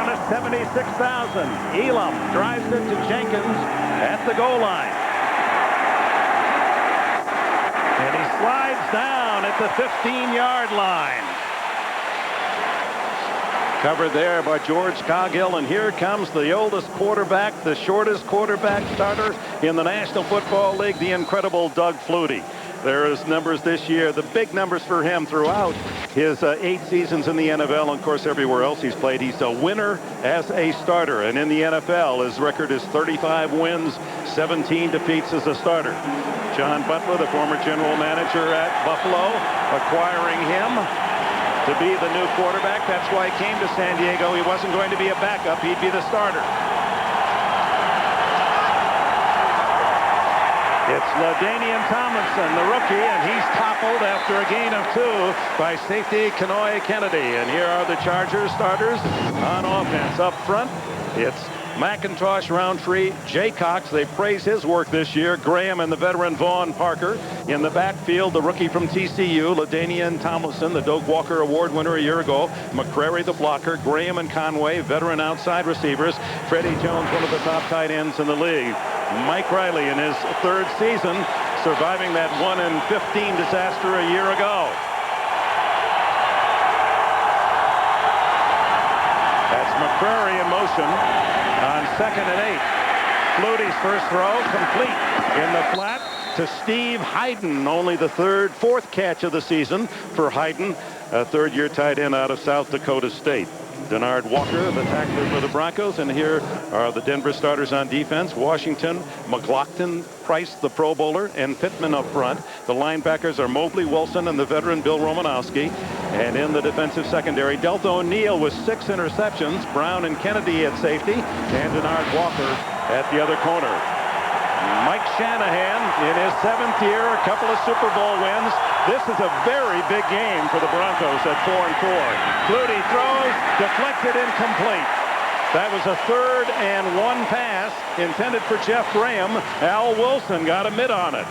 down at 76,000. Elam drives it to Jenkins at the goal line. And he slides down at the 15-yard line. Covered there by George Coghill, and here comes the oldest quarterback, the shortest quarterback starter in the National Football League, the incredible Doug Flutie. There is numbers this year, the big numbers for him throughout his 8 seasons in the NFL, and of course everywhere else he's played. He's a winner as a starter, and in the NFL his record is 35 wins, 17 defeats as a starter. John Butler, the former general manager at Buffalo, acquiring him to be the new quarterback. That's why he came to San Diego. He wasn't going to be a backup. He'd be the starter. It's LaDainian Tomlinson, the rookie, and he's toppled after a gain of 2 by safety Kenoy Kennedy. And here are the Chargers starters on offense. Up front, it's McIntosh, Roundtree, Jay Cox. They praise his work this year. Graham and the veteran Vaughn Parker. In the backfield, the rookie from TCU, LaDainian Tomlinson, the Doak Walker Award winner a year ago. McCrary, the blocker. Graham and Conway, veteran outside receivers. Freddie Jones, one of the top tight ends in the league. Mike Riley in his 3rd season, surviving that 1-15 disaster a year ago. That's McCrary in motion. On 2nd and 8, Flutie's first throw complete in the flat to Steve Hayden. Only the 4th catch of the season for Hayden, a 3rd-year tight end out of South Dakota State. Denard Walker, the tackler for the Broncos, and here are the Denver starters on defense. Washington, McLaughlin, Price, the Pro Bowler, and Pittman up front. The linebackers are Mobley, Wilson, and the veteran Bill Romanowski. And in the defensive secondary, Delta O'Neill with 6 interceptions, Brown and Kennedy at safety, and Denard Walker at the other corner. Mike Shanahan in his 7th year, a couple of Super Bowl wins. This is a very big game for the Broncos at 4-4. Flutie throws, deflected, incomplete. That was a 3rd and 1 pass intended for Jeff Graham. Al Wilson got a mid on it.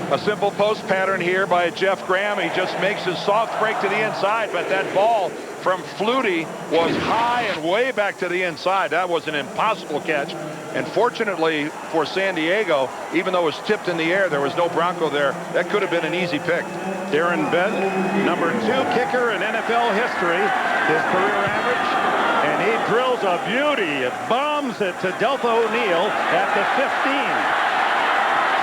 A simple post pattern here by Jeff Graham. He just makes his soft break to the inside, but that ball from Flutie was high and way back to the inside. That was an impossible catch. And fortunately for San Diego, even though it was tipped in the air, there was no Bronco there. That could have been an easy pick. Darren Bent, number 2 kicker in NFL history, his career average, and he drills a beauty. It bombs it to Delta O'Neill at the 15.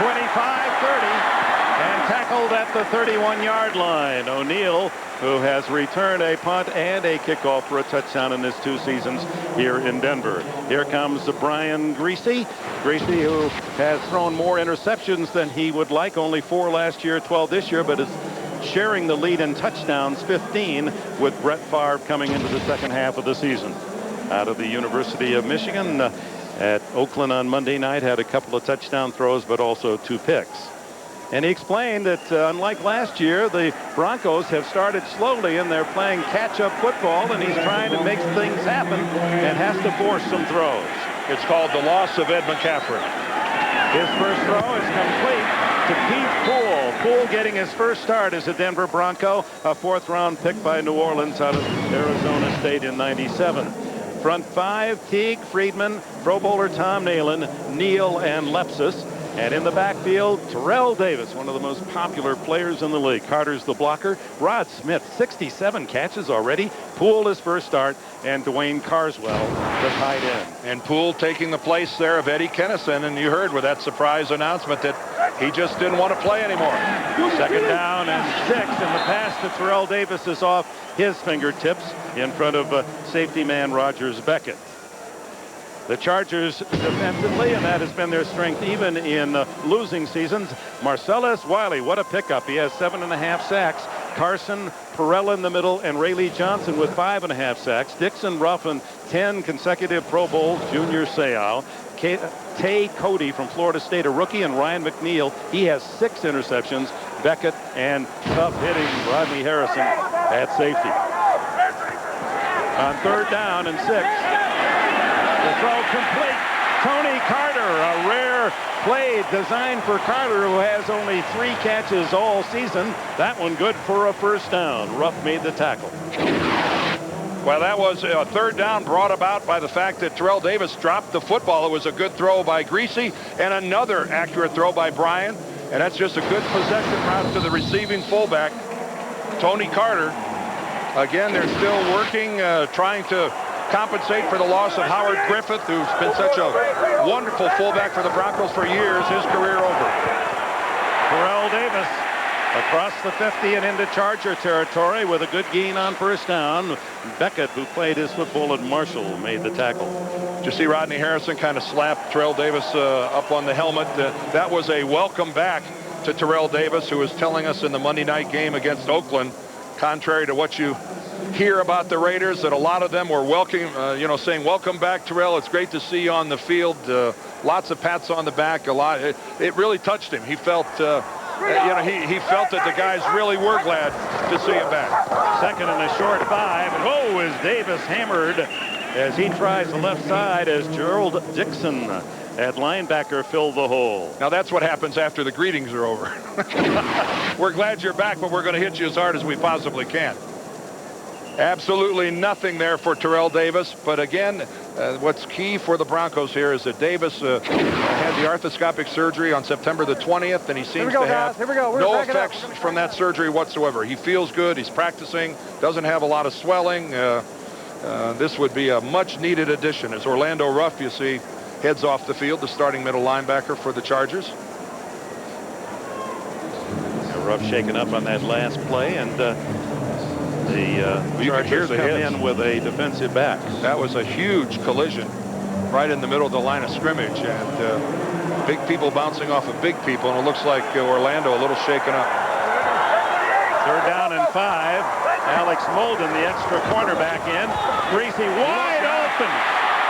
25-30. And tackled at the 31-yard line. O'Neill, who has returned a punt and a kickoff for a touchdown in his 2 seasons here in Denver. Here comes Brian Greise. Greise, who has thrown more interceptions than he would like, only 4 last year, 12 this year, but is sharing the lead in touchdowns, 15, with Brett Favre coming into the second half of the season. Out of the University of Michigan, at Oakland on Monday night, had a couple of touchdown throws, but also 2 picks. And he explained that unlike last year, the Broncos have started slowly and they're playing catch-up football, and he's trying to make things happen and has to force some throws. It's called the loss of Ed McCaffrey. His first throw is complete to Pete Poole. Poole getting his first start as a Denver Bronco, a 4th-round pick by New Orleans out of Arizona State in '97. Front 5, Teague, Friedman, Pro Bowler Tom Nalen, Neal, and Lepsis. And in the backfield, Terrell Davis, one of the most popular players in the league. Carter's the blocker. Rod Smith, 67 catches already. Poole his first start, and Dwayne Carswell, the tight end. And Poole taking the place there of Eddie Kennison, and you heard with that surprise announcement that he just didn't want to play anymore. 2nd down and 6, and the pass to Terrell Davis is off his fingertips in front of safety man Rogers Beckett. The Chargers defensively, and that has been their strength even in losing seasons. Marcellus Wiley, what a pickup. He has 7.5 sacks. Carson, Perrella in the middle, and Rayleigh Johnson with 5.5 sacks. Dixon Ruffin, 10 consecutive Pro Bowls. Junior Seau. Tay Cody from Florida State, a rookie, and Ryan McNeil. He has 6 interceptions. Beckett and tough-hitting Rodney Harrison at safety. On 3rd down and 6. The throw complete Tony Carter, a rare play designed for Carter, who has only 3 catches all season. That one good for a first down. Ruff made the tackle. Well, that was a third down brought about by the fact that Terrell Davis dropped the football. It was a good throw by Greise and another accurate throw by Bryan. And that's just a good possession route to the receiving fullback, Tony Carter. Again, they're still working, trying to compensate for the loss of Howard Griffith, who's been such a wonderful fullback for the Broncos for years. His career over. Terrell Davis across the 50 and into Charger territory with a good gain on first down. Beckett, who played his football at Marshall, made the tackle. Did you see Rodney Harrison kind of slap Terrell Davis up on the helmet? That was a welcome back to Terrell Davis, who was telling us in the Monday night game against Oakland, contrary to what you hear about the Raiders, that a lot of them were saying, welcome back, Terrell. It's great to see you on the field. Lots of pats on the back. It really touched him. He felt he felt that the guys really were glad to see him back. Second and a short 5. Oh, is Davis hammered as he tries the left side as Gerald Dixon at linebacker filled the hole. Now that's what happens after the greetings are over. We're glad you're back, but we're going to hit you as hard as we possibly can. Absolutely nothing there for Terrell Davis. But again, what's key for the Broncos here is that Davis had the arthroscopic surgery on September the 20th, and he seems to have no effects from that surgery whatsoever. He feels good. He's practicing. Doesn't have a lot of swelling. This would be a much-needed addition as Orlando Ruff, you see, heads off the field, the starting middle linebacker for the Chargers. Ruff shaken up on that last play, and the Chargers come in with a defensive back. That was a huge collision right in the middle of the line of scrimmage, and big people bouncing off of big people, and it looks like Orlando a little shaken up. Third down and 5. Alex Molden, the extra cornerback in. Greise wide open.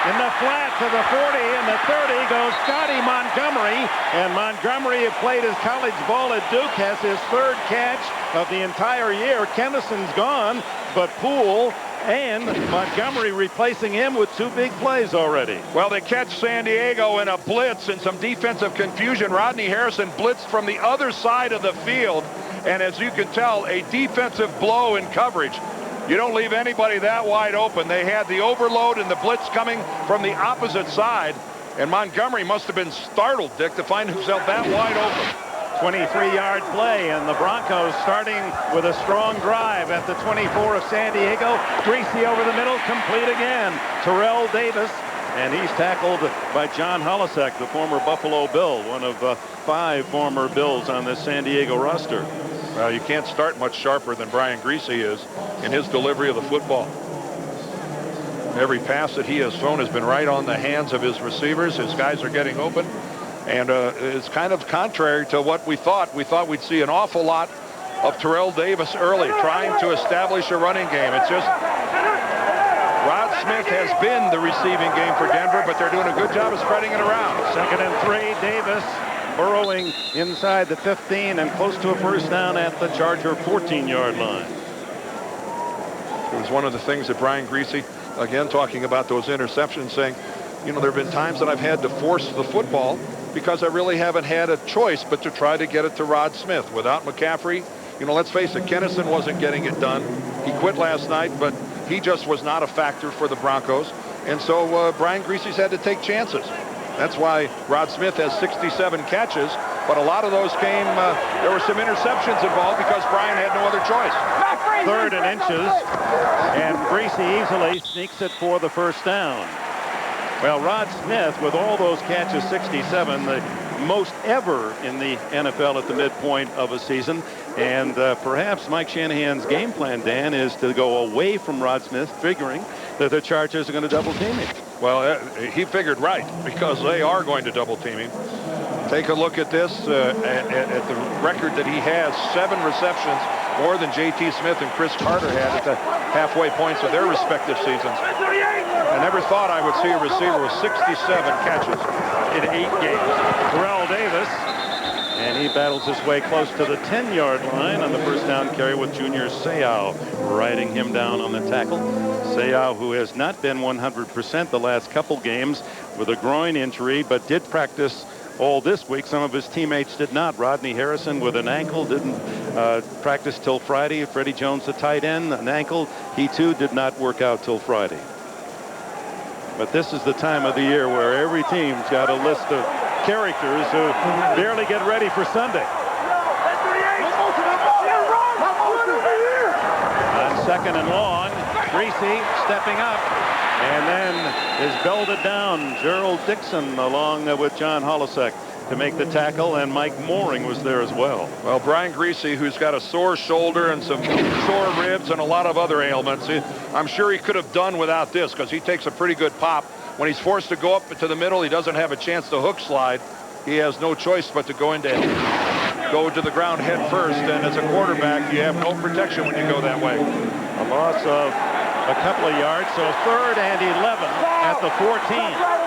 In the flat to the 40 and the 30 goes Scotty Montgomery. And Montgomery had played his college ball at Duke, has his 3rd catch of the entire year. Kennison's gone, but Poole and Montgomery replacing him with 2 big plays already. Well, they catch San Diego in a blitz and some defensive confusion. Rodney Harrison blitzed from the other side of the field. And as you can tell, a defensive blow in coverage. You don't leave anybody that wide open. They had the overload and the blitz coming from the opposite side. And Montgomery must have been startled, Dick, to find himself that wide open. 23-yard play, and the Broncos starting with a strong drive at the 24 of San Diego. Greise over the middle, complete again. Terrell Davis, and he's tackled by John Holisek, the former Buffalo Bill, one of 5 former Bills on this San Diego roster. Well, you can't start much sharper than Brian Greise is in his delivery of the football. Every pass that he has thrown has been right on the hands of his receivers. His guys are getting open. And it's kind of contrary to what we thought. We thought we'd see an awful lot of Terrell Davis early, trying to establish a running game. It's just Rod Smith has been the receiving game for Denver, but they're doing a good job of spreading it around. 2nd and 3, Davis burrowing inside the 15 and close to a first down at the Charger 14-yard line. It was one of the things that Brian Greise, again, talking about those interceptions, saying, you know, there have been times that I've had to force the football because I really haven't had a choice but to try to get it to Rod Smith. Without McCaffrey, you know, let's face it, Kennison wasn't getting it done. He quit last night, but he just was not a factor for the Broncos. And so Brian Griese's had to take chances. That's why Rod Smith has 67 catches, but a lot of those came, there were some interceptions involved because Brian had no other choice. 3rd and inches, and Greise easily sneaks it for the first down. Well, Rod Smith, with all those catches, 67, the most ever in the NFL at the midpoint of a season. And perhaps Mike Shanahan's game plan, Dan, is to go away from Rod Smith, figuring that the Chargers are going to double team him. Well, he figured right, because they are going to double team him. Take a look at this, at the record that he has, 7 receptions, more than J.T. Smith and Chris Carter had at the halfway points of their respective seasons. I never thought I would see a receiver with 67 catches in 8 games. Terrell Davis And he battles his way close to the 10-yard line on the first down carry with Junior Seau riding him down on the tackle. Seau, who has not been 100% the last couple games with a groin injury, but did practice all this week. Some of his teammates did not. Rodney Harrison with an ankle didn't practice till Friday. Freddie Jones, the tight end, an ankle. He too did not work out till Friday. But this is the time of the year where every team's got a list of characters who barely get ready for Sunday. On second and long, Greise stepping up and then is belted down. Gerald Dixon along with John Holisek to make the tackle, and Mike Mooring was there as well. Well, Brian Greise, who's got a sore shoulder and some sore ribs and a lot of other ailments, I'm sure he could have done without this, because he takes a pretty good pop. When he's forced to go up to the middle, he doesn't have a chance to hook slide. He has no choice but to go to the ground head first, and as a quarterback, you have no protection when you go that way. A loss of a couple of yards, so 3rd and 11 at the 14.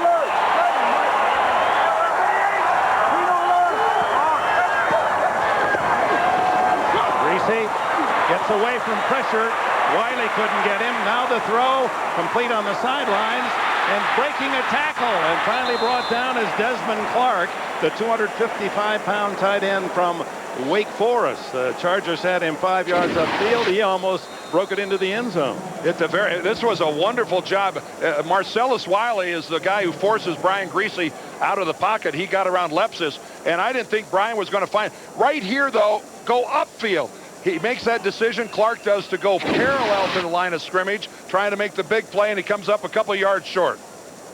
Gets away from pressure. Wiley couldn't get him. Now the throw complete on the sidelines, and breaking a tackle, and finally brought down is Desmond Clark, the 255-pound tight end from Wake Forest. The Chargers had him 5 yards upfield. He almost broke it into the end zone. This was a wonderful job. Marcellus Wiley is the guy who forces Brian Greise out of the pocket. He got around Lepsis, and I didn't think Brian was going to find. Right here, though, go upfield. He makes that decision, Clark does, to go parallel to the line of scrimmage, trying to make the big play, and he comes up a couple yards short.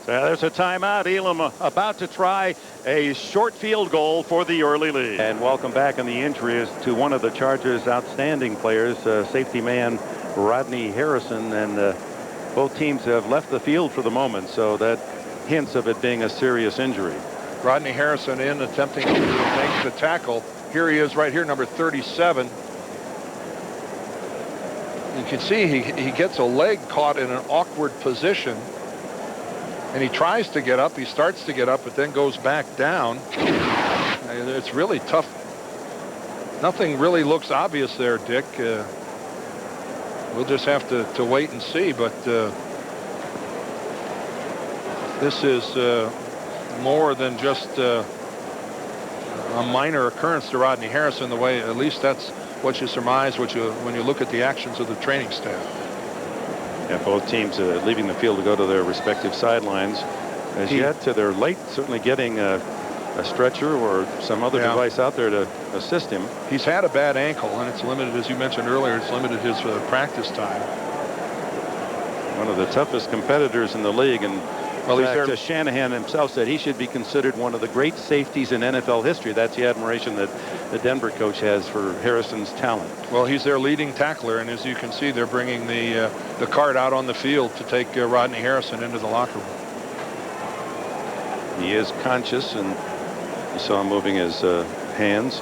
So there's a timeout. Elam about to try a short field goal for the early lead. And welcome back. And the injury is to one of the Chargers' outstanding players, safety man Rodney Harrison. And both teams have left the field for the moment, so that hints of it being a serious injury. Rodney Harrison in attempting to make the tackle. Here he is right here, number 37. You can see he gets a leg caught in an awkward position, and he tries to get up. He starts to get up, but then goes back down. It's really tough. Nothing really looks obvious there, Dick. We'll just have to wait and see, but this is more than just a minor occurrence to Rodney Harrison, the way, at least that's what you surmise when you look at the actions of the training staff. Yeah, both teams leaving the field to go to their respective sidelines. As yet, they're late, certainly getting a stretcher or some other device out there to assist him. He's had a bad ankle, and it's limited, as you mentioned earlier, it's limited his practice time. One of the toughest competitors in the league, and well, in fact, Shanahan himself said he should be considered one of the great safeties in NFL history. That's the admiration that the Denver coach has for Harrison's talent. Well, he's their leading tackler, and as you can see, they're bringing the cart out on the field to take Rodney Harrison into the locker room. He is conscious, and you saw him moving his hands.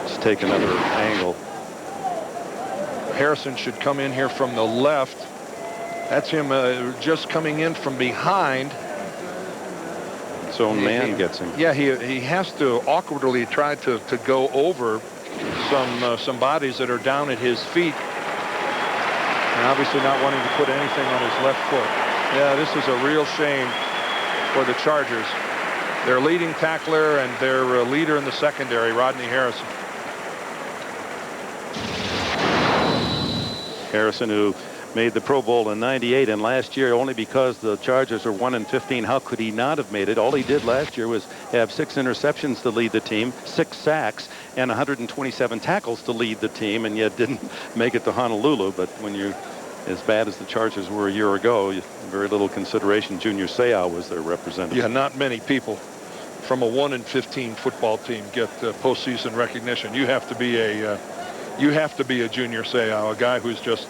Let's take another angle. Harrison should come in here from the left. That's him just coming in from behind. His own man gets him. Yeah, he has to awkwardly try to go over some bodies that are down at his feet, and obviously not wanting to put anything on his left foot. Yeah, this is a real shame for the Chargers. Their leading tackler and their leader in the secondary, Rodney Harrison. Harrison, who made the Pro Bowl in '98, and last year, only because the Chargers are 1-15, how could he not have made it? All he did last year was have 6 interceptions to lead the team, 6 sacks, and 127 tackles to lead the team, and yet didn't make it to Honolulu. But when you're as bad as the Chargers were a year ago, very little consideration. Junior Seau was their representative. Yeah, not many people from a 1-15 football team get postseason recognition. You have to be a Junior Seau, a guy who's just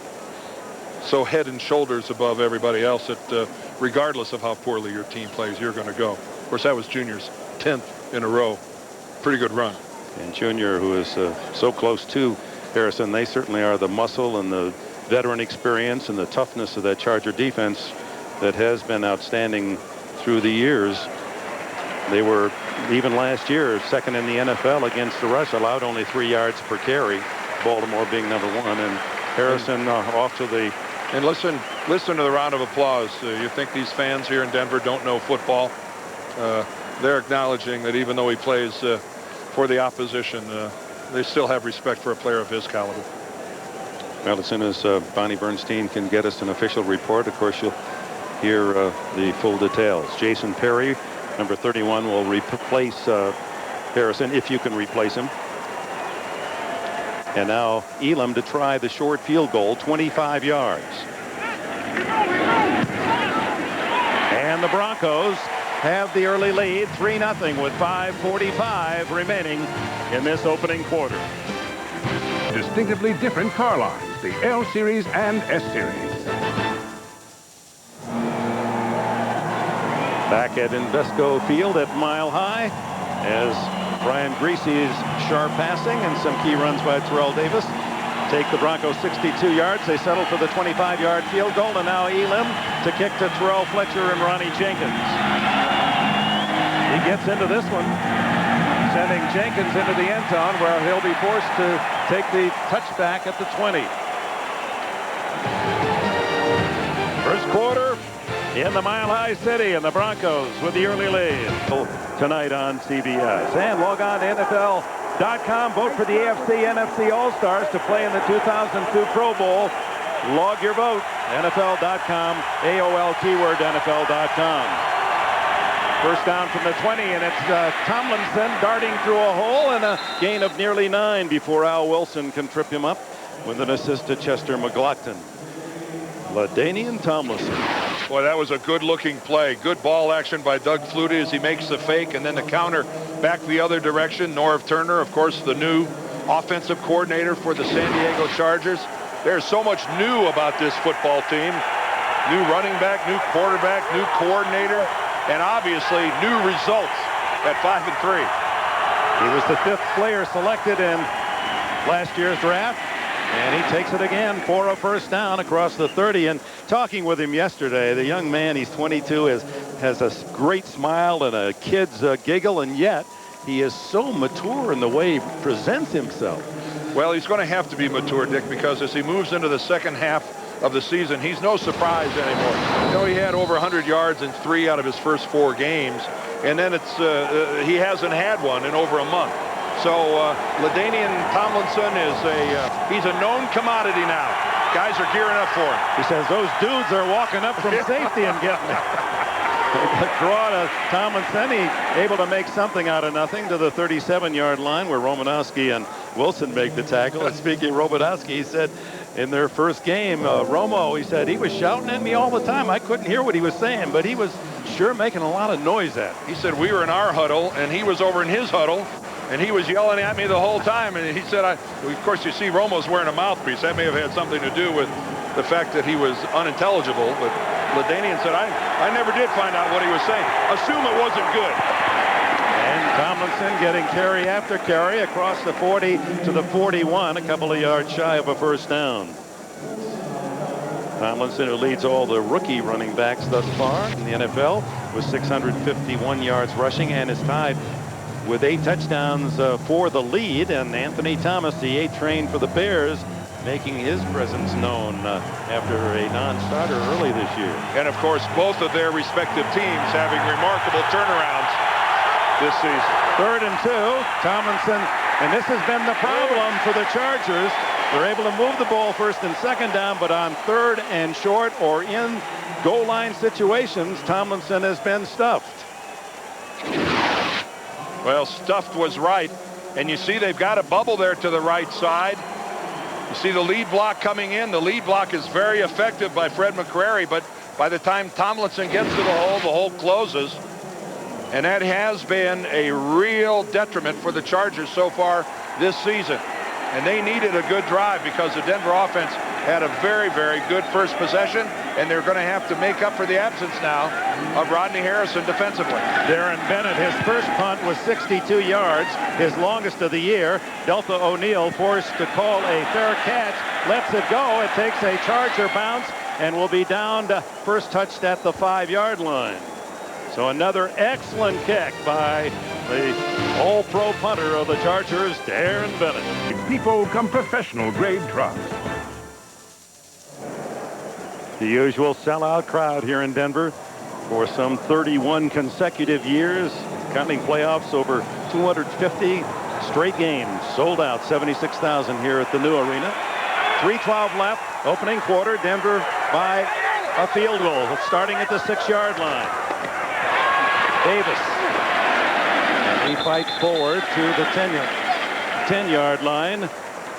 so head and shoulders above everybody else that regardless of how poorly your team plays, you're going to go. Of course, that was Junior's 10th in a row. Pretty good run. And Junior, who is so close to Harrison, they certainly are the muscle and the veteran experience and the toughness of that Charger defense that has been outstanding through the years. They were even last year, second in the NFL against the rush, allowed only 3 yards per carry. Baltimore being number 1, and Harrison off to the. And listen to the round of applause. You think these fans here in Denver don't know football? They're acknowledging that even though he plays for the opposition, they still have respect for a player of his caliber. Well, as soon as Bonnie Bernstein can get us an official report, of course, you'll hear the full details. Jason Perry, number 31, will replace Harrison, if you can replace him. And now Elam to try the short field goal, 25 yards. And the Broncos have the early lead, 3-0, with 5:45 remaining in this opening quarter. Distinctively different car lines, the L Series and S Series. Back at Invesco Field at Mile High, as Brian Grease's sharp passing and some key runs by Terrell Davis take the Broncos 62 yards. They settle for the 25-yard field goal, and now Elam to kick to Terrell Fletcher and Ronnie Jenkins. He gets into this one, sending Jenkins into the end zone, where he'll be forced to take the touchback at the 20. First quarter in the Mile High City, and the Broncos with the early lead tonight on CBS. And log on to NFL.com. Vote for the AFC NFC All-Stars to play in the 2002 Pro Bowl. Log your vote. NFL.com. AOL keyword NFL.com. First down from the 20, and it's Tomlinson darting through a hole, and a gain of nearly 9 before Al Wilson can trip him up with an assist to Chester McLaughlin. LaDainian Tomlinson. Boy, that was a good-looking play. Good ball action by Doug Flutie as he makes the fake, and then the counter back the other direction. Norv Turner, of course, the new offensive coordinator for the San Diego Chargers. There's so much new about this football team. New running back, new quarterback, new coordinator, and obviously new results at 5-3. He was the 5th player selected in last year's draft. And he takes it again for a first down across the 30. And talking with him yesterday, the young man, he's 22, has a great smile and a kid's giggle, and yet he is so mature in the way he presents himself. Well, he's going to have to be mature, Dick, because as he moves into the second half of the season, he's no surprise anymore. You know, he had over 100 yards in 3 out of his first 4 games, and then he hasn't had one in over a month. So LaDainian Tomlinson is he's a known commodity now. Guys are gearing up for him. He says those dudes are walking up from safety and getting it. Draw to Tomlinson. He able to make something out of nothing to the 37-yard line, where Romanowski and Wilson make the tackle. And speaking of Romanowski, he said in their first game, Romo, he said, he was shouting at me all the time. I couldn't hear what he was saying, but he was sure making a lot of noise at me. He said we were in our huddle, and he was over in his huddle. And he was yelling at me the whole time. And he said, of course, you see Romo's wearing a mouthpiece. That may have had something to do with the fact that he was unintelligible. But LaDainian said, I never did find out what he was saying. Assume it wasn't good. And Tomlinson getting carry after carry across the 40 to the 41, a couple of yards shy of a first down. Tomlinson, who leads all the rookie running backs thus far in the NFL, with 651 yards rushing, and is tied with 8 touchdowns for the lead. And Anthony Thomas, the A-train for the Bears, making his presence known after a non-starter early this year. And of course, both of their respective teams having remarkable turnarounds this season. 3rd and 2, Tomlinson, and this has been the problem for the Chargers. They're able to move the ball 1st and 2nd down, but on 3rd and short or in goal line situations, Tomlinson has been stuffed. Well, stuffed was right, and you see they've got a bubble there to the right side. You see the lead block coming in. The lead block is very effective by Fred McCrary, but by the time Tomlinson gets to the hole closes, and that has been a real detriment for the Chargers so far this season. And they needed a good drive because the Denver offense had a very, very good first possession, and they're going to have to make up for the absence now of Rodney Harrison defensively. Darren Bennett, his first punt was 62 yards, his longest of the year. Delta O'Neal forced to call a fair catch, lets it go. It takes a Charger bounce and will be down to first touched at the 5-yard line. So another excellent kick by the all-pro punter of the Chargers, Darren Bennett. People come professional grade trust. The usual sellout crowd here in Denver for some 31 consecutive years, counting playoffs over 250 straight games. Sold out, 76,000 here at the new arena. 3:12 left, opening quarter. Denver by a field goal, starting at the 6-yard line. Davis, and he fights forward to the 10-yard line.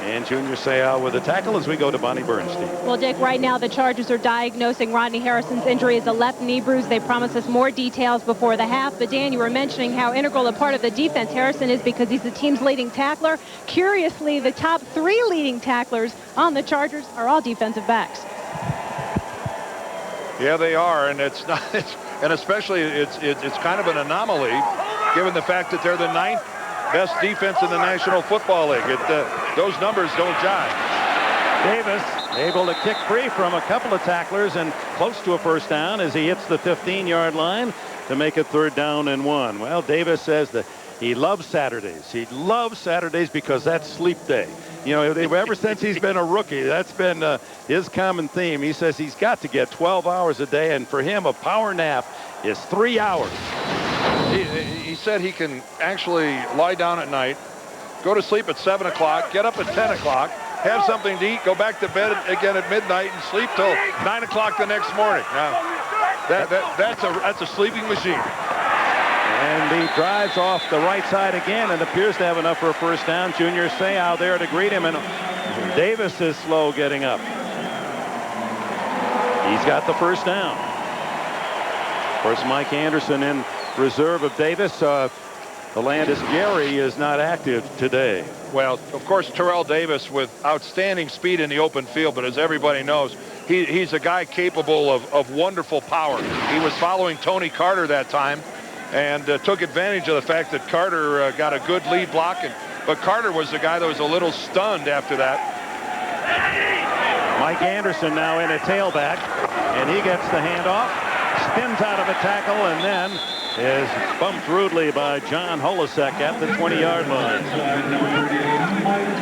And Junior Seau with a tackle as we go to Bonnie Bernstein. Well, Dick, right now the Chargers are diagnosing Rodney Harrison's injury as a left knee bruise. They promised us more details before the half. But, Dan, you were mentioning how integral a part of the defense Harrison is because he's the team's leading tackler. Curiously, the top 3 leading tacklers on the Chargers are all defensive backs. Yeah, they are, and it's not, and especially it's kind of an anomaly given the fact that they're the 9th best defense in the National Football League. Those numbers don't jive. Davis able to kick free from a couple of tacklers and close to a first down as he hits the 15-yard line to make it 3rd down and 1. Well, Davis says that he loves Saturdays. He loves Saturdays because that's sleep day. You know, ever since he's been a rookie, that's been his common theme. He says he's got to get 12 hours a day, and for him, a power nap is 3 hours. He said he can actually lie down at night, go to sleep at 7 o'clock, get up at 10 o'clock, have something to eat, go back to bed again at midnight, and sleep till 9 o'clock the next morning. Now, that's a sleeping machine. And he drives off the right side again and appears to have enough for a first down. Junior Seau there to greet him, and Davis is slow getting up. He's got the first down. Of course, Mike Anderson in reserve of Davis. Landis Gary is not active today. Well, of course, Terrell Davis with outstanding speed in the open field, but as everybody knows, he's a guy capable of wonderful power. He was following Tony Carter that time and took advantage of the fact that Carter got a good lead block, but Carter was the guy that was a little stunned after that. Mike Anderson now in a tailback, and he gets the handoff, spins out of a tackle, and then is bumped rudely by John Holisek at the 20-yard line.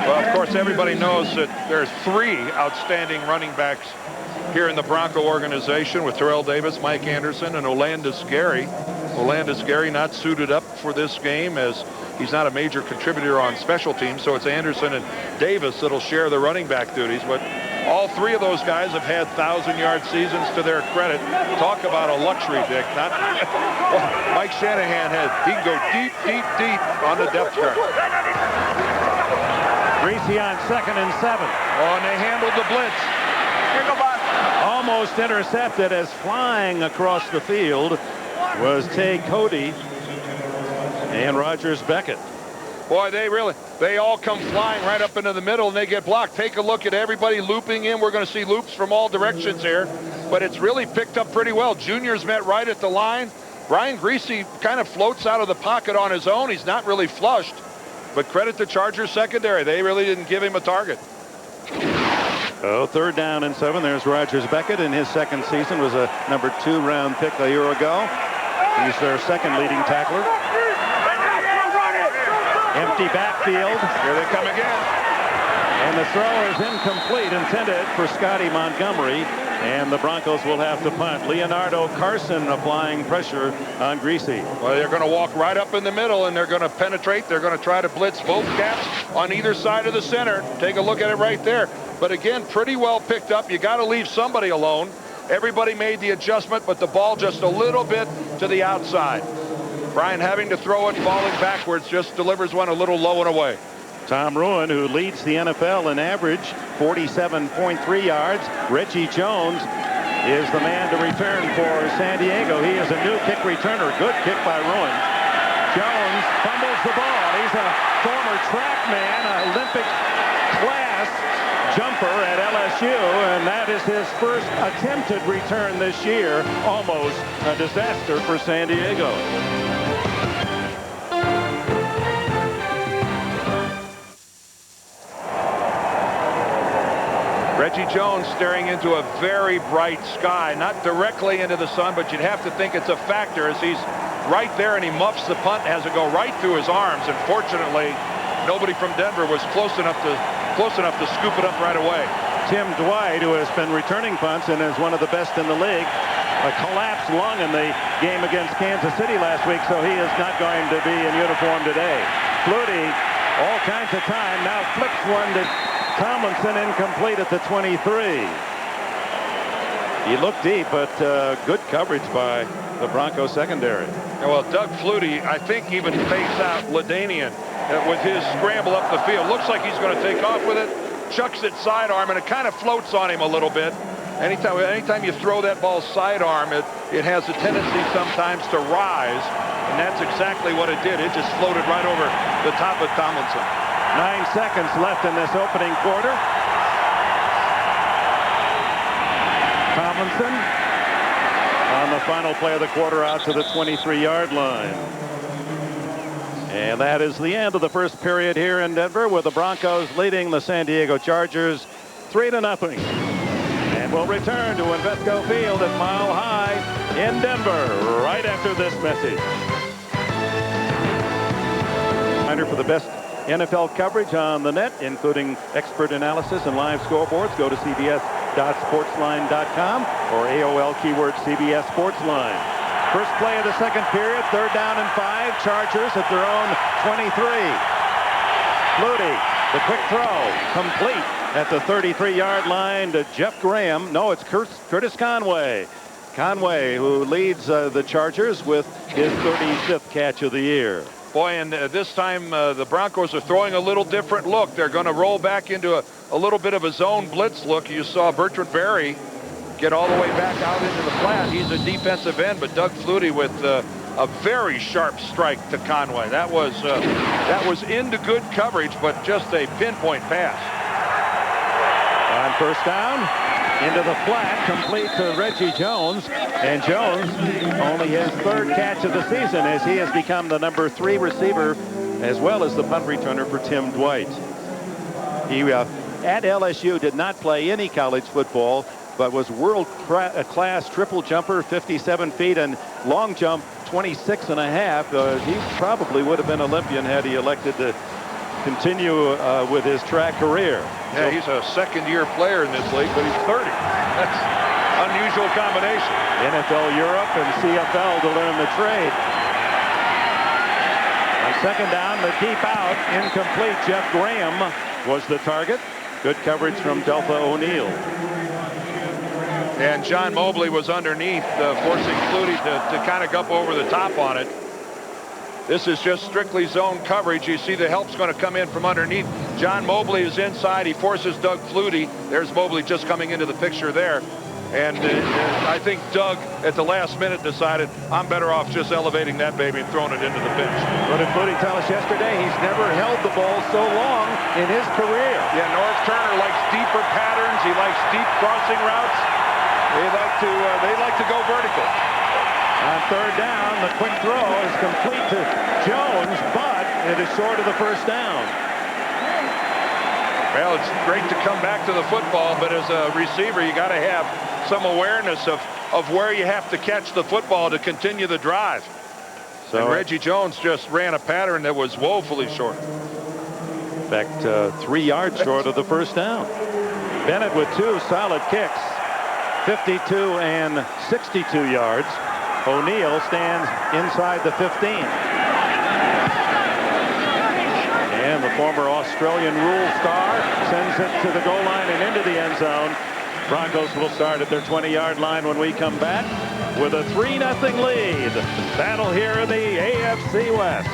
Well, of course, everybody knows that there's 3 outstanding running backs here in the Bronco organization with Terrell Davis, Mike Anderson, and Olandis Gary. Olandis Gary not suited up for this game as he's not a major contributor on special teams, so it's Anderson and Davis that'll share the running back duties. But all 3 of those guys have had 1,000-yard seasons to their credit. Talk about a luxury, Dick. Not well, Mike Shanahan he can go deep, deep, deep on the depth chart. Greise on 2nd and 7. Oh, and they handled the blitz. Here go back. Almost intercepted as flying across the field was Tay Cody and Rogers Beckett. Boy, they all come flying right up into the middle and they get blocked. Take a look at everybody looping in. We're going to see loops from all directions here, but it's really picked up pretty well. Junior's met right at the line. Brian Greise kind of floats out of the pocket on his own. He's not really flushed, but credit to Chargers secondary. They really didn't give him a target. Oh, 3rd down and 7. There's Rogers Beckett. In his 2nd season was a number 2 round pick a year ago. He's their 2nd leading tackler. Empty backfield. Here they come again. And the throw is incomplete, intended for Scotty Montgomery. And the Broncos will have to punt. Leonardo Carson applying pressure on Greise. Well, they're going to walk right up in the middle, and they're going to penetrate. They're going to try to blitz both gaps on either side of the center. Take a look at it right there. But again, pretty well picked up. You got to leave somebody alone. Everybody made the adjustment, but the ball just a little bit to the outside. Brian having to throw it, falling backwards, just delivers one a little low and away. Tom Ruin, who leads the NFL in average, 47.3 yards. Reggie Jones is the man to return for San Diego. He is a new kick returner. Good kick by Ruin. Jones fumbles the ball. He's a former track man, Olympic class jumper at LSU, and that is his first attempted return this year. Almost a disaster for San Diego. Reggie Jones staring into a very bright sky, not directly into the sun, but you'd have to think it's a factor as he's right there and he muffs the punt, has it go right through his arms. And fortunately, nobody from Denver was close enough to scoop it up right away. Tim Dwight, who has been returning punts and is one of the best in the league, a collapsed lung in the game against Kansas City last week, so he is not going to be in uniform today. Flutie, all kinds of time, now flips one to Tomlinson, incomplete at the 23. He looked deep, but good coverage by the Broncos secondary. Well, Doug Flutie, I think, even fakes out Ladanian with his scramble up the field. Looks like he's going to take off with it, chucks it sidearm, and it kind of floats on him a little bit. Anytime you throw that ball sidearm, it has a tendency sometimes to rise, and that's exactly what it did. It just floated right over the top of Tomlinson. 9 seconds left in this opening quarter. Tomlinson on the final play of the quarter out to the 23-yard line. And that is the end of the first period here in Denver, with the Broncos leading the San Diego Chargers 3-0. And we'll return to Invesco Field at Mile High in Denver right after this message. Reminder for the best NFL coverage on the net, including expert analysis and live scoreboards. Go to cbs.sportsline.com or AOL keyword CBS Sportsline. First play of the second period, 3rd down and 5. Chargers at their own 23. Flutie, the quick throw, complete at the 33-yard line to Jeff Graham. No, it's Curtis Conway. Conway, who leads the Chargers with his 35th catch of the year. Boy, and this time the Broncos are throwing a little different look. They're going to roll back into a little bit of a zone blitz look. You saw Bertrand Berry get all the way back out into the flat. He's a defensive end, but Doug Flutie with a very sharp strike to Conway. That was into good coverage, but just a pinpoint pass. On first down, into the flat, complete to Reggie Jones. And Jones, only his 3rd catch of the season, as he has become the number 3 receiver, as well as the punt returner for Tim Dwight. He, at LSU, did not play any college football, but was world-class triple jumper, 57 feet, and long jump, 26.5. He probably would have been Olympian had he elected to continue with his track career. Yeah, he's a second-year player in this league, but he's 30. That's an unusual combination. NFL Europe and CFL to learn the trade. On second down, the deep out, incomplete. Jeff Graham was the target. Good coverage from Delta O'Neal. And John Mobley was underneath, forcing Flutie to kind of go over the top on it. This is just strictly zone coverage. You see the help's going to come in from underneath. John Mobley is inside. He forces Doug Flutie. There's Mobley just coming into the picture there. And I think Doug, at the last minute, decided, I'm better off just elevating that baby and throwing it into the bench. What did Flutie tell us yesterday? He's never held the ball so long in his career. Yeah, North Turner likes deeper patterns. He likes deep crossing routes. They like to go vertical. On third down, the quick throw is complete to Jones, but it is short of the first down. Well, it's great to come back to the football, but as a receiver, you got to have some awareness of where you have to catch the football to continue the drive. So and Reggie Jones just ran a pattern that was woefully short. In fact, 3 yards short of the first down. Bennett with 2 solid kicks, 52 and 62 yards. O'Neal stands inside the 15. And the former Australian rule star sends it to the goal line and into the end zone. Broncos will start at their 20-yard line when we come back with a 3-0 lead. Battle here in the AFC West.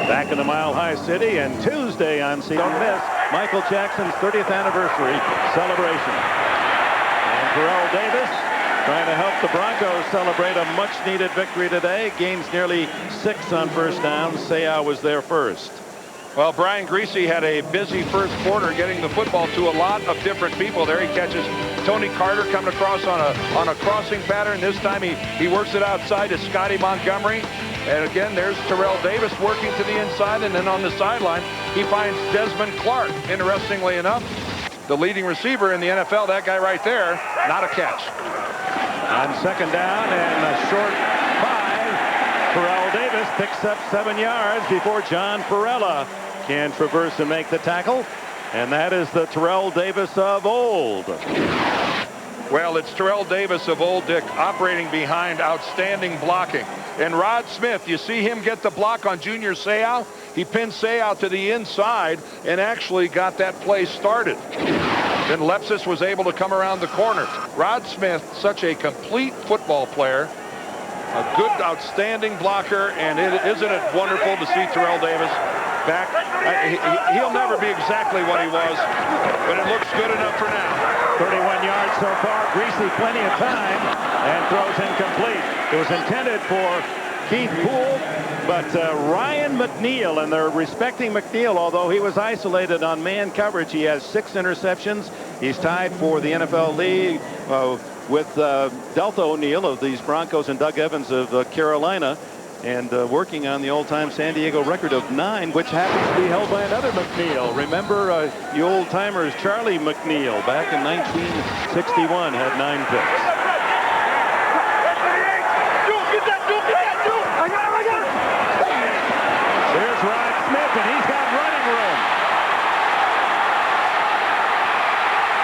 Back in the Mile High City, and Tuesday on CBS. Don't miss Michael Jackson's 30th anniversary celebration. And Terrell Davis trying to help the Broncos celebrate a much-needed victory today. Gains nearly 6 on first down. Seau was there first. Well, Brian Greise had a busy first quarter getting the football to a lot of different people. There he catches Tony Carter coming across on a crossing pattern. This time he works it outside to Scotty Montgomery. And again, there's Terrell Davis working to the inside, and then on the sideline, he finds Desmond Clark. Interestingly enough, the leading receiver in the NFL, that guy right there, not a catch. On second down and a short 5, Terrell Davis picks up 7 yards before John Perella can traverse and make the tackle. And that is the Terrell Davis of old. Well, it's Terrell Davis of old, Dick, operating behind outstanding blocking. And Rod Smith, you see him get the block on Junior Seau? He pinned Seau to the inside and actually got that play started. Then Lepsis was able to come around the corner. Rod Smith, such a complete football player, a good, outstanding blocker, and isn't it wonderful to see Terrell Davis back? He'll never be exactly what he was, but it looks good enough for now. 31 yards so far. Greise plenty of time and throws incomplete. It was intended for Keith Poole, but Ryan McNeil, and they're respecting McNeil, although he was isolated on man coverage. He has 6 interceptions. He's tied for the NFL league with Deltha O'Neal of these Broncos and Doug Evans of Carolina, and working on the all-time San Diego record of 9, which happens to be held by another McNeil. Remember, you old-timers, Charlie McNeil, back in 1961, had 9 picks. There's Rod Smith, and he's got running room.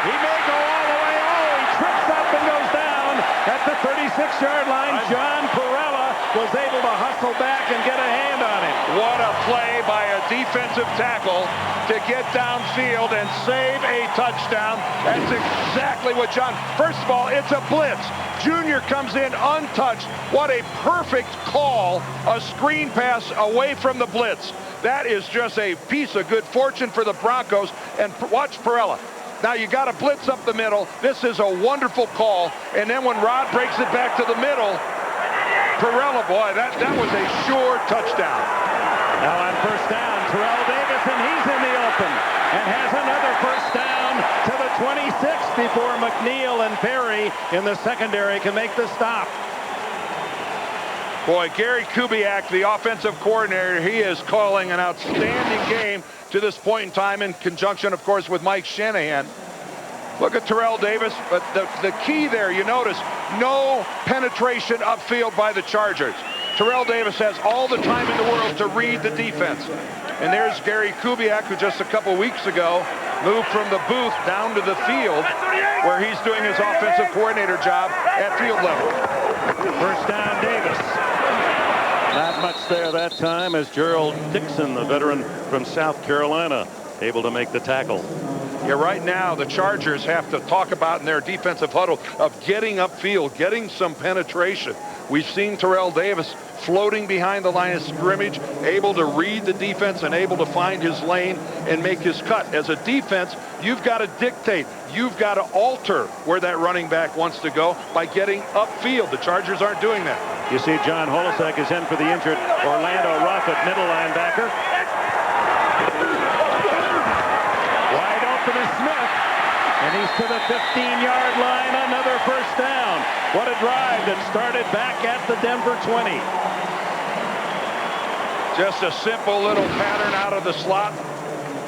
He may go all the way. Oh, he trips up and goes down at the 36-yard line. John Perella was able to hustle back and get a hand on him. What a play by a defensive tackle to get downfield and save a touchdown. That's exactly what John... First of all, it's a blitz. Junior comes in untouched. What a perfect call. A screen pass away from the blitz. That is just a piece of good fortune for the Broncos. And watch Perella. Now you got to blitz up the middle. This is a wonderful call. And then when Rod breaks it back to the middle, Perella, boy, that was a sure touchdown. Now on first down, Terrell Davis, and he's in the open and has another first down to the 26 before McNeil and Perry in the secondary can make the stop. Boy, Gary Kubiak, the offensive coordinator, he is calling an outstanding game to this point in time, in conjunction, of course, with Mike Shanahan. Look at Terrell Davis, but the key there, you notice, no penetration upfield by the Chargers. Terrell Davis has all the time in the world to read the defense. And there's Gary Kubiak, who just a couple weeks ago moved from the booth down to the field, where he's doing his offensive coordinator job at field level. First down, Davis. Not much there that time, as Gerald Dixon, the veteran from South Carolina, able to make the tackle. Yeah, right now the Chargers have to talk about in their defensive huddle of getting upfield, getting some penetration. We've seen Terrell Davis floating behind the line of scrimmage, able to read the defense and able to find his lane and make his cut. As a defense, you've got to dictate. You've got to alter where that running back wants to go by getting upfield. The Chargers aren't doing that. You see John Holisek is in for the injured Orlando Ruff at middle linebacker. Wide open is Smith, and he's to the 15-yard line. Another first down. What a drive that started back at the Denver 20. Just a simple little pattern out of the slot.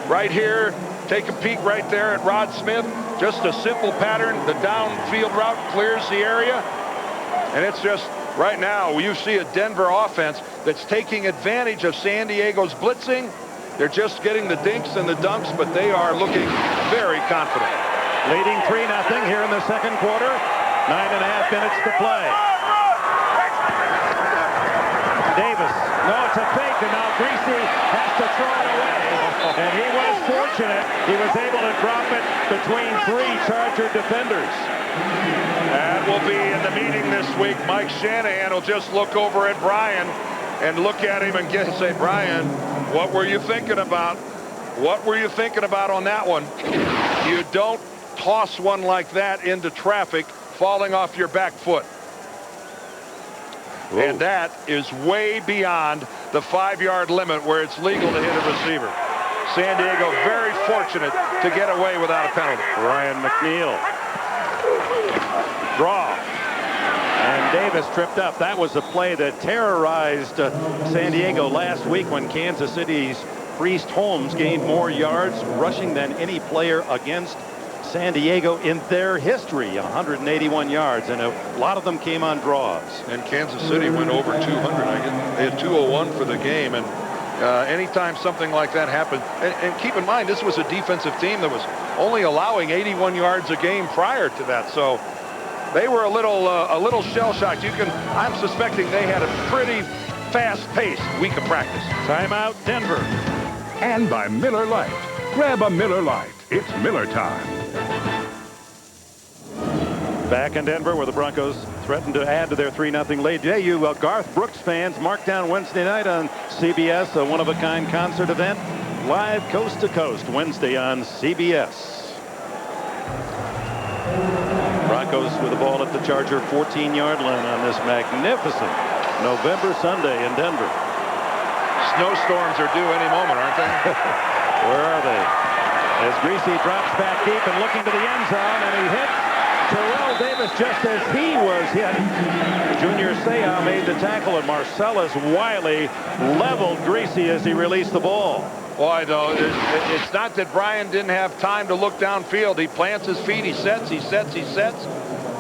Right here, take a peek right there at Rod Smith. Just a simple pattern. The downfield route clears the area. And it's just, right now, you see a Denver offense that's taking advantage of San Diego's blitzing. They're just getting the dinks and the dunks, but they are looking very confident. Leading 3-0 here in the second quarter. 9.5 minutes to play. Davis. No, it's a fake, and now Greise has to throw it away. And he was fortunate. He was able to drop it between 3 Charger defenders. That will be in the meeting this week. Mike Shanahan will just look over at Brian and look at him and say, Brian, what were you thinking about? What were you thinking about on that one? You don't toss one like that into traffic falling off your back foot. Whoa. And that is way beyond the 5-yard limit where it's legal to hit a receiver. San Diego very fortunate to get away without a penalty. Ryan McNeil. Draw. And Davis tripped up. That was a play that terrorized San Diego last week when Kansas City's Priest Holmes gained more yards rushing than any player against San Diego in their history, 181 yards, and a lot of them came on draws. And Kansas City went over 200. They had 201 for the game, and anytime something like that happened, and keep in mind, this was a defensive team that was only allowing 81 yards a game prior to that, so they were a little shell-shocked. I'm suspecting they had a pretty fast-paced week of practice. Timeout, Denver. And by Miller Lite. Grab a Miller Lite. It's Miller time. Back in Denver, where the Broncos threatened to add to their 3-0 lead. Yeah, you Garth Brooks fans marked down Wednesday night on CBS, a one-of-a-kind concert event, live coast to coast Wednesday on CBS. Broncos with the ball at the Charger 14-yard line on this magnificent November Sunday in Denver. Snowstorms are due any moment, aren't they? Where are they? As Greise drops back deep and looking to the end zone, and he hits Terrell Davis just as he was hit. Junior Seau made the tackle, and Marcellus Wiley leveled Greise as he released the ball. Boy, though, it's not that Brian didn't have time to look downfield. He plants his feet, he sets, he sets, he sets.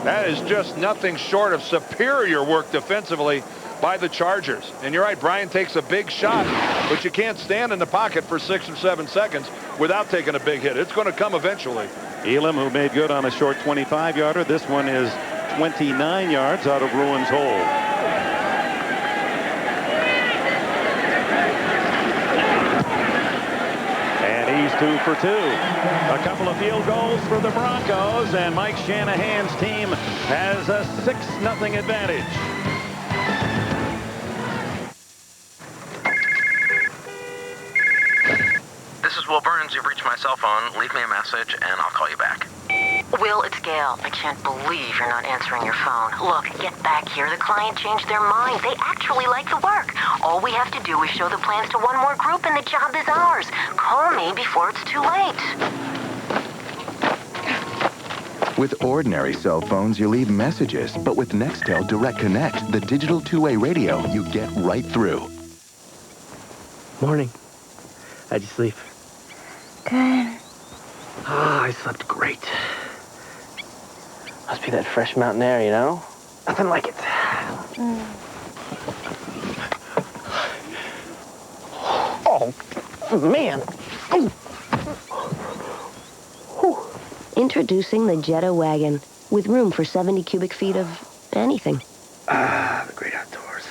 That is just nothing short of superior work defensively by the Chargers. And you're right, Brian takes a big shot, but you can't stand in the pocket for 6 or 7 seconds without taking a big hit. It's going to come eventually. Elam, who made good on a short 25-yarder. This one is 29 yards out of Ruin's hole. And he's 2 for 2. A couple of field goals for the Broncos, and Mike Shanahan's team has a 6-0 advantage. This is Will Burns. You've reached my cell phone. Leave me a message, and I'll call you back. Will, it's Gail. I can't believe you're not answering your phone. Look, get back here. The client changed their mind. They actually like the work. All we have to do is show the plans to one more group, and the job is ours. Call me before it's too late. With ordinary cell phones, you leave messages. But with Nextel Direct Connect, the digital two-way radio, you get right through. Morning. How'd you sleep? Good. I slept great. Must be that fresh mountain air, you know? Nothing like it. Oh, man. Introducing the Jetta wagon, with room for 70 cubic feet of anything. The great outdoors.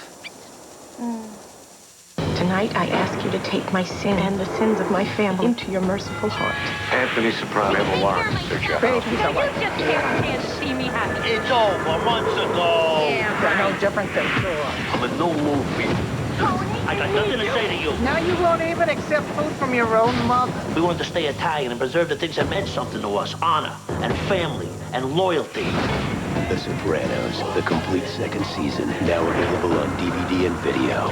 Tonight, I ask you to take my sin and the sins of my family into your merciful heart. Anthony Soprano, we have a warrant to search your house. You just can't see me happy. It's over months ago. Yeah, they're no different than yours. I'm a new movie. I got nothing to say to you. Now you won't even accept food from your own mother. We want to stay Italian and preserve the things that meant something to us. Honor and family and loyalty. The Sopranos, the complete second season, now available on DVD and video.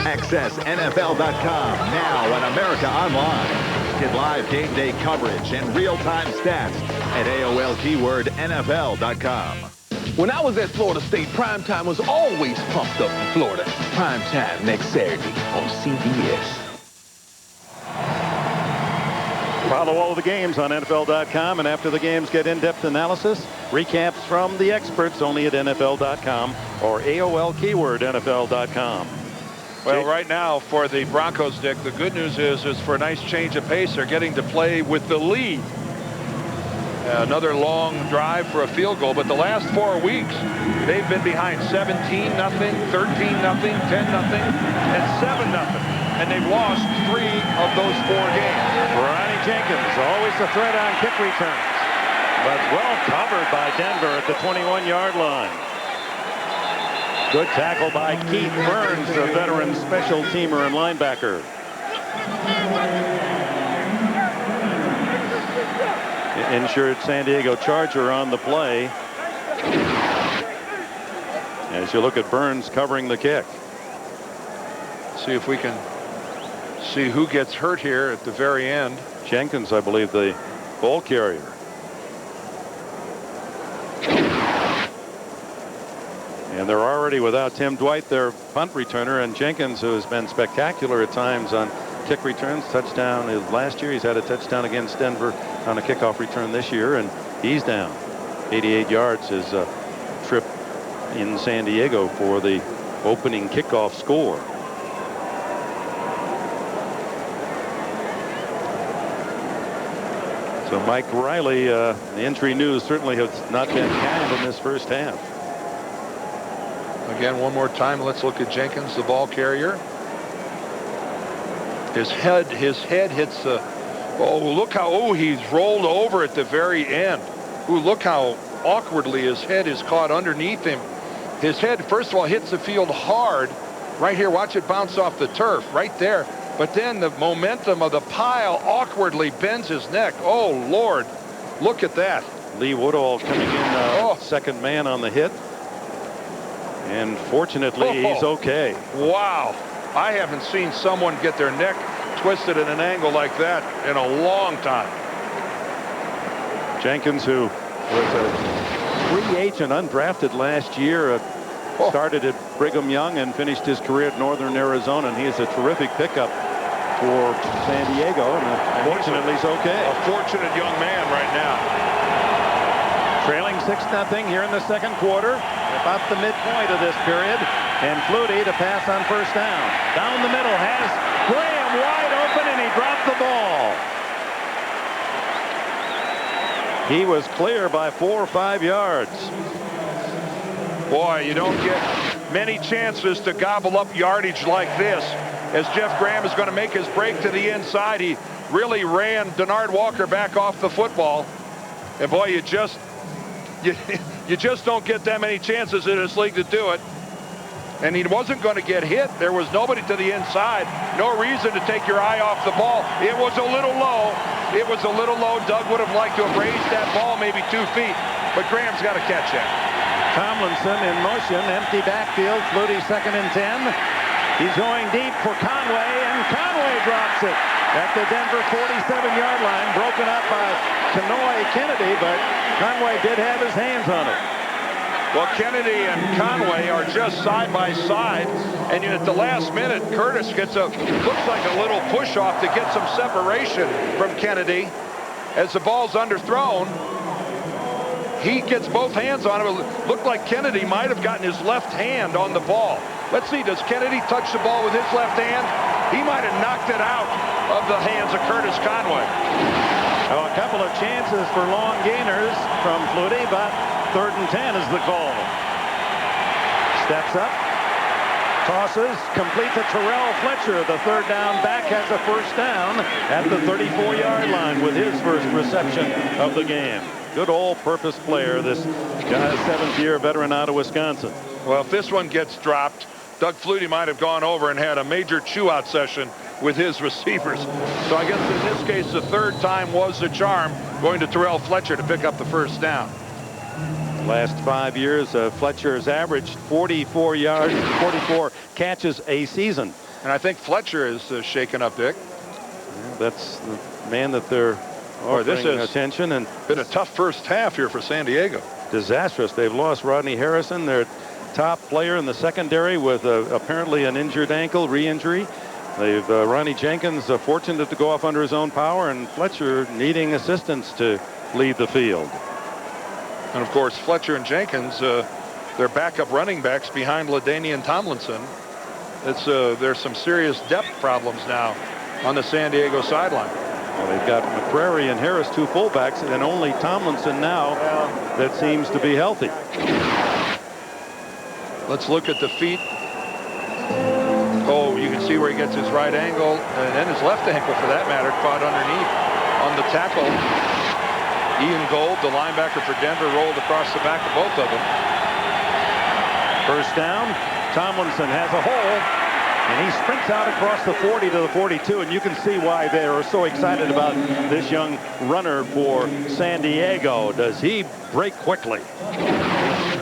Access NFL.com now on America Online. Get live game day coverage and real-time stats at AOL keyword NFL.com. When I was at Florida State, primetime was always pumped up in Florida. Primetime next Saturday on CBS. Follow all of the games on NFL.com, and after the games get in-depth analysis, recaps from the experts only at NFL.com or AOL keyword NFL.com. Well, right now for the Broncos, Dick, the good news is for a nice change of pace, they're getting to play with the lead. Another long drive for a field goal, but the last 4 weeks, they've been behind 17-0, 13-0, 10-0, and 7-0. And they've lost 3 of those 4 games. Ronnie Jenkins, always a threat on kick returns, but well covered by Denver at the 21-yard line. Good tackle by Keith Burns, a veteran special teamer and linebacker. Insured San Diego Charger on the play. As you look at Burns covering the kick. See if we can see who gets hurt here at the very end. Jenkins, I believe, the ball carrier. And they're already without Tim Dwight, their punt returner, and Jenkins, who has been spectacular at times on kick returns. Touchdown last year. He's had a touchdown against Denver on a kickoff return this year, and he's down. 88 yards is a trip in San Diego for the opening kickoff score. So Mike Riley, the injury news certainly has not been kind in this first half. Again, one more time, let's look at Jenkins, the ball carrier. His head hits the, look how, he's rolled over at the very end. Look how awkwardly his head is caught underneath him. His head, first of all, hits the field hard. Right here, watch it bounce off the turf, right there. But then the momentum of the pile awkwardly bends his neck. Oh, Lord, look at that. Lee Woodall coming in second man on the hit. And fortunately, he's okay. Wow. I haven't seen someone get their neck twisted at an angle like that in a long time. Jenkins, who was a free agent, undrafted last year, started at Brigham Young and finished his career at Northern Arizona, and he is a terrific pickup for San Diego, and fortunately he's okay. A fortunate young man right now. Trailing 6-0 here in the second quarter, about the midpoint of this period, and Flutie to pass on first down. Down the middle has Graham wide open, and he dropped the ball. He was clear by 4 or 5 yards. Boy, you don't get many chances to gobble up yardage like this. As Jeff Graham is going to make his break to the inside, he really ran Denard Walker back off the football. And boy, you just don't get that many chances in this league to do it. And he wasn't going to get hit. There was nobody to the inside. No reason to take your eye off the ball. It was a little low. It was a little low. Doug would have liked to have raised that ball maybe 2 feet. But Graham's got to catch that. Tomlinson in motion, empty backfield. Flutie second and 10. He's going deep for Conway, and Conway drops it at the Denver 47-yard line, broken up by Kenoy Kennedy, but Conway did have his hands on it. Well, Kennedy and Conway are just side by side, and at the last minute, Curtis gets looks like a little push off to get some separation from Kennedy. As the ball's underthrown, he gets both hands on it. It looked like Kennedy might have gotten his left hand on the ball. Let's see, does Kennedy touch the ball with his left hand? He might have knocked it out of the hands of Curtis Conway. Oh, a couple of chances for long gainers from Flutie, but 3rd and 10 is the call. Steps up, tosses, complete to Terrell Fletcher. The third down back has a first down at the 34-yard line with his first reception of the game. Good all-purpose player, this guy, 7th-year veteran out of Wisconsin. Well, if this one gets dropped, Doug Flutie might have gone over and had a major chew-out session with his receivers. So I guess in this case, the third time was the charm, going to Terrell Fletcher to pick up the first down. Last 5 years, Fletcher has averaged 44 yards, 44 catches a season. And I think Fletcher is shaken up, Dick. Yeah, that's the man that they're offering attention. And been a tough first half here for San Diego. Disastrous. They've lost Rodney Harrison, their top player in the secondary, with apparently an injured ankle, re-injury. They've Ronnie Jenkins fortunate to go off under his own power, and Fletcher needing assistance to lead the field. And of course, Fletcher and Jenkins, their backup running backs behind LaDainian Tomlinson. There's some serious depth problems now on the San Diego sideline. Well, they've got McCrary and Harris, 2 fullbacks, and only Tomlinson now that seems to be healthy. Let's look at the feet. Oh, you can see where he gets his right angle, and then his left ankle, for that matter, caught underneath on the tackle. Ian Gold, the linebacker for Denver, rolled across the back of both of them. First down. Tomlinson has a hole, and he sprints out across the 40 to the 42, and you can see why they are so excited about this young runner for San Diego. Does he break quickly?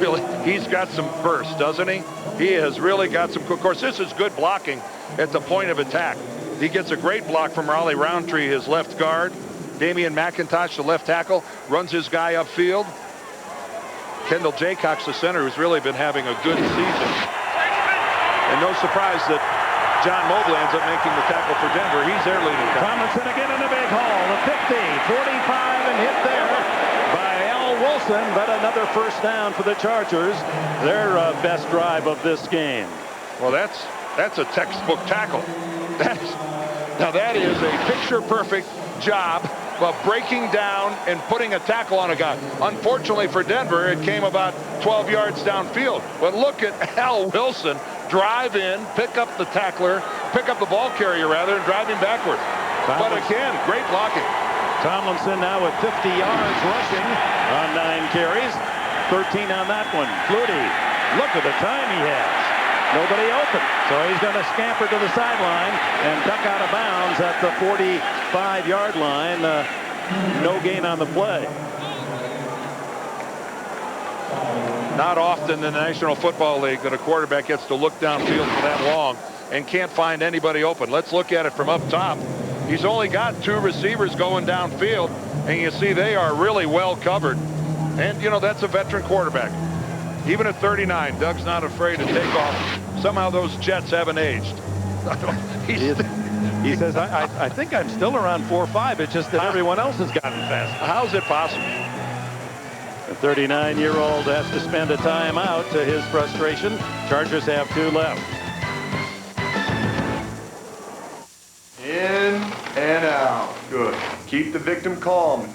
Really, he's got some burst, doesn't he? He has really got some. Of course, this is good blocking at the point of attack. He gets a great block from Raleigh Roundtree, his left guard. Damian McIntosh, the left tackle, runs his guy upfield. Kendall Jaycox, the center, who's really been having a good season. And no surprise that John Mobley ends up making the tackle for Denver. He's their leading tackle. Tomlinson again in the big hole. The 50, 45, and hit there by Al Wilson. But another first down for the Chargers. Their best drive of this game. Well, that's a textbook tackle. Now that is a picture-perfect job of breaking down and putting a tackle on a guy. Unfortunately for Denver, it came about 12 yards downfield. But look at Al Wilson drive in, pick up the tackler, pick up the ball carrier rather, and drive him backward. But again, great blocking. Tomlinson now with 50 yards rushing on 9 carries. 13 on that one. Flutie, look at the time he has. Nobody open, so he's going to scamper to the sideline and duck out of bounds at the 45-yard line. No gain on the play. Not often in the National Football League that a quarterback gets to look downfield for that long and can't find anybody open. Let's look at it from up top. He's only got 2 receivers going downfield, and you see they are really well covered. And, you know, that's a veteran quarterback. Even at 39, Doug's not afraid to take off. Somehow those Jets haven't aged. He says, I think I'm still around 4.5. It's just that everyone else has gotten faster. How's it possible? The 39-year-old has to spend a timeout to his frustration. Chargers have 2 left. In and out. Good. Keep the victim calm.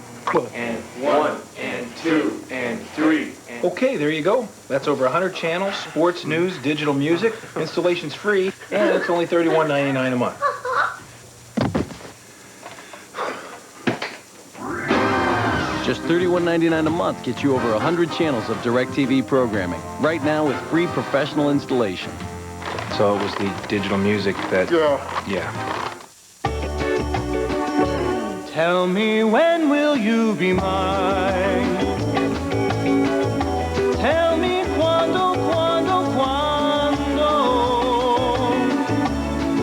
And 1 and 2 and 3. Okay, there you go. That's over 100 channels, sports, news, digital music. Installation's free, and it's only $31.99 a month. Just $31.99 a month gets you over 100 channels of DirecTV programming. Right now with free professional installation. So it was the digital music that... Yeah. Tell me, when will you be mine? Tell me quando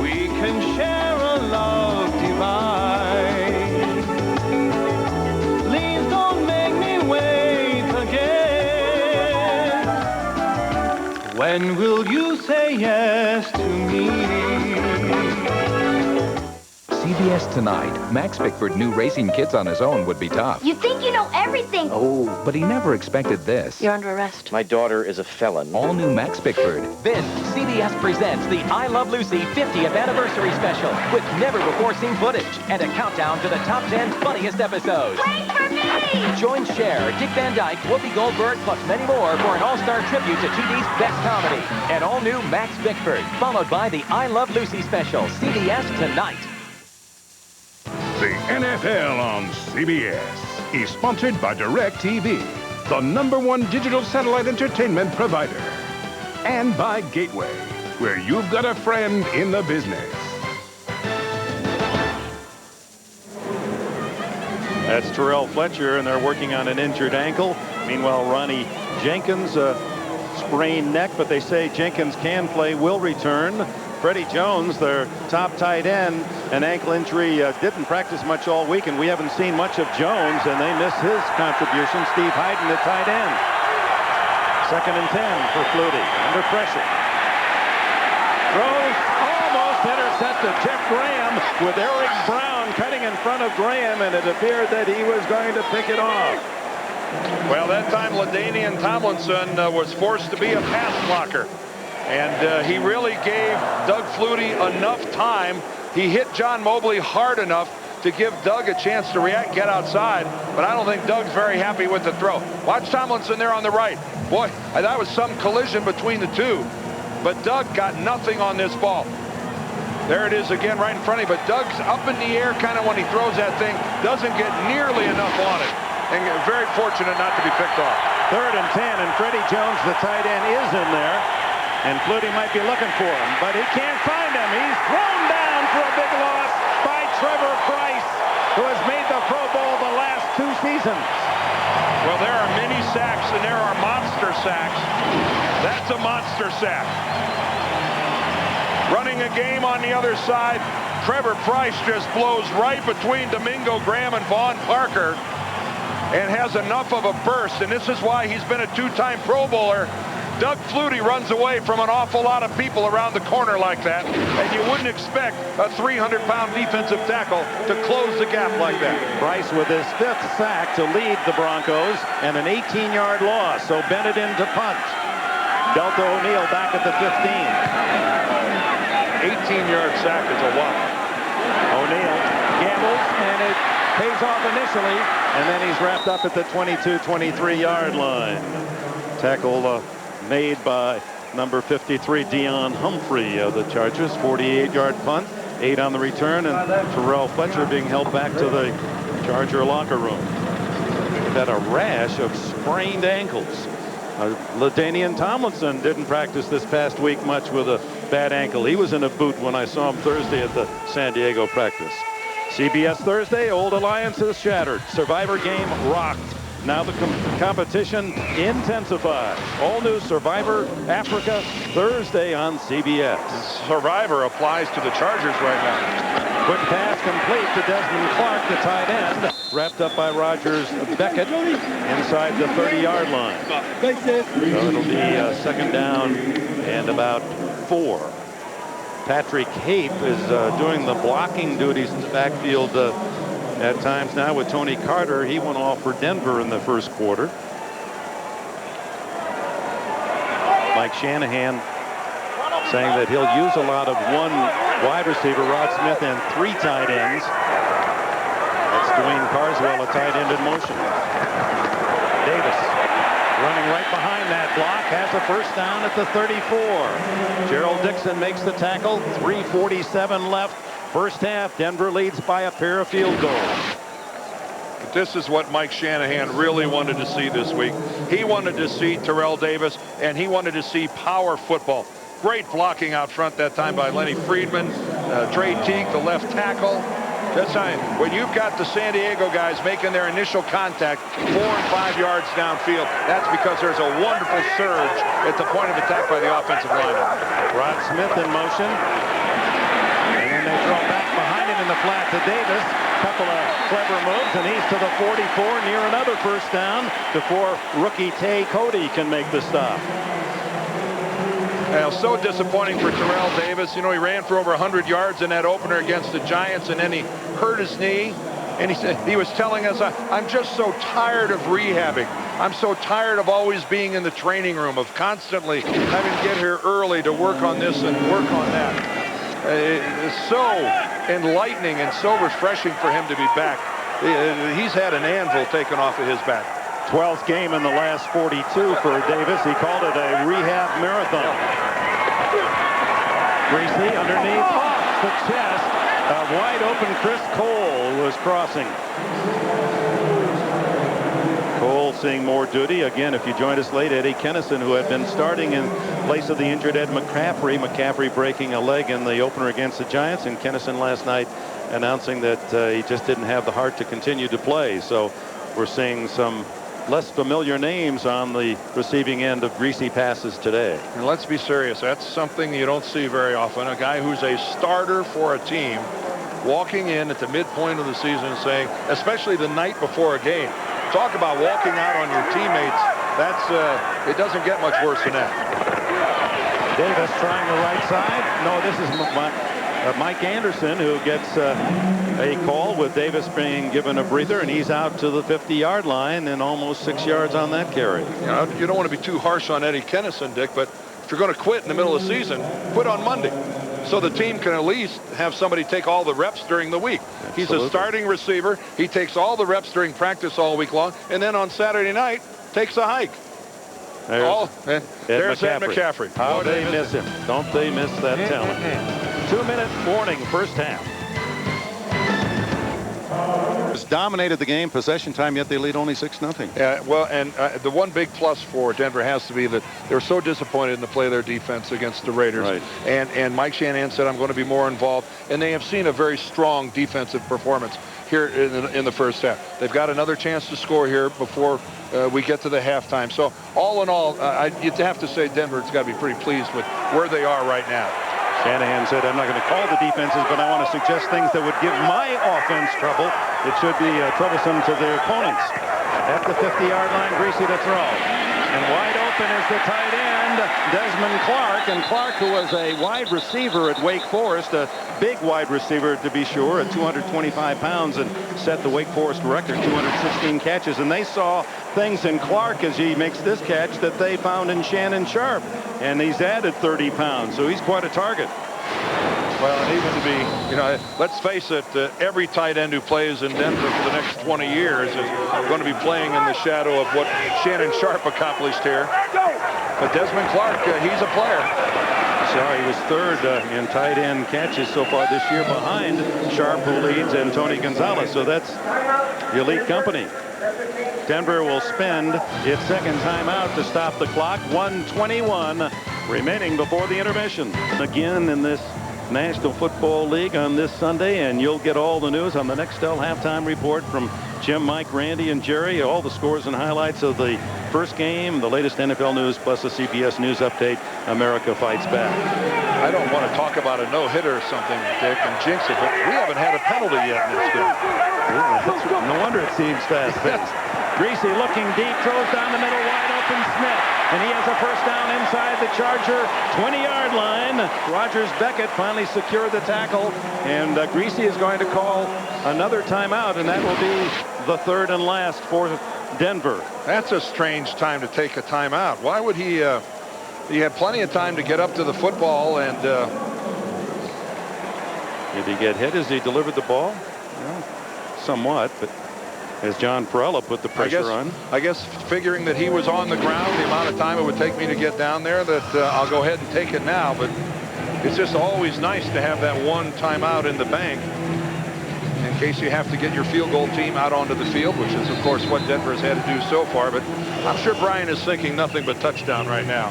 we can share a love divine. Please don't make me wait again. When will you say yes to me? CBS Tonight. Max Bickford knew racing kids on his own would be tough. You think you know everything. Oh, but he never expected this. You're under arrest. My daughter is a felon. All new Max Bickford. Then, CBS presents the I Love Lucy 50th anniversary special with never-before-seen footage and a countdown to the top 10 funniest episodes. Wait for me! Join Cher, Dick Van Dyke, Whoopi Goldberg, plus many more for an all-star tribute to TV's best comedy. An all-new Max Bickford, followed by the I Love Lucy special, CBS Tonight. The NFL on CBS is sponsored by DirecTV, the #1 digital satellite entertainment provider. And by Gateway, where you've got a friend in the business. That's Terrell Fletcher, and they're working on an injured ankle. Meanwhile, Ronnie Jenkins, sprained neck, but they say Jenkins can play, will return. Freddie Jones, their top tight end, an ankle injury, didn't practice much all week, and we haven't seen much of Jones, and they miss his contribution. Steve Hyden, the tight end. 2nd and 10 for Flutie, under pressure. Throws almost intercepted. Jeff Graham with Eric Brown cutting in front of Graham, and it appeared that he was going to pick it off. Well, that time LaDainian Tomlinson was forced to be a pass blocker. And he really gave Doug Flutie enough time. He hit John Mobley hard enough to give Doug a chance to react, get outside. But I don't think Doug's very happy with the throw. Watch Tomlinson there on the right. Boy, that was some collision between the two. But Doug got nothing on this ball. There it is again right in front of him. But Doug's up in the air kind of when he throws that thing. Doesn't get nearly enough on it. And very fortunate not to be picked off. 3rd and 10, and Freddie Jones, the tight end, is in there. And Flutie might be looking for him, but he can't find him. He's thrown down for a big loss by Trevor Price, who has made the Pro Bowl the last 2 seasons. Well, there are mini sacks and there are monster sacks. That's a monster sack. Running a game on the other side, Trevor Price just blows right between Domingo Graham and Vaughn Parker. and has enough of a burst, and this is why he's been a two-time Pro Bowler. Doug Flutie runs away from an awful lot of people around the corner like that, and you wouldn't expect a 300-pound defensive tackle to close the gap like that. Greise with his 5th sack to lead the Broncos, and an 18-yard loss, so Bennett in to punt. Delta O'Neal back at the 15. 18-yard sack is a whop. O'Neal gambles, and it pays off initially, and then he's wrapped up at the 22-23-yard line. Tackle made by number 53, Dion Humphrey of the Chargers. 48-yard punt, 8 on the return, and Terrell Fletcher being held back to the Charger locker room. They've had a rash of sprained ankles. LaDainian Tomlinson didn't practice this past week much with a bad ankle. He was in a boot when I saw him Thursday at the San Diego practice. CBS Thursday, old alliances shattered. Survivor game rocked. Now the competition intensifies. All new Survivor Africa Thursday on CBS. Survivor applies to the Chargers right now. Quick pass complete to Desmond Clark, the tight end. Wrapped up by Rogers Beckett inside the 30-yard line. So it'll be second down and about 4. Patrick Hape is doing the blocking duties in the backfield at times now with Tony Carter. He went off for Denver in the first quarter. Mike Shanahan saying that he'll use a lot of one wide receiver, Rod Smith, and 3 tight ends. That's Dwayne Carswell, a tight end in motion. Davis running right behind that block, has a first down at the 34. Gerald Dixon makes the tackle. 3:47 left. First half, Denver leads by a pair of field goals. But this is what Mike Shanahan really wanted to see this week. He wanted to see Terrell Davis, and he wanted to see power football. Great blocking out front that time by Lenny Friedman. Dre Teague, the left tackle. That's time when you've got the San Diego guys making their initial contact 4 and 5 yards downfield, that's because there's a wonderful surge at the point of attack by the offensive line. Rod Smith in motion. And then they throw back behind him in the flat to Davis. Couple of clever moves, and he's to the 44 near another first down before rookie Tay Cody can make the stop. Well, so disappointing for Terrell Davis. You know, he ran for over 100 yards in that opener against the Giants, and then he hurt his knee. And he was telling us, I'm just so tired of rehabbing. I'm so tired of always being in the training room, of constantly having to get here early to work on this and work on that. It's so enlightening and so refreshing for him to be back. He's had an anvil taken off of his back. 12th game in the last 42 for Davis. He called it a rehab marathon. Greise underneath the chest. A wide open Chris Cole was crossing. Cole seeing more duty. Again, if you joined us late, Eddie Kennison, who had been starting in place of the injured Ed McCaffrey. McCaffrey breaking a leg in the opener against the Giants, and Kennison last night announcing that he just didn't have the heart to continue to play. So we're seeing some less familiar names on the receiving end of greasy passes today. And let's be serious, that's something you don't see very often. A guy who's a starter for a team walking in at the midpoint of the season saying, especially the night before a game, talk about walking out on your teammates. That's it doesn't get much worse than that. Davis trying the right side. No, this is Mike Anderson, who gets a call with Davis being given a breather, and he's out to the 50-yard line and almost 6 yards on that carry. You know, you don't want to be too harsh on Eddie Kennison, Dick, but if you're going to quit in the middle of the season, quit on Monday, so the team can at least have somebody take all the reps during the week. Absolutely. He's a starting receiver. He takes all the reps during practice all week long, and then on Saturday night takes a hike. There's Ed McCaffrey. How they miss him. Don't they miss that talent? 2-minute warning, first half. Dominated the game, possession time, yet they lead only 6-0. Yeah, well, and the one big plus for Denver has to be that they were so disappointed in the play of their defense against the Raiders. Right. And Mike Shanahan said, I'm going to be more involved. And they have seen a very strong defensive performance here in the first half. They've got another chance to score here before we get to the halftime. So all in all, you'd have to say Denver's got to be pretty pleased with where they are right now. Shanahan said, I'm not going to call the defenses, but I want to suggest things that would give my offense trouble. It should be troublesome to their opponents. at the 50-yard line. Greise to throw. And wide open is the tight end, Desmond Clark. And Clark, who was a wide receiver at Wake Forest, a big wide receiver to be sure, at 225 pounds, and set the Wake Forest record, 216 catches. And they saw things in Clark as he makes this catch that they found in Shannon Sharpe. And he's added 30 pounds, so he's quite a target. Well, and even to be, let's face it, every tight end who plays in Denver for the next 20 years is going to be playing in the shadow of what Shannon Sharpe accomplished here. But Desmond Clark, he's a player. Sorry, he was third in tight end catches so far this year behind Sharpe, who leads, and Tony Gonzalez. So that's elite company. Denver will spend its second timeout to stop the clock. 1:21 remaining before the intermission. Again in this National Football League on this Sunday, and you'll get all the news on the Nextel halftime report from Jim, Mike, Randy, and Jerry. All the scores and highlights of the first game, the latest NFL news, plus a CBS News update. America fights back. I don't want to talk about a no-hitter or something, Dick, and jinx it, but we haven't had a penalty yet in this game. No wonder it seems fast-paced. Greise looking deep, throws down the middle, wide open Smith. And he has a first down inside the Charger 20-yard line. Rogers Beckett finally secured the tackle. And Greise is going to call another timeout, and that will be the third and last for Denver. That's a strange time to take a timeout. Why would he? He had plenty of time to get up to the football. And did he get hit as he delivered the ball? Well, somewhat, but as John Perella put the pressure on. I guess figuring that he was on the ground, the amount of time it would take me to get down there, that I'll go ahead and take it now. But it's just always nice to have that one timeout in the bank in case you have to get your field goal team out onto the field, which is, of course, what Denver has had to do so far. But I'm sure Brian is thinking nothing but touchdown right now.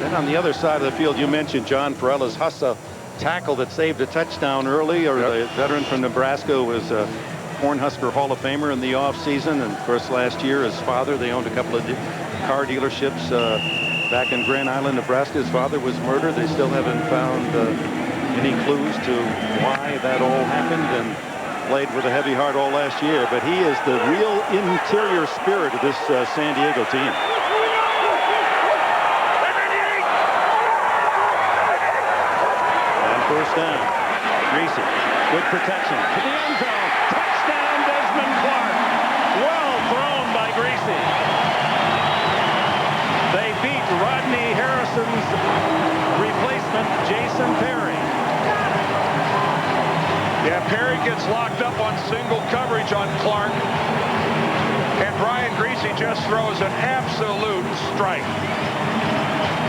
Then on the other side of the field, you mentioned John Perella's Hussa tackle that saved a touchdown early, or the veteran from Nebraska was Cornhusker Hall of Famer in the offseason. And of course last year his father, they owned a couple of car dealerships back in Grand Island, Nebraska. His father was murdered. They still haven't found any clues to why that all happened, and played with a heavy heart all last year. But he is the real interior spirit of this San Diego team. And first down. Greise, good protection to the end zone. Desmond Clark. Well thrown by Greise. They beat Rodney Harrison's replacement, Jason Perry. Yeah, Perry gets locked up on single coverage on Clark. And Brian Greise just throws an absolute strike.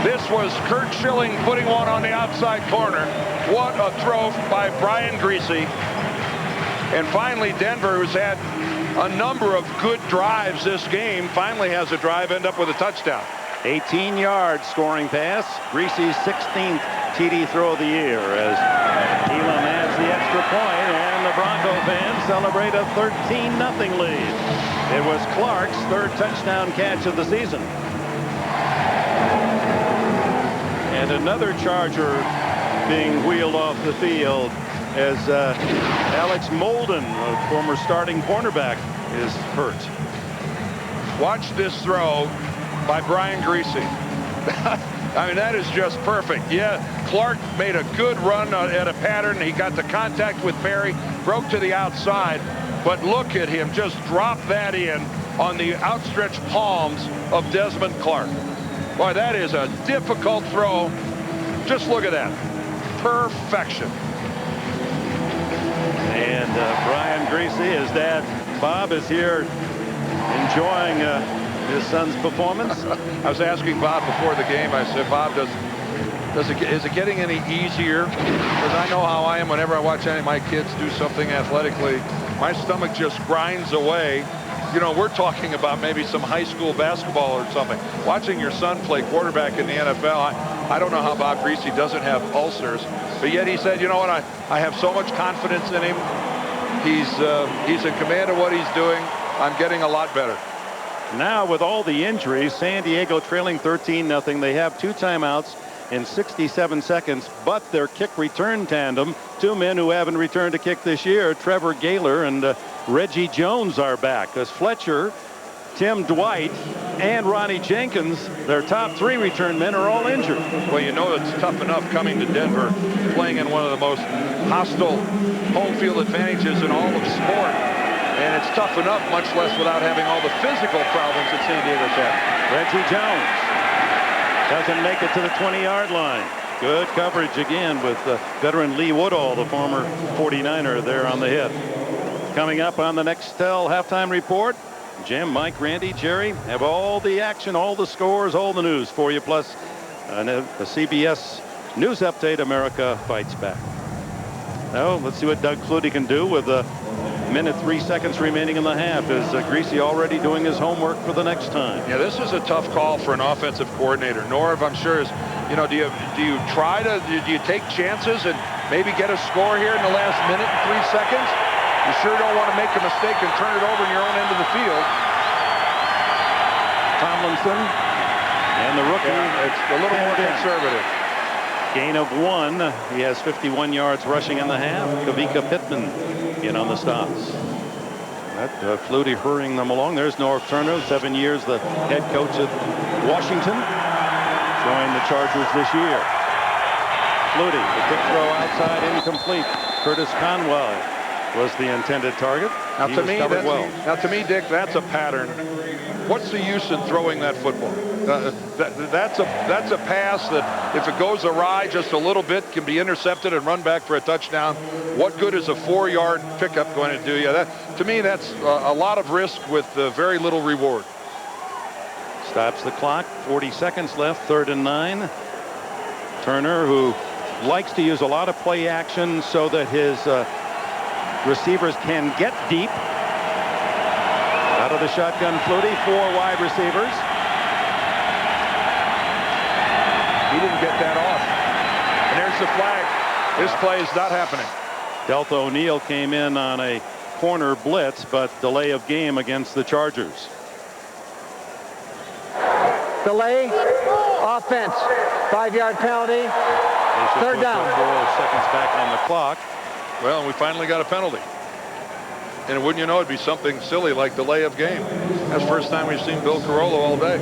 This was Kurt Schilling putting one on the outside corner. What a throw by Brian Greise. And finally, Denver, who's had a number of good drives this game, finally has a drive end up with a touchdown. 18 yards scoring pass. Greise's 16th TD throw of the year as Elam adds the extra point, and the Bronco fans celebrate a 13-0 lead. It was Clark's third touchdown catch of the season. And another Charger being wheeled off the field as Alex Molden, a former starting cornerback, is hurt. Watch this throw by Brian Greise. I mean, that is just perfect. Yeah, Clark made a good run at a pattern. He got the contact with Perry, broke to the outside, but look at him just drop that in on the outstretched palms of Desmond Clark. Boy, that is a difficult throw. Just look at that. Perfection. And Brian Greise, his dad Bob, is here enjoying his son's performance. I was asking Bob before the game. I said, Bob, is it getting any easier? Because I know how I am whenever I watch any of my kids do something athletically. My stomach just grinds away. You know, we're talking about maybe some high school basketball or something. Watching your son play quarterback in the NFL, I don't know how Bob Greise doesn't have ulcers. But yet he said, you know what, I have so much confidence in him. He's in command of what he's doing. I'm getting a lot better. Now with all the injuries, San Diego trailing 13-0. They have two timeouts in 67 seconds, but their kick return tandem, two men who haven't returned a kick this year, Trevor Gaylor and Reggie Jones, are back, as Fletcher Tim Dwight and Ronnie Jenkins, their top 3 return men, are all injured. Well, you know it's tough enough coming to Denver, playing in one of the most hostile home field advantages in all of sport. And it's tough enough, much less without having all the physical problems that San Diego's had. Reggie Jones doesn't make it to the 20-yard line. Good coverage again with veteran Lee Woodall, the former 49er, there on the hit. Coming up on the Nextel halftime report, Jim, Mike, Randy, Jerry have all the action, all the scores, all the news for you, plus a CBS News Update, America Fights Back. Now, let's see what Doug Flutie can do with a minute 3 seconds remaining in the half. Is Greise already doing his homework for the next time? Yeah, this is a tough call for an offensive coordinator. Norv, I'm sure, is, you know, do you take chances and maybe get a score here in the last minute and 3 seconds? You sure don't want to make a mistake and turn it over in your own end of the field. Tomlinson and the rookie. Yeah, it's a little more conservative. Gain of 1. He has 51 yards rushing in the half. Kavika Pittman in on the stops. That Flutie hurrying them along. There's Norv Turner, 7 years the head coach at Washington, joined the Chargers this year. Flutie, the quick throw outside, incomplete. Curtis Conway was the intended target. Now to me, Dick, that's a pattern. What's the use in throwing that football? That's a pass that, if it goes awry just a little bit, can be intercepted and run back for a touchdown. What good is a 4-yard pickup going to do you? To me, that's a lot of risk with very little reward. Stops the clock. 40 seconds left. 3rd and 9. Turner, who likes to use a lot of play action so that his receivers can get deep. Out of the shotgun, Flutie, 4 wide receivers. He didn't get that off. And there's the flag. This play is not happening. Deltha O'Neal came in on a corner blitz, but delay of game against the Chargers. Delay. Offense. 5-yard penalty. 3rd down. 4 seconds back on the clock. Well, we finally got a penalty. And wouldn't you know, it'd be something silly like delay of game. That's the first time we've seen Bill Carollo all day.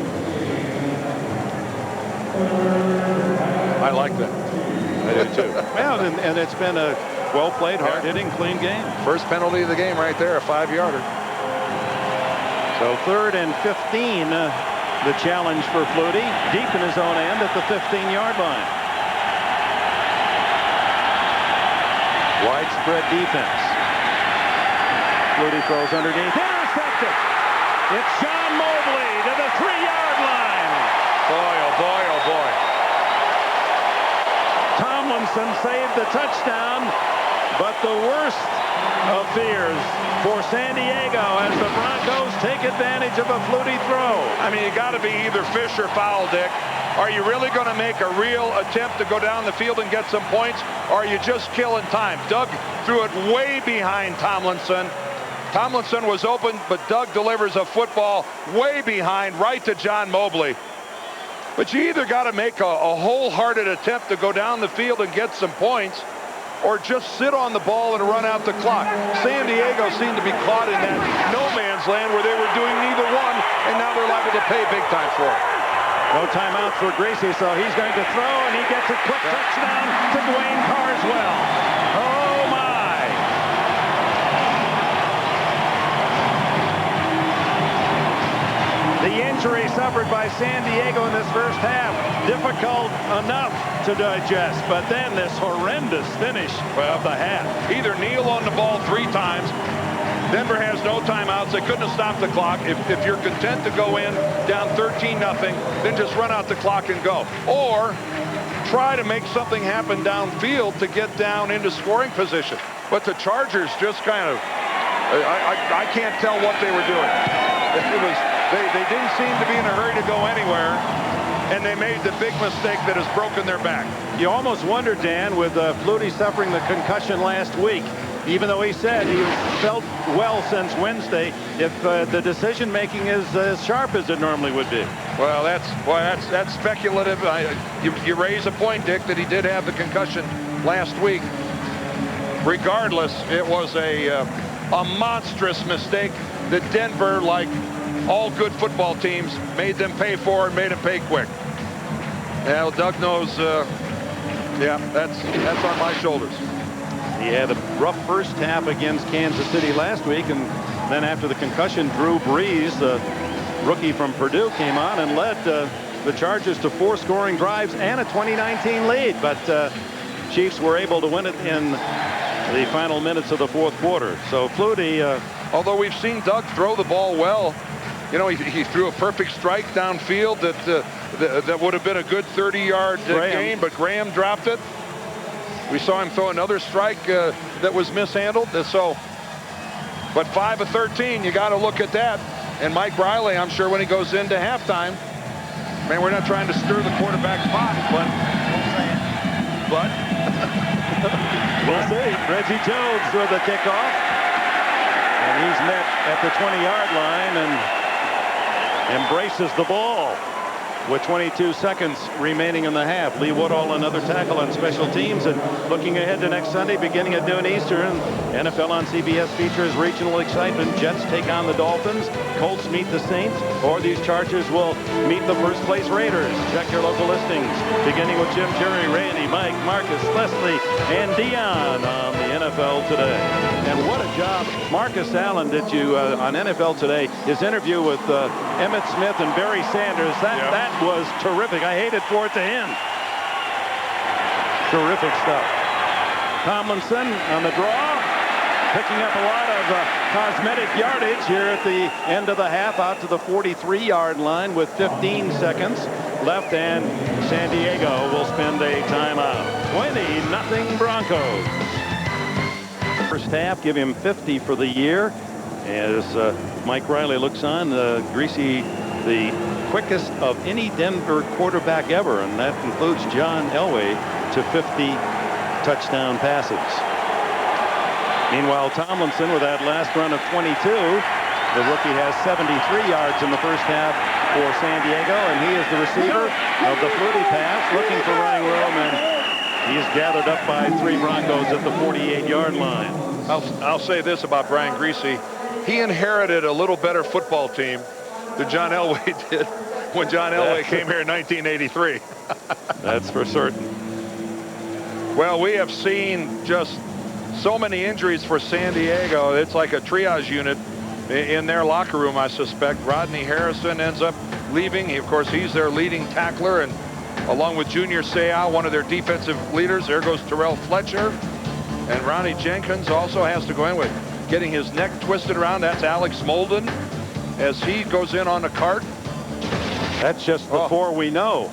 I like that. I do too. Well, and it's been a well-played, hard-hitting, clean game. First penalty of the game right there, a 5-yarder. So 3rd and 15, the challenge for Flutie, deep in his own end at the 15-yard line. Widespread defense. Flutie throws underneath. Intercepted. It's John Mobley to the 3-yard line. Boy, oh boy, oh boy. Tomlinson saved the touchdown, but the worst of fears for San Diego as the Broncos take advantage of a Flutie throw. I mean, you got to be either fish or foul, Dick. Are you really going to make a real attempt to go down the field and get some points, or are you just killing time? Doug threw it way behind Tomlinson. Tomlinson was open, but Doug delivers a football way behind, right to John Mobley. But you either got to make a wholehearted attempt to go down the field and get some points, or just sit on the ball and run out the clock. San Diego seemed to be caught in that no man's land where they were doing neither one, and now they're liable to pay big time for it. No timeout for Greise, so he's going to throw, and he gets a quick touchdown to Dwayne Carswell. Oh, my. The injury suffered by San Diego in this first half, difficult enough to digest, but then this horrendous finish of the half. Either kneel on the ball 3 times. Denver has no timeouts. They couldn't have stopped the clock. If you're content to go in down 13-0, then just run out the clock and go. Or try to make something happen downfield to get down into scoring position. But the Chargers just kind of, I can't tell what they were doing. They didn't seem to be in a hurry to go anywhere, and they made the big mistake that has broken their back. You almost wonder, Dan, with Flutie suffering the concussion last week, even though he said he felt well since Wednesday, if the decision-making is as sharp as it normally would be. Well, that's speculative. You raise a point, Dick, that he did have the concussion last week. Regardless, it was a monstrous mistake that Denver, like all good football teams made them pay for and made them pay quick. Well, Doug knows, yeah, that's on my shoulders. He had a rough first half against Kansas City last week, and then after the concussion, Drew Brees, the rookie from Purdue, came on and led the Chargers to 4 scoring drives and a 2019 lead. But Chiefs were able to win it in the final minutes of the 4th quarter. So Flutie, although we've seen Doug throw the ball well, you know, he threw a perfect strike downfield that would have been a good 30-yard gain, but Graham dropped it. We saw him throw another strike that was mishandled. So, but 5 of 13, you got to look at that. And Mike Riley, I'm sure when he goes into halftime, man, we're not trying to stir the quarterback pot, but we'll see. Reggie Jones with the kickoff, and he's met at the 20-yard line and embraces the ball with 22 seconds remaining in the half. Lee Woodall another tackle on special teams. And looking ahead to next Sunday beginning at noon Eastern, NFL on CBS features regional excitement. Jets take on the Dolphins, Colts meet the Saints, or these Chargers will meet the first place Raiders. Check your local listings beginning with Jim, Jerry, Randy, Mike, Marcus, Leslie, and Dion on the NFL Today. And what a job Marcus Allen did you on NFL Today. His interview with Emmitt Smith and Barry Sanders, that was terrific. I hated for it to end. Terrific stuff. Tomlinson on the draw, picking up a lot of cosmetic yardage here at the end of the half, out to the 43-yard line with 15 seconds left, and San Diego will spend a timeout. 20-0 Broncos. First half, give him 50 for the year. As Mike Riley looks on, Greise, the quickest of any Denver quarterback ever, and that includes John Elway, to 50 touchdown passes. Meanwhile, Tomlinson, with that last run of 22, the rookie has 73 yards in the first half for San Diego, and he is the receiver of the Flutie pass, looking for running room, and he's gathered up by 3 Broncos at the 48-yard line. I'll say this about Brian Greise. He inherited a little better football team than John Elway did when John Elway came here in 1983. That's for certain. Well, we have seen just so many injuries for San Diego. It's like a triage unit in their locker room, I suspect. Rodney Harrison ends up leaving. Of course, he's their leading tackler, and along with Junior Seau, one of their defensive leaders. There goes Terrell Fletcher, and Ronnie Jenkins also has to go in with getting his neck twisted around. That's Alex Molden as he goes in on the cart. That's just the 4 we know.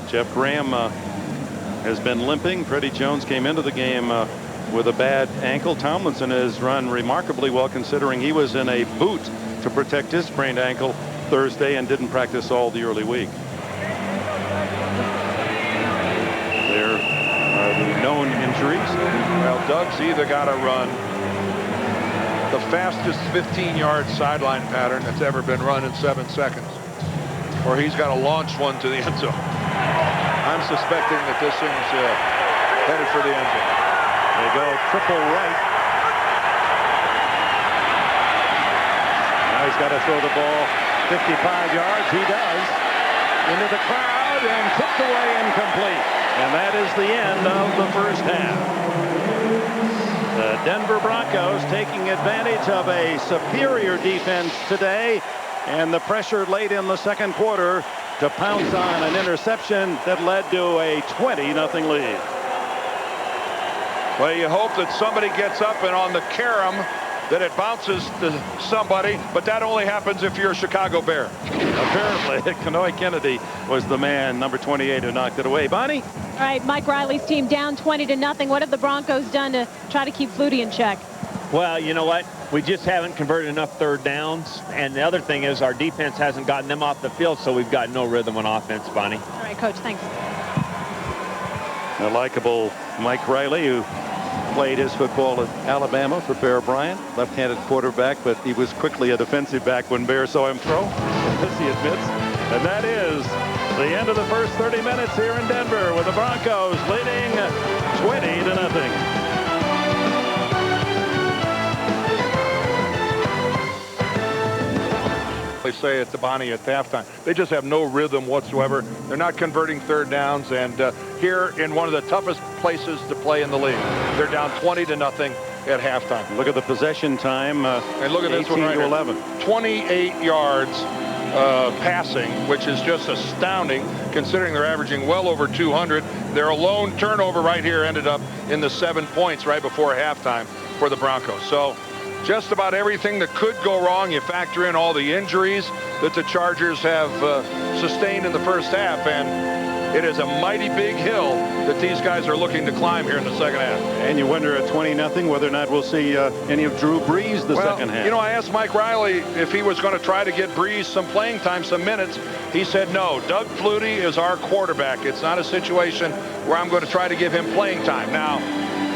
Jeff Graham has been limping. Freddie Jones came into the game with a bad ankle. Tomlinson has run remarkably well, considering he was in a boot to protect his sprained ankle Thursday and didn't practice all the early week. There are the known injuries. Well, Doug's either got to run the fastest 15-yard sideline pattern that's ever been run in 7 seconds, or he's got to launch one to the end zone. I'm suspecting that this thing's headed for the end zone. They go triple right. Now he's got to throw the ball 55 yards. He does. Into the crowd and tipped away incomplete. And that is the end of the first half. The Denver Broncos taking advantage of a superior defense today, and the pressure late in the second quarter to pounce on an interception that led to a 20-0 lead. Well, you hope that somebody gets up and on the carom that it bounces to somebody, but that only happens if you're a Chicago Bear. Apparently, Kanoy Kennedy was the man, number 28, who knocked it away. Bonnie? All right, Mike Riley's team down 20-0. What have the Broncos done to try to keep Flutie in check? Well, you know what? We just haven't converted enough third downs. And the other thing is our defense hasn't gotten them off the field, so we've got no rhythm on offense, Bonnie. All right, Coach, thanks. A likable Mike Riley, who played his football at Alabama for Bear Bryant, left-handed quarterback, but he was quickly a defensive back when Bear saw him throw, as he admits. And that is the end of the first 30 minutes here in Denver, with the Broncos leading 20-0. They say at the Bonnie at halftime. They just have no rhythm whatsoever. They're not converting third downs, and here in one of the toughest places to play in the league, they're down 20-0 at halftime. Look at the possession time. And look at this one right 18 to 11. 28 yards passing, which is just astounding considering they're averaging well over 200. Their lone turnover right here ended up in the 7 points right before halftime for the Broncos. So just about everything that could go wrong. You factor in all the injuries that the Chargers have sustained in the first half, and it is a mighty big hill that these guys are looking to climb here in the second half. And you wonder at 20-0 whether or not we'll see any of Drew Brees the second half. You know, I asked Mike Riley if he was going to try to get Brees some playing time, some minutes. He said no. Doug Flutie is our quarterback. It's not a situation where I'm going to try to give him playing time. Now,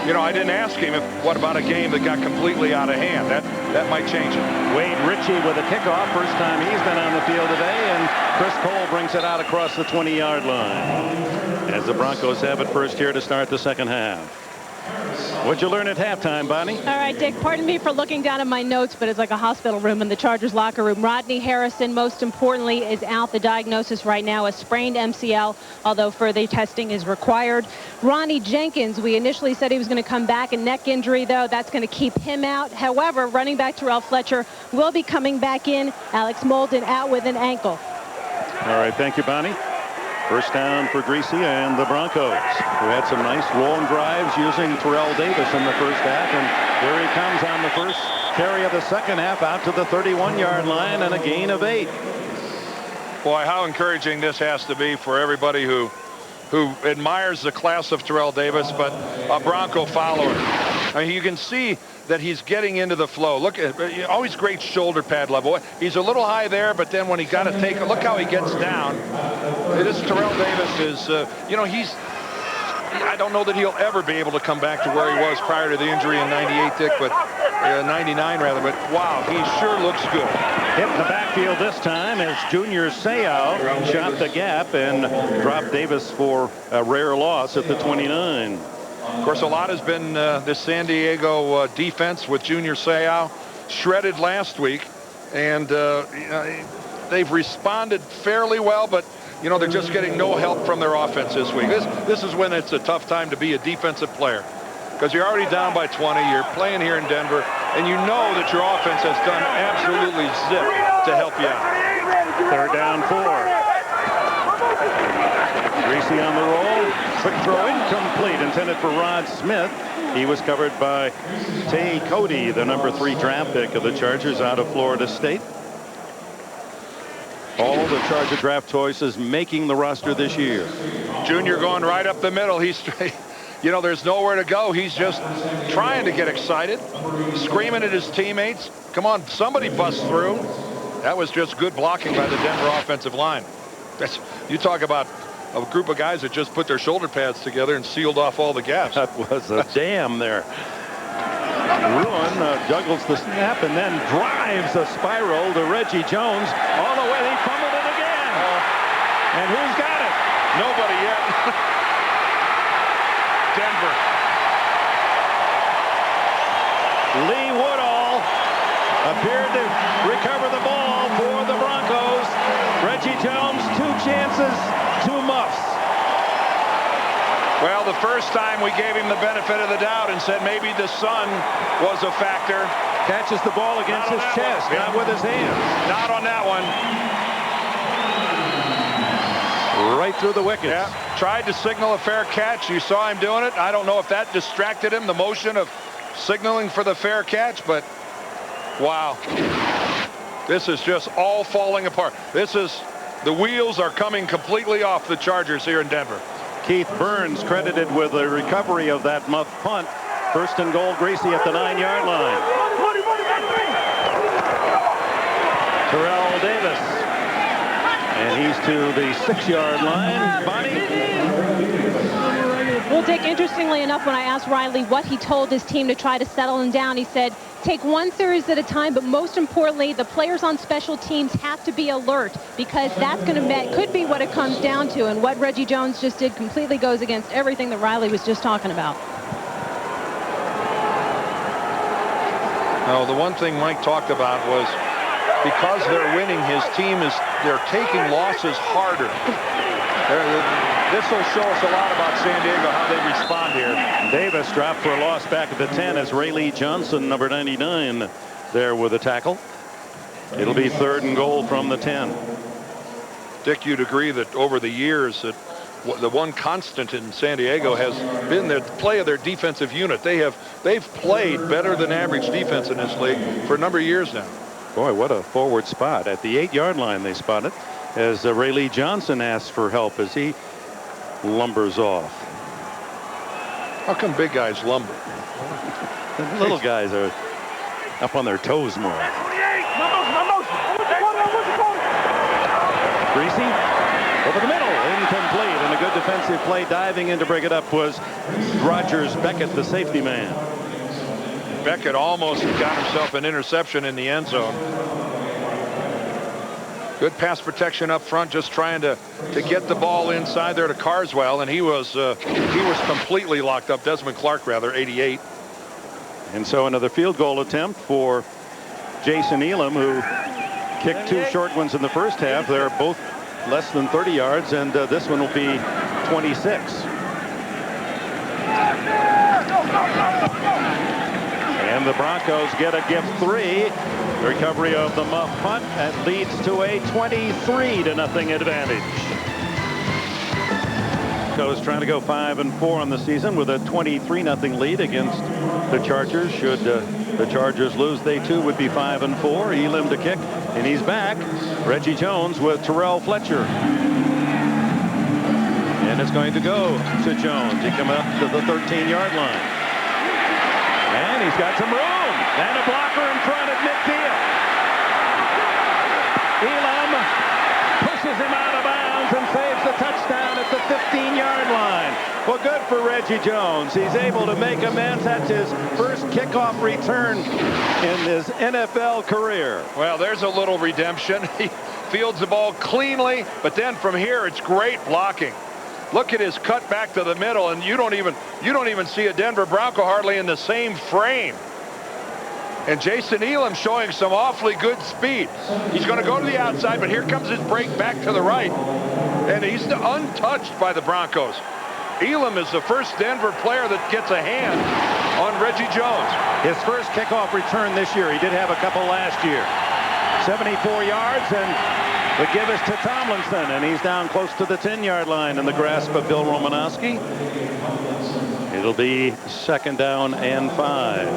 you know, I didn't ask him what about a game that got completely out of hand. That might change it. Wade Ritchie with a kickoff. First time he's been on the field today, and Chris Cole brings it out across the 20-yard line as the Broncos have it first here to start the second half. What'd you learn at halftime, Bonnie? All right, Dick, pardon me for looking down at my notes, but it's like a hospital room in the Chargers locker room. Rodney Harrison, most importantly, is out. The diagnosis right now is sprained MCL, although further testing is required. Ronnie Jenkins, we initially said he was going to come back. A neck injury, though, that's going to keep him out. However, running back Terrell Fletcher will be coming back in. Alex Molden out with an ankle. All right, thank you, Bonnie. First down for Greise and the Broncos, who had some nice long drives using Terrell Davis in the first half. And here he comes on the first carry of the second half out to the 31-yard line and a gain of 8. Boy, how encouraging this has to be for everybody who admires the class of Terrell Davis, but a Bronco follower. I mean, you can see that he's getting into the flow. Look at always great shoulder pad level. He's a little high there, but then when he got to take a look how he gets down. This Terrell Davis is, you know, I don't know that he'll ever be able to come back to where he was prior to the injury in 98, Dick, but 99 rather. But wow, he sure looks good. Hit in the backfield this time as Junior Seau shot the gap and dropped Davis for a rare loss at the 29. Of course, a lot has been this San Diego defense with Junior Seau, shredded last week, and they've responded fairly well, but you know, they're just getting no help from their offense this week. This is when it's a tough time to be a defensive player, because you're already down by 20. You're playing here in Denver, and you know that your offense has done absolutely zip to help you out. Third down 4. Greise on the roll. Quick throw incomplete, intended for Rod Smith. He was covered by Tay Cody, the number 3 draft pick of the Chargers out of Florida State. All the Charger draft choices making the roster this year. Junior going right up the middle. He's, you know, there's nowhere to go. He's just trying to get excited, screaming at his teammates. Come on, somebody bust through. That was just good blocking by the Denver offensive line. You talk about a group of guys that just put their shoulder pads together and sealed off all the gaps. That was a jam there. Ruin juggles the snap and then drives a spiral to Reggie Jones. All the way, he fumbled it again. And who's got it? Nobody yet. Denver. Lee Woodall appeared to recover the ball for the Broncos. Reggie Jones, 2 chances, 2 muffs. Well, the first time we gave him the benefit of the doubt and said maybe the sun was a factor. Catches the ball against his chest, not with his hands. Not on that one. Right through the wickets. Yeah, tried to signal a fair catch. You saw him doing it. I don't know if that distracted him, the motion of signaling for the fair catch, but wow. This is just all falling apart. The wheels are coming completely off the Chargers here in Denver. Keith Burns credited with the recovery of that muff punt. First and goal, Greise at the 9-yard line. Terrell Davis. And he's to the 6-yard line. Bonnie? Well, Dick, interestingly enough, when I asked Riley what he told his team to try to settle him down, he said, take one series at a time, but most importantly, the players on special teams have to be alert, because that's going to could be what it comes down to. And what Reggie Jones just did completely goes against everything that Riley was just talking about. No, the one thing Mike talked about was because they're winning, they're taking losses harder. This will show us a lot about San Diego, how they respond here. Davis dropped for a loss back at the 10 as Rayleigh Johnson, number 99, there with a tackle. It'll be 3rd and goal from the 10. Dick, you'd agree that over the years that the one constant in San Diego has been the play of their defensive unit. They've played better than average defense in this league for a number of years now. Boy, what a forward spot. At the 8-yard line they spot it as Rayleigh Johnson asks for help as he lumbers off. How come big guys lumber? The little guys are up on their toes more. Greise over the middle, incomplete, and a good defensive play diving in to break it up was Rogers Beckett, the safety man. Beckett almost got himself an interception in the end zone. Good pass protection up front, just trying to get the ball inside there to Carswell, and he was completely locked up. Desmond Clark, rather, 88. And so another field goal attempt for Jason Elam, who kicked 2 short ones in the first half. They're both less than 30 yards, and this one will be 26. And the Broncos get a gift 3. Recovery of the muff punt that leads to a 23-0 advantage. Broncos trying to go 5-4 on the season with a 23-0 lead against the Chargers. Should the Chargers lose, they too would be 5-4. Elam to kick, and he's back. Reggie Jones with Terrell Fletcher. And it's going to go to Jones. He comes up to the 13-yard line. And he's got some room. And a blocker in front at midfield. Elam pushes him out of bounds and saves the touchdown at the 15-yard line. Well, good for Reggie Jones. He's able to make amends. That's his first kickoff return in his NFL career. Well, there's a little redemption. He fields the ball cleanly, but then from here it's great blocking. Look at his cut back to the middle, and you don't even see a Denver Bronco hardly in the same frame. And Jason Elam showing some awfully good speed. He's going to go to the outside, but here comes his break back to the right. And he's untouched by the Broncos. Elam is the first Denver player that gets a hand on Reggie Jones. His first kickoff return this year. He did have a couple last year. 74 yards, and the give is to Tomlinson, and he's down close to the 10-yard line in the grasp of Bill Romanowski. It'll be 2nd down and 5.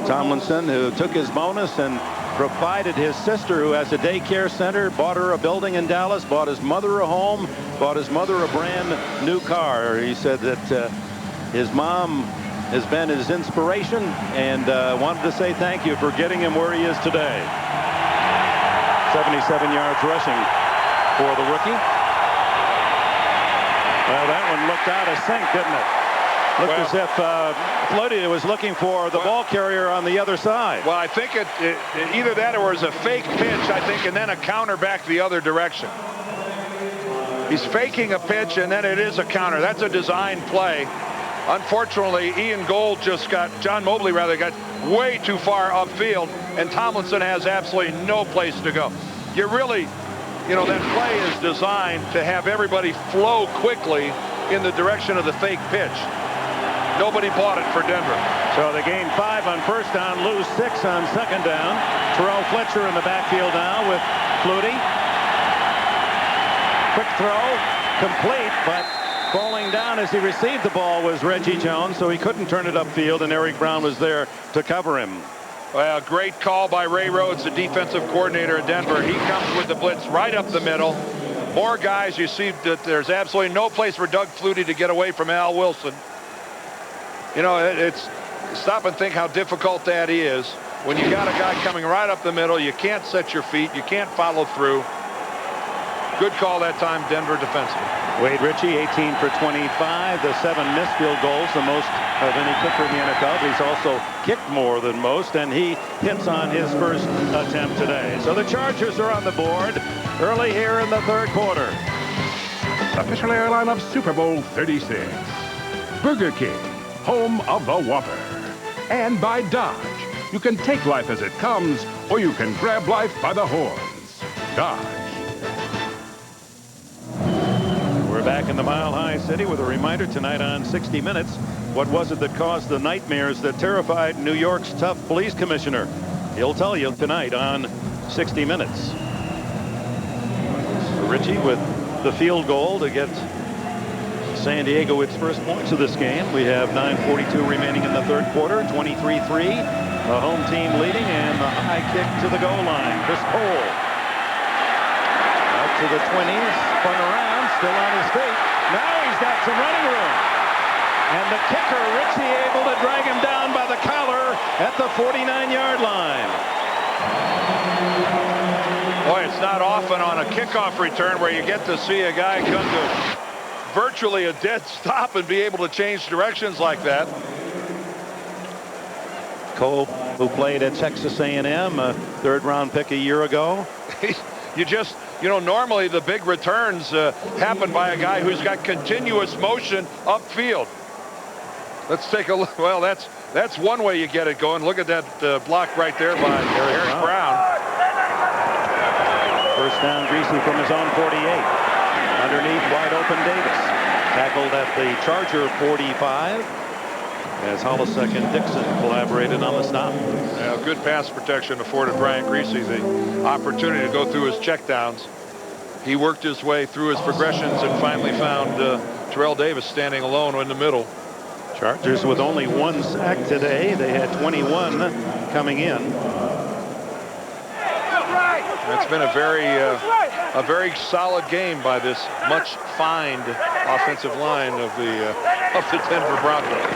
Tomlinson, who took his bonus and provided his sister, who has a daycare center, bought her a building in Dallas, bought his mother a home, bought his mother a brand new car. He said that his mom has been his inspiration and wanted to say thank you for getting him where he is today. 77 yards rushing for the rookie. Well, that one looked out of sync, didn't it? Looked as if Flutie was looking for the ball carrier on the other side. Well, I think either that or it was a fake pitch, I think, and then a counter back the other direction. He's faking a pitch, and then it is a counter. That's a design play. Unfortunately, John Mobley got way too far upfield, and Tomlinson has absolutely no place to go. That play is designed to have everybody flow quickly in the direction of the fake pitch. Nobody bought it for Denver. So they gain 5 on first down, lose 6 on second down. Terrell Fletcher in the backfield now with Flutie. Quick throw, complete, but falling down as he received the ball was Reggie Jones, so he couldn't turn it upfield, and Eric Brown was there to cover him. Well, great call by Ray Rhodes, the defensive coordinator in Denver. He comes with the blitz right up the middle. More guys. You see that there's absolutely no place for Doug Flutie to get away from Al Wilson. It's stop and think how difficult that is. When you got a guy coming right up the middle, you can't set your feet, you can't follow through. Good call that time, Denver defensively. Wade Ritchie, 18 for 25, the 7 missed field goals, the most of any kicker in the NFL. But he's also kicked more than most, and he hits on his first attempt today. So the Chargers are on the board early here in the 3rd quarter. Official airline of Super Bowl 36. Burger King, home of the Whopper. And by Dodge, You can take life as it comes, or you can grab life by the horns. Dodge. We're back in the Mile High City with a reminder tonight on 60 Minutes. What was it that caused the nightmares that terrified New York's tough police commissioner? He'll tell you tonight on 60 Minutes. Richie with the field goal to get San Diego its first points of this game. We have 9:42 remaining in the third quarter. 23-3. The home team leading, and the high kick to the goal line. Chris Cole. Out to the 20s. Spun around. Still on his feet. Now he's got some running room. And the kicker, Richie, able to drag him down by the collar at the 49-yard line. Boy, it's not often on a kickoff return where you get to see a guy come to virtually a dead stop and be able to change directions like that. Cole, who played at Texas A&M, a third-round pick a year ago. You know, normally the big returns happen by a guy who's got continuous motion upfield. Let's take a look. Well, that's one way you get it going. Look at that block right there by Eric Brown. First down, Greise from his own 48. Underneath, wide open Davis. Tackled at the Charger 45. As Holosek and Dixon collaborated on the stop. Yeah, good pass protection afforded Brian Greise the opportunity to go through his checkdowns. He worked his way through his progressions and finally found Terrell Davis standing alone in the middle. Chargers with only one sack today. They had 21 coming in. It's been a very solid game by this much fined offensive line of the Denver Broncos.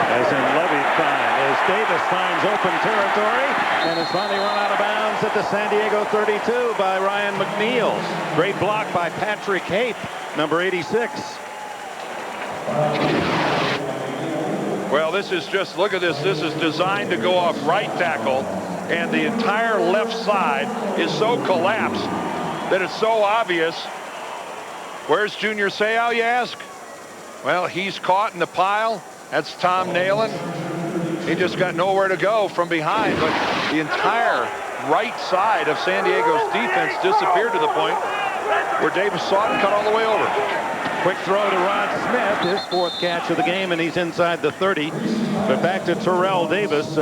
As in levied fine, as Davis finds open territory and is finally run out of bounds at the San Diego 32 by Ryan McNeil. Great block by Patrick Hape, number 86. Well, this is just, look at this. This is designed to go off right tackle, and the entire left side is so collapsed that it's so obvious. Where's Junior Seau, you ask? Well, he's caught in the pile. That's Tom Nalen. He just got nowhere to go from behind, but the entire right side of San Diego's defense disappeared to the point where Davis saw it and cut all the way over. Quick throw to Rod Smith, his fourth catch of the game, and he's inside the 30. But back to Terrell Davis.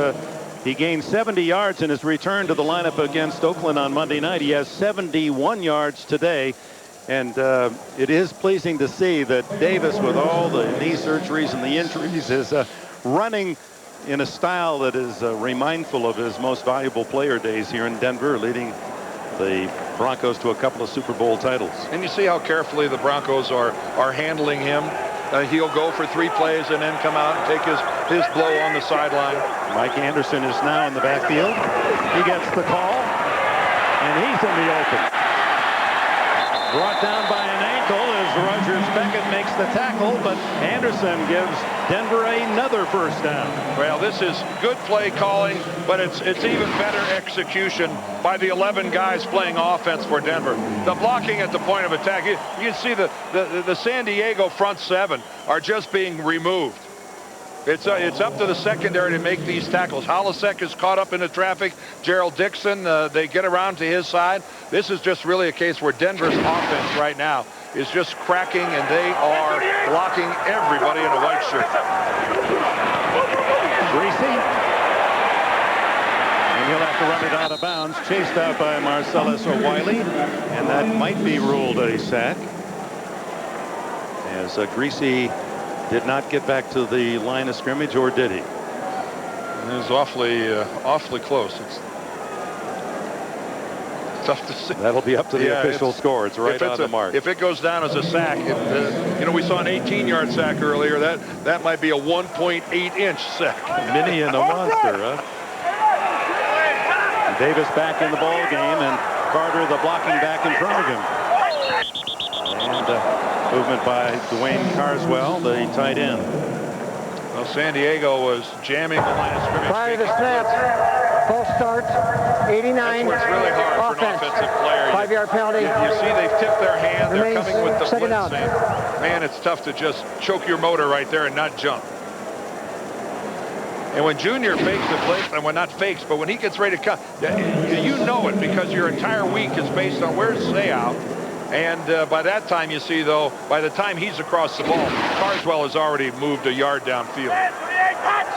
He gained 70 yards in his return to the lineup against Oakland on Monday night. He has 71 yards today. And it is pleasing to see that Davis, with all the knee surgeries and the injuries, is running in a style that is remindful of his most valuable player days here in Denver, leading the Broncos to a couple of Super Bowl titles. And you see how carefully the Broncos are handling him. He'll go for 3 plays and then come out and take his blow on the sideline. Mike Anderson is now in the backfield. He gets the call, and he's in the open. Brought down by an ankle as Rogers Beckett makes the tackle, but Anderson gives Denver another first down. Well, this is good play calling, but it's even better execution by the 11 guys playing offense for Denver. The blocking at the point of attack, you can see the San Diego front 7 are just being removed. It's up to the secondary to make these tackles. Holosek is caught up in the traffic. Gerald Dixon, they get around to his side. This is just really a case where Denver's offense right now is just cracking, and they are blocking everybody in a white shirt. Greise. And he'll have to run it out of bounds. Chased out by Marcellus O'Wiley, and that might be ruled a sack. As Greise did not get back to the line of scrimmage, or did he? It was awfully close. It's tough to see. That'll be up to the official score. It's right on the mark. If it goes down as a sack, you know, we saw an 18-yard sack earlier. That might be a 1.8-inch sack. Mini and a monster, huh? Davis back in the ball game, and Carter the blocking back in front of him. And movement by Dwayne Carswell, the tight end. Well, San Diego was jamming the line of scrimmage. Prior to the snap, false start, 89. That's where it's really hard offense. For an offensive player. 5-yard penalty. You see they've tipped their hand. They're Remains coming with the second blitz. down. Man, it's tough to just choke your motor right there and not jump. And when Junior fakes the blitz, and when not fakes, but when he gets ready to cut, you know it because your entire week is based on where's Seau. And by that time, you see, though, by the time he's across the ball, Carswell has already moved a yard downfield.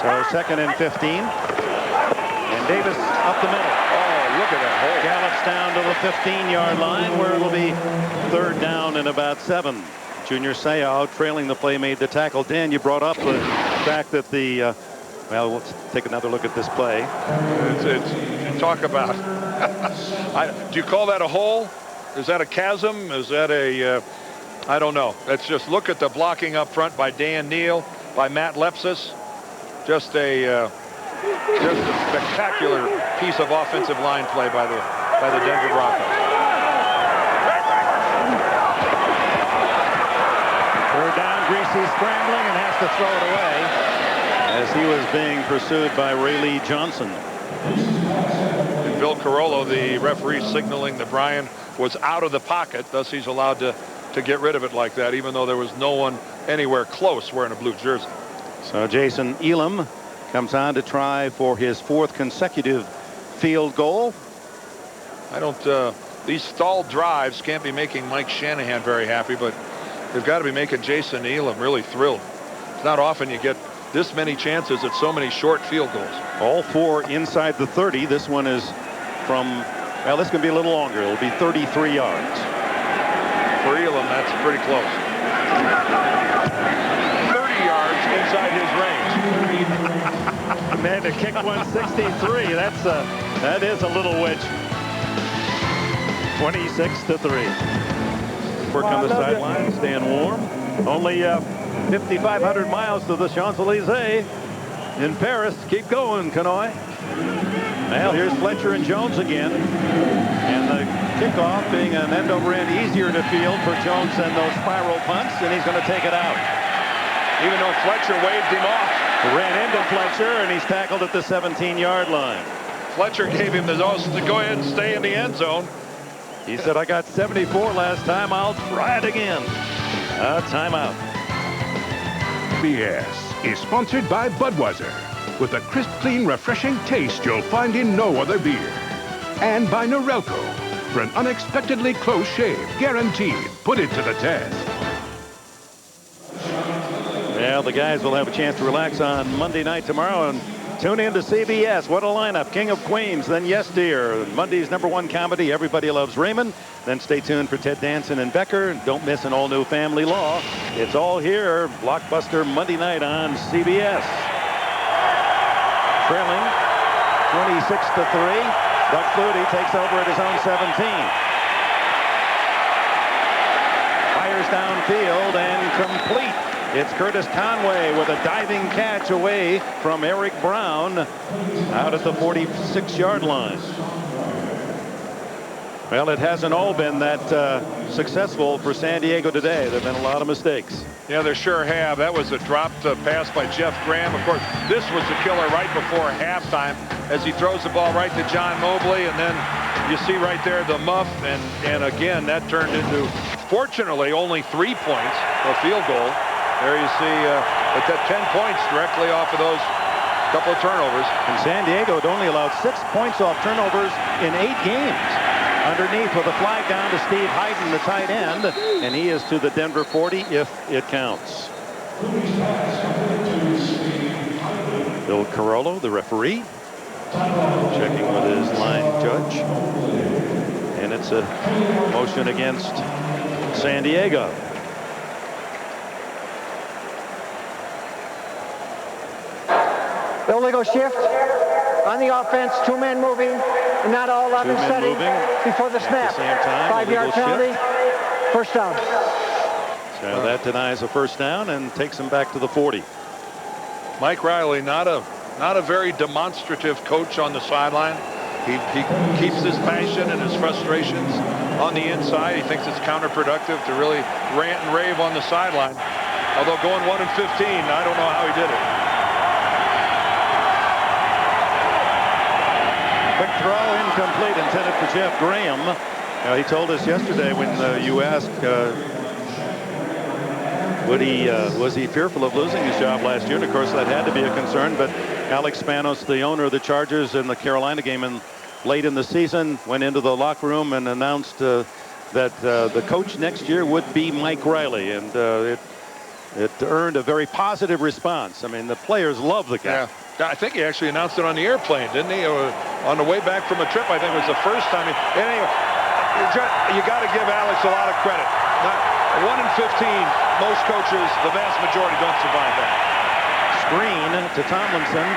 So 2nd and 15. And Davis up the middle. Oh, look at that hole. Gallops down to the 15-yard line where it'll be 3rd down and about 7. Junior Seau trailing the play made the tackle. Dan, you brought up the fact that the well, let's take another look at this play. It's talk about. Do you call that a hole? Is that a chasm? Is that a? I don't know. Let's just look at the blocking up front by Dan Neal, by Matt Lepsis. Just a spectacular piece of offensive line play by the Denver Broncos. 3rd down, Greise scrambling and has to throw it away as he was being pursued by Ray Johnson. And Bill Carollo, the referee, signaling that Brian was out of the pocket, thus he's allowed to get rid of it like that, even though there was no one anywhere close wearing a blue jersey. So Jason Elam comes on to try for his 4th consecutive field goal. I don't. These stalled drives can't be making Mike Shanahan very happy, but they've got to be making Jason Elam really thrilled. It's not often you get this many chances at so many short field goals. All 4 inside the 30. This one is from, well, this can be a little longer. It'll be 33 yards. For Elam, that's pretty close. 30 yards inside his range. Man, to kick 163, that is a little wedge. 26-3. Work on the sideline, staying warm. Only 5,500 miles to the Champs-Elysees in Paris. Keep going, Canoy. Well, here's Fletcher and Jones again. And the kickoff being an end-over-end easier to field for Jones than those spiral punts, and he's going to take it out. Even though Fletcher waved him off. Ran into Fletcher, and he's tackled at the 17-yard line. Fletcher gave him the nose to go ahead and stay in the end zone. He said, I got 74 last time. I'll try it again. Timeout. CBS is sponsored by Budweiser, with a crisp, clean, refreshing taste you'll find in no other beer. And by Norelco, for an unexpectedly close shave, guaranteed. Put it to the test. Well, the guys will have a chance to relax on Monday night tomorrow and tune in to CBS. What a lineup. King of Queens, then Yes Dear. Monday's #1 comedy, Everybody Loves Raymond. Then stay tuned for Ted Danson and Becker. Don't miss an all-new Family Law. It's all here. Blockbuster Monday night on CBS. Trailing 26-3. Doug Flutie takes over at his own 17. Fires downfield and complete. It's Curtis Conway with a diving catch away from Eric Brown out at the 46-yard line. Well, it hasn't all been that successful for San Diego today. There have been a lot of mistakes. Yeah, there sure have. That was a dropped pass by Jeff Graham. Of course, this was the killer right before halftime as he throws the ball right to John Mobley. And then you see right there the muff. And again, that turned into, fortunately, only 3 points, a field goal. There you see but that 10 points directly off of those couple of turnovers. And San Diego had only allowed 6 points off turnovers in 8 games. Underneath with a flag down to Steve Hayden, the tight end, and he is to the Denver 40 if it counts. Bill Carollo, the referee, checking with his line judge, and it's a motion against San Diego. Illegal shift on the offense, 2 men moving. Not all 11 setting before the snap. 5-yard penalty, first down. So that denies a first down and takes him back to the 40. Mike Riley, not a very demonstrative coach on the sideline. He keeps his passion and his frustrations on the inside. He thinks it's counterproductive to really rant and rave on the sideline. Although going 1 and 15, I don't know how he did it. Quick throw, incomplete, intended for Jeff Graham. He told us yesterday when you asked was he fearful of losing his job last year, and of course that had to be a concern, but Alex Spanos, the owner of the Chargers in the Carolina game, and late in the season went into the locker room and announced that the coach next year would be Mike Riley, and it earned a very positive response. I mean, the players love the guy. Yeah, I think he actually announced it on the airplane, didn't he? Or on the way back from a trip, I think it was the first time. Anyway, you got to give Alex a lot of credit. Not 1 in 15, most coaches, the vast majority don't survive that. Screen to Tomlinson.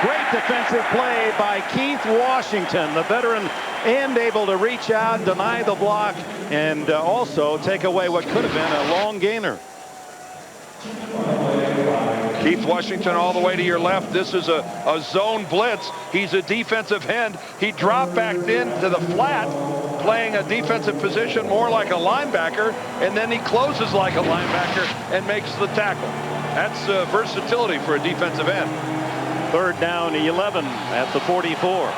Great defensive play by Keith Washington, the veteran end, able to reach out, deny the block, and also take away what could have been a long gainer. Keith Washington all the way to your left. This is a zone blitz. He's a defensive end. He dropped back into the flat, playing a defensive position more like a linebacker, and then he closes like a linebacker and makes the tackle. That's versatility for a defensive end. 3rd down, 11 at the 44.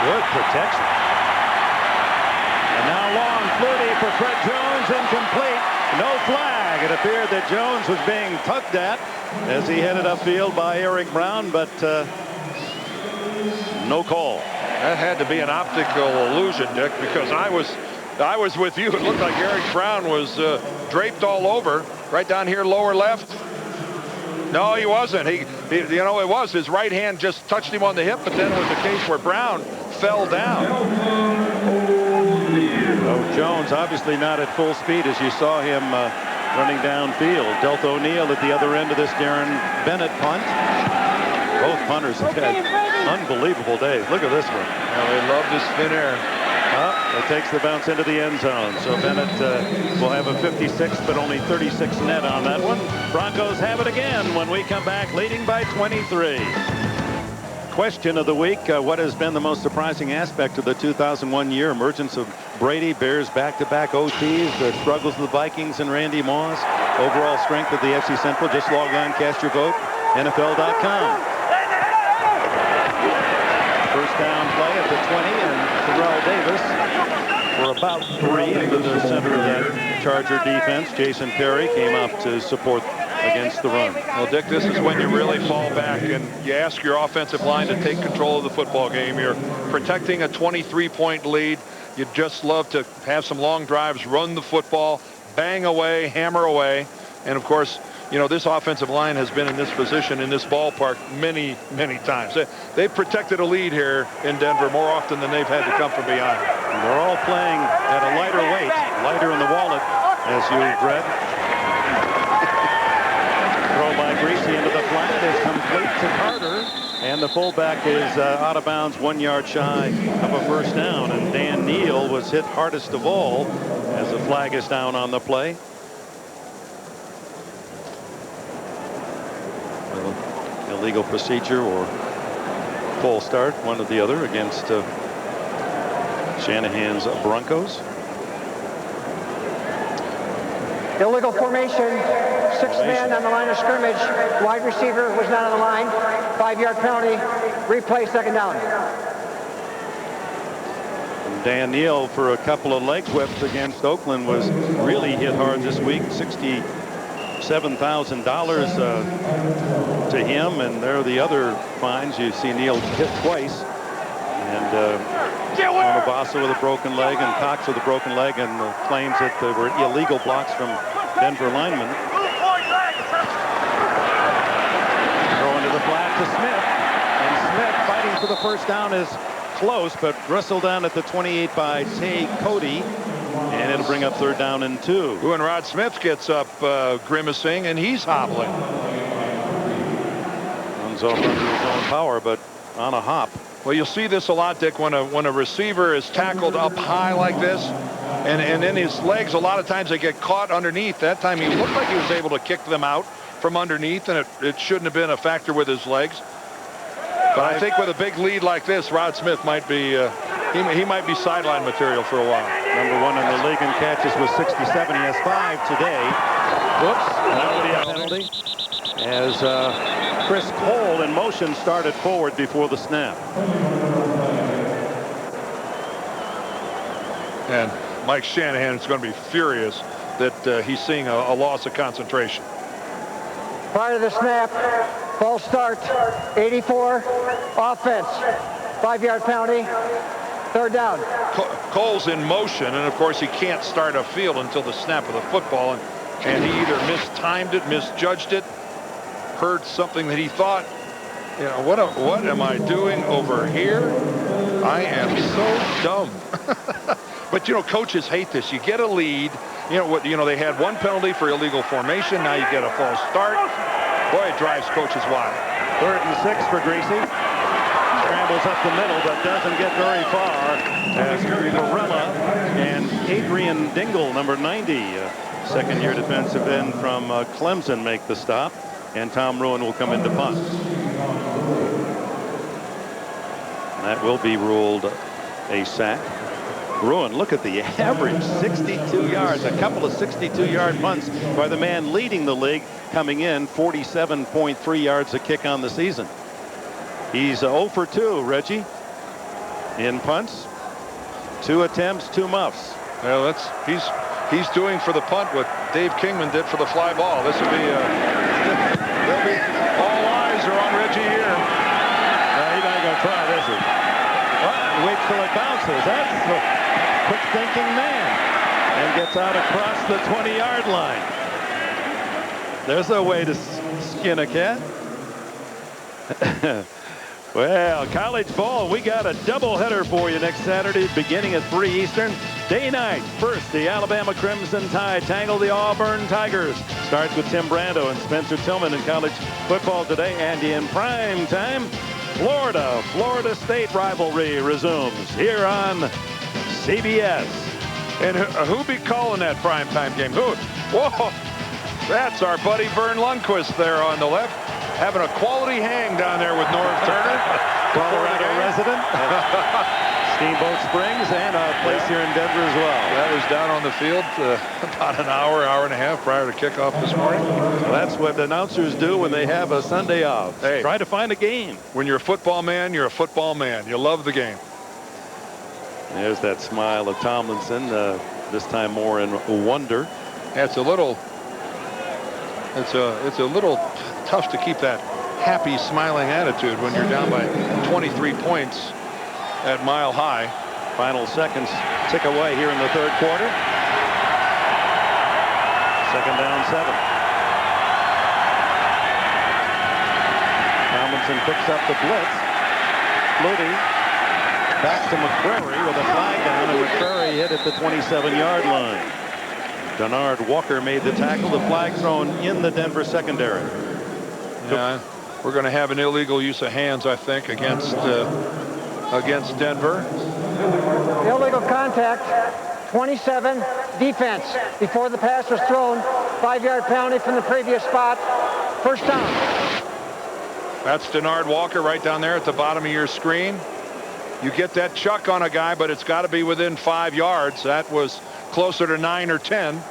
Good protection. And now long, Flutie for Fred Jones, incomplete. No flag. It appeared that Jones was being tugged at as he headed upfield by Eric Brown, but no call. That had to be an optical illusion, Dick, because I was with you. It looked like Eric Brown was draped all over, right down here, lower left. No, he wasn't. He you know, it was his right hand just touched him on the hip, but then it was the case where Brown fell down. Oh, Jones obviously not at full speed as you saw him running downfield. Delta O'Neill at the other end of this Darren Bennett punt. Both punters have had unbelievable days. Look at this one. Oh, they love this thin air. It takes the bounce into the end zone. So Bennett will have a 56, but only 36 net on that one. Broncos have it again when we come back, leading by 23. Question of the week, what has been the most surprising aspect of the 2001 year? Emergence of Brady, Bears back-to-back OTs, the struggles of the Vikings and Randy Moss, overall strength of the FC Central. Just log on, cast your vote, NFL.com. First down play at the 20, and Terrell Davis for about 3 into the center of that Charger defense. Jason Perry came up to support against the run. Well, Dick, this is when you really fall back and you ask your offensive line to take control of the football game. You're protecting a 23-point lead. You'd just love to have some long drives, run the football, bang away, hammer away. And, of course, you know, this offensive line has been in this position in this ballpark many, many times. They've protected a lead here in Denver more often than they've had to come from behind. And they're all playing at a lighter weight, lighter in the wallet, as you've read. Throw by Greise into the flat is complete to Carter, and the fullback is out of bounds 1 yard shy of a first down, and Dan Neal was hit hardest of all as the flag is down on the play. Illegal procedure or false start, one or the other, against Shanahan's Broncos. Illegal formation. 6 men on the line of scrimmage. Wide receiver was not on the line. 5-yard penalty. Replay, second down. And Dan Neal, for a couple of leg whips against Oakland, was really hit hard this week. $67,000 to him, and there are the other fines. You see Neal hit twice, and Onabasa with a broken leg and Cox with a broken leg, and claims that there were illegal blocks from Denver linemen. Throw into the flat to Smith, and Smith fighting for the first down is close, but wrestled down at the 28 by Tay Cody. And it'll bring up 3rd down and 2. When Rod Smith gets up grimacing, and he's hobbling. Runs off under his own power, but on a hop. Well, you'll see this a lot, Dick, when a receiver is tackled up high like this, and then his legs, a lot of times they get caught underneath. That time he looked like he was able to kick them out from underneath, and it shouldn't have been a factor with his legs. But I think with a big lead like this, Rod Smith might be he might be sideline material for a while. Number 1 in the league in catches with 67. He has 5 today. Whoops, that would be a penalty. As Chris Cole in motion started forward before the snap. And Mike Shanahan is going to be furious that he's seeing a loss of concentration. Prior to the snap, false start, 84, offense, 5-yard penalty, third down. Cole's in motion, and of course he can't start a field until the snap of the football, and he either mistimed it, misjudged it, heard something that he thought, you know, what am I doing over here? I am so dumb. But you know, coaches hate this. You get a lead. You know they had one penalty for illegal formation. Now you get a false start. Boy, it drives coaches wild. 3rd and 6 for Greise. Scrambles up the middle, but doesn't get very far as Varela and Adrian Dingle, number 90, second-year defensive end from Clemson, make the stop, and Tom Ruin will come into punt. That will be ruled a sack. Ruin, look at the average, 62 yards, a couple of 62-yard punts by the man leading the league, coming in 47.3 yards a kick on the season. He's 0 for 2, Reggie, in punts. 2 attempts, 2 muffs. Well, he's doing for the punt what Dave Kingman did for the fly ball. This will be all eyes are on Reggie here. No, he's not going to try this. Wait till it bounces. That's a quick thinking man, and gets out across the 20-yard line. There's a way to skin a cat. Well, college ball, we got a doubleheader for you next Saturday, beginning at 3 Eastern. Day night, first, the Alabama Crimson Tide tangle the Auburn Tigers. Starts with Tim Brando and Spencer Tillman in college football today. And in prime time, Florida State rivalry resumes here on CBS. And who be calling that primetime game? Who? Whoa, that's our buddy Vern Lundquist there on the left, having a quality hang down there with Norv Turner. Colorado resident. Steamboat Springs, and a place here in Denver as well. That was down on the field about an hour and a half prior to kickoff this morning. Well, that's what announcers do when they have a Sunday off. Hey, try to find a game. When you're a football man, you're a football man. You love the game. There's that smile of Tomlinson, this time more in wonder. Yeah, it's a little tough to keep that happy, smiling attitude when you're down by 23 points at Mile High. Final seconds tick away here in the third quarter. 2nd down, 7. Tomlinson picks up the blitz. Flutie back to McCrary with a flag down, and McCrary hit at the 27-yard line. Denard Walker made the tackle. The flag thrown in the Denver secondary. Yeah, we're going to have an illegal use of hands, I think, against Denver. Illegal contact, 27, defense. Before the pass was thrown, 5-yard penalty from the previous spot. First down. That's Denard Walker right down there at the bottom of your screen. You get that chuck on a guy, but it's got to be within 5 yards. That was closer to 9 or 10.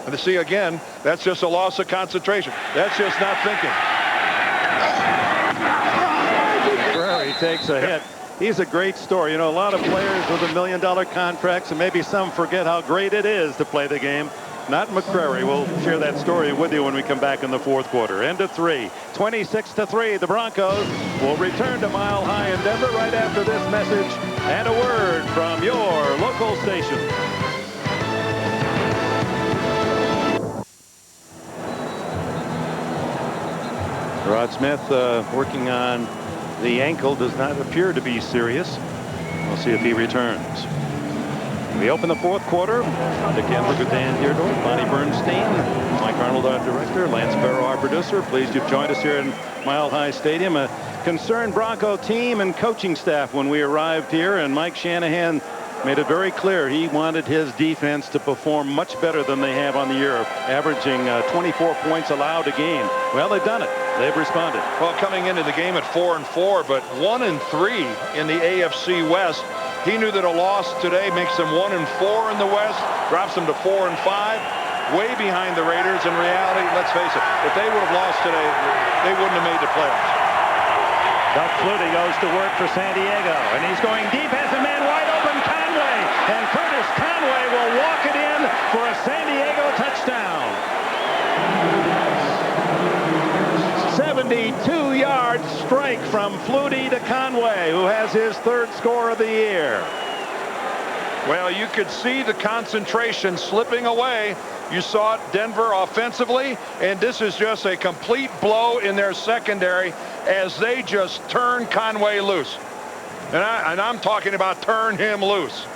And to see again, that's just a loss of concentration. That's just not thinking. McCrary takes a hit. He's a great story. You know, a lot of players with $1 million contracts, and maybe some forget how great it is to play the game. Not McCrary. We'll share that story with you when we come back in the fourth quarter. End of 3. 26-3. The Broncos will return to Mile High in Denver right after this message and a word from your local station. Rod Smith working on the ankle. Does not appear to be serious. We'll see if he returns. We open the fourth quarter. Dick Enberg with Dan Theodore, Bonnie Bernstein, Mike Arnold, our director, Lance Barrow, our producer. Pleased you've joined us here in Mile High Stadium. A concerned Bronco team and coaching staff when we arrived here, and Mike Shanahan made it very clear he wanted his defense to perform much better than they have on the year, averaging 24 points allowed a game. Well, they've done it. They've responded. Well, coming into the game at 4-4, but 1-3 in the AFC West. He knew that a loss today makes them 1-4 in the West, drops them to 4-5, way behind the Raiders. In reality, let's face it, if they would have lost today, they wouldn't have made the playoffs. Doug Flutie goes to work for San Diego, and he's going deep, has a man wide open. Conway and Curtis Conway will walk it in for a San Diego touchdown. 72-yard strike from Flutie to Conway, who has his third score of the year. Well, you could see the concentration slipping away. You saw it, Denver offensively, and this is just a complete blow in their secondary as they just turn Conway loose. And I'm talking about turn him loose.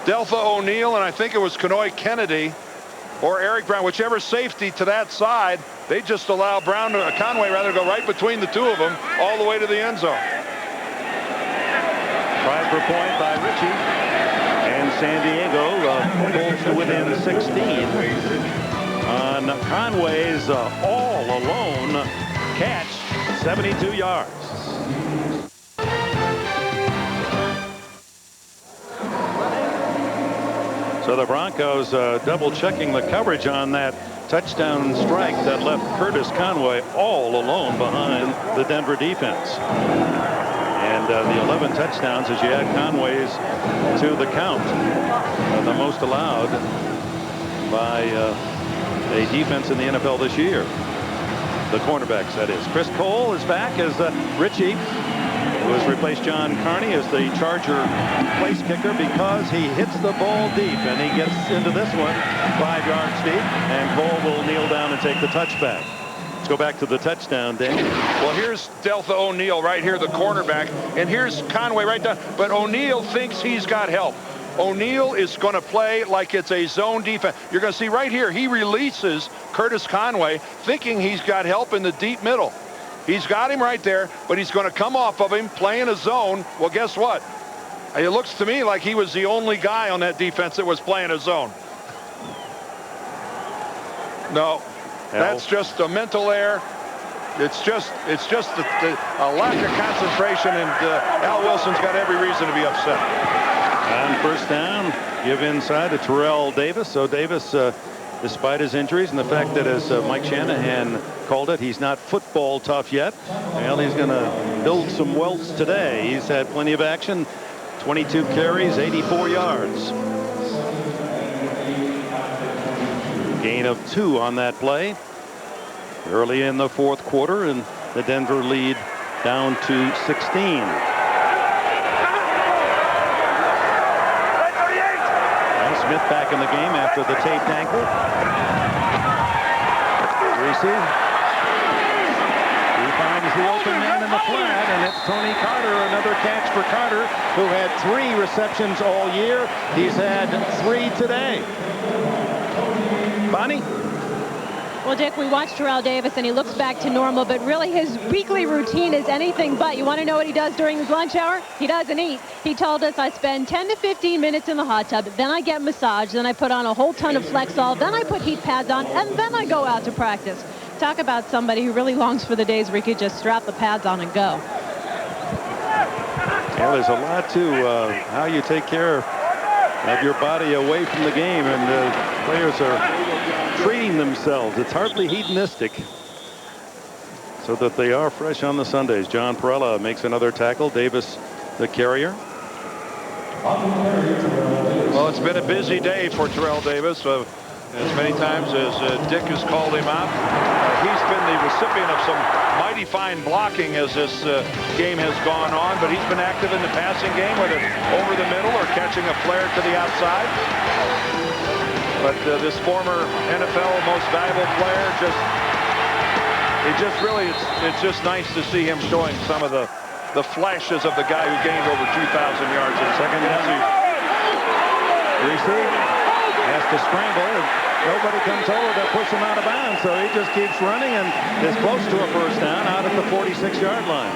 Deltha O'Neal, and I think it was Kenoy Kennedy or Eric Brown, whichever safety to that side, they just allow Conway rather go right between the two of them all the way to the end zone. Tried for point by Ritchie. And San Diego pulls to within 16 on Conway's all-alone catch, 72 yards. So the Broncos double-checking the coverage on that touchdown strike that left Curtis Conway all alone behind the Denver defense. And the 11 touchdowns as you add Conway's to the count. The most allowed by a defense in the NFL this year. The cornerbacks, that is. Chris Cole is back as Ritchie, who has replaced John Carney as the Charger place kicker because he hits the ball deep. And he gets into this one 5 yards deep. And Cole will kneel down and take the touchback. Let's go back to the touchdown, Dan. Well, here's Deltha O'Neal right here, the cornerback, and here's Conway right down. But O'Neal thinks he's got help. O'Neal is going to play like it's a zone defense. You're going to see right here, he releases Curtis Conway, thinking he's got help in the deep middle. He's got him right there, but he's going to come off of him, playing a zone. Well, guess what? It looks to me like he was the only guy on that defense that was playing a zone. No. That's just a mental error. It's just a lack of concentration, and Al Wilson's got every reason to be upset. On first down, give inside to Terrell Davis. So Davis, despite his injuries and the fact that, as Mike Shanahan called it, he's not football tough yet. Well, he's going to build some wealth today. He's had plenty of action, 22 carries, 84 yards. Gain of 2 on that play early in the fourth quarter, and the Denver lead down to 16. And Smith back in the game after the taped ankle. Greise. He finds the open man in the flat, and it's Tony Carter. Another catch for Carter, who had 3 receptions all year. He's had 3 today. Bonnie? Well, Dick, we watched Terrell Davis, and he looks back to normal, but really his weekly routine is anything but. You want to know what he does during his lunch hour? He doesn't eat. He told us, I spend 10 to 15 minutes in the hot tub, then I get massaged, then I put on a whole ton of Flexol, then I put heat pads on, and then I go out to practice. Talk about somebody who really longs for the days where he could just strap the pads on and go. Well, there's a lot to how you take care of your body away from the game, and players are treating themselves. It's hardly hedonistic, so that they are fresh on the Sundays. John Perella makes another tackle. Davis, the carrier. Well, it's been a busy day for Terrell Davis. As many times as Dick has called him out, he's been the recipient of some mighty fine blocking as this game has gone on, but he's been active in the passing game, whether over the middle or catching a flare to the outside. But this former NFL most valuable player, it's just nice to see him showing some of the flashes of the guy who gained over 2,000 yards in second season. Greise has to scramble, and nobody comes over to push him out of bounds, so he just keeps running and is close to a first down out at the 46-yard line.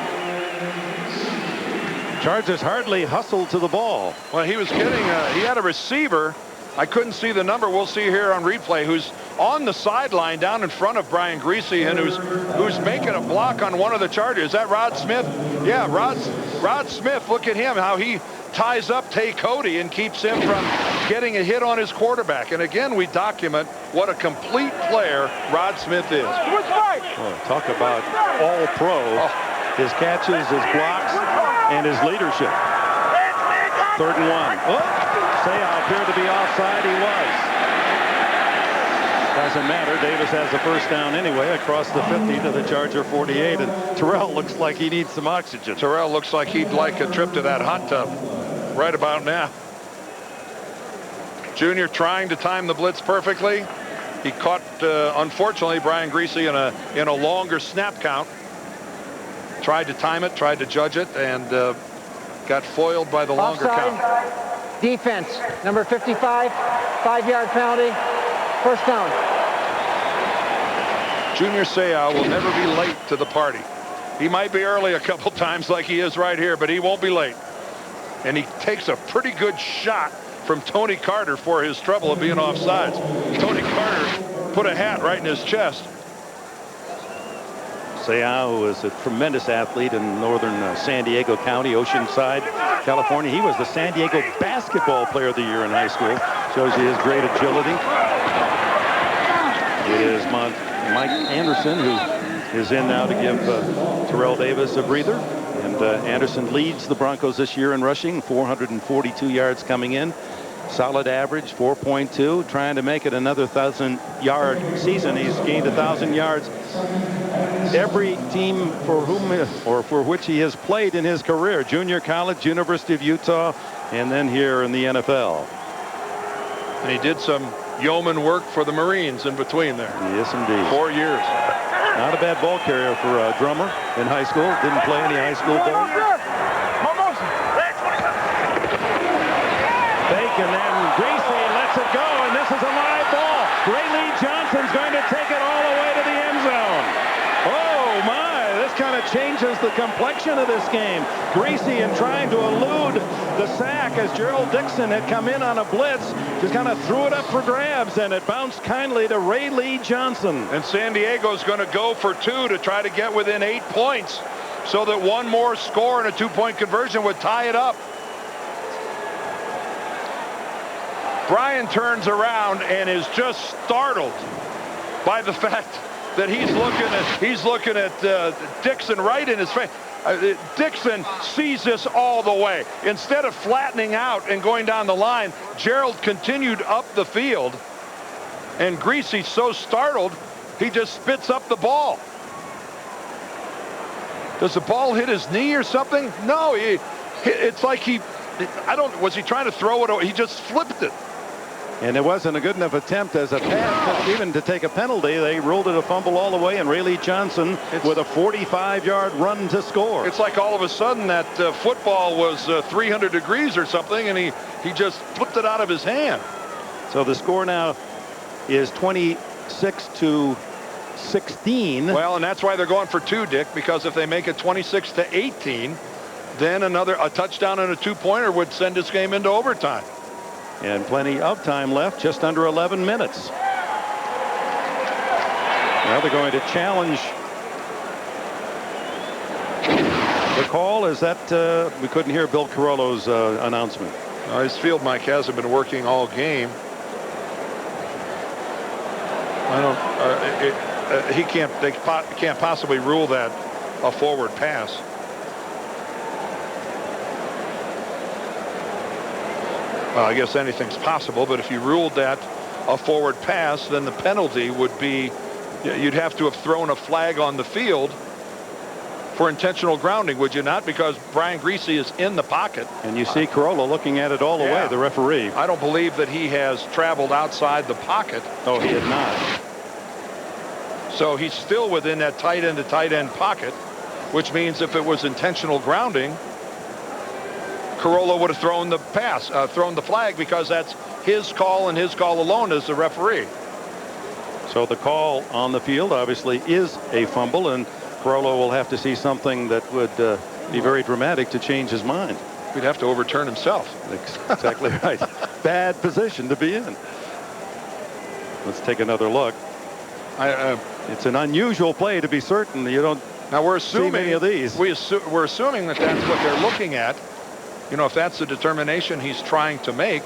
Chargers hardly hustled to the ball. Well, he was getting, he had a receiver. I couldn't see the number. We'll see here on replay, who's on the sideline down in front of Brian Greise, and who's making a block on one of the Chargers. Is that Rod Smith? Yeah, Rod Smith. Look at him, how he ties up Tay Cody and keeps him from getting a hit on his quarterback. And again, we document what a complete player Rod Smith is. Well, talk about all pro. His catches, his blocks, and his leadership. 3rd and 1. Seau appeared to be offside. He was. Doesn't matter. Davis has the first down anyway across the 50 to the Charger 48. And Terrell looks like he needs some oxygen. Terrell looks like he'd like a trip to that hot tub right about now. Junior trying to time the blitz perfectly. He caught, unfortunately, Brian Greise in a longer snap count. Tried to time it, tried to judge it, and got foiled by the longer count. Defense, number 55, 5-yard penalty, first down. Junior Seau will never be late to the party. He might be early a couple times like he is right here, but he won't be late. And he takes a pretty good shot from Tony Carter for his trouble of being offsides. Tony Carter put a hat right in his chest. Seau is a tremendous athlete in northern San Diego County, Oceanside, California. He was the San Diego Basketball Player of the Year in high school. Shows you his great agility. It is Mike Anderson who is in now to give Terrell Davis a breather. And Anderson leads the Broncos this year in rushing, 442 yards coming in. Solid average, 4.2, trying to make it another 1,000-yard season. He's gained 1,000 yards every team for whom or for which he has played in his career. Junior college, University of Utah, and then here in the NFL. And he did some yeoman work for the Marines in between there. Yes, indeed. 4 years. Not a bad ball carrier for a drummer in high school. Didn't play any high school ball. Fake, and then Greise lets it go, and this is a live ball. Ray Johnson's going to take it all the way to the end zone. Oh my, this kind of changes the complexion of this game. Greise in trying to elude the sack as Gerald Dixon had come in on a blitz, just kind of threw it up for grabs, and it bounced kindly to Ray Lee Johnson. And San Diego's going to go for 2 to try to get within 8 points so that one more score and a 2-point conversion would tie it up. Brian turns around and is just startled by the fact that he's looking at Dixon right in his face. Dixon sees this all the way. Instead of flattening out and going down the line, Gerald continued up the field, and Greasy's so startled he just spits up the ball. Does the ball hit his knee or something? No, it's like was he trying to throw it? He just flipped it. And it wasn't a good enough attempt as a pass, even to take a penalty. They ruled it a fumble all the way, and Ray Lee Johnson with a 45-yard run to score. It's like all of a sudden that football was 300 degrees or something, and he just flipped it out of his hand. So the score now is 26-16. Well, and that's why they're going for 2, Dick, because if they make it 26-18, then a touchdown and a 2-pointer would send this game into overtime. And plenty of time left, just under 11 minutes. Now they're going to challenge the call. Is that we couldn't hear Bill Carollo's announcement. His field mic hasn't been working all game. They can't possibly rule that a forward pass. Well, I guess anything's possible, but if you ruled that a forward pass, then the penalty would be you'd have to have thrown a flag on the field for intentional grounding, would you not? Because Brian Greise is in the pocket. And you see Carollo looking at it all the way, the referee. I don't believe that he has traveled outside the pocket. Oh, he had not. So he's still within that tight end to tight end pocket, which means if it was intentional grounding, Carollo would have thrown the thrown the flag, because that's his call and his call alone as the referee. So the call on the field obviously is a fumble, and Carollo will have to see something that would be very dramatic to change his mind. He'd have to overturn himself. Exactly right. Bad position to be in. Let's take another look. It's an unusual play, to be certain. You don't see many of these. We're assuming that that's what they're looking at. You know, if that's the determination he's trying to make,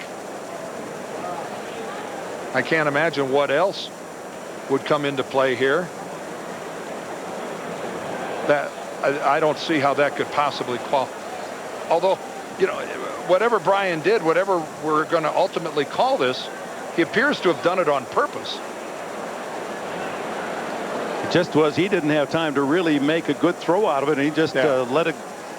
I can't imagine what else would come into play here. That I don't see how that could possibly qualify. Although you know, whatever Brian did, whatever we're going to ultimately call this, he appears to have done it on purpose. It just was, he didn't have time to really make a good throw out of it, and he just let it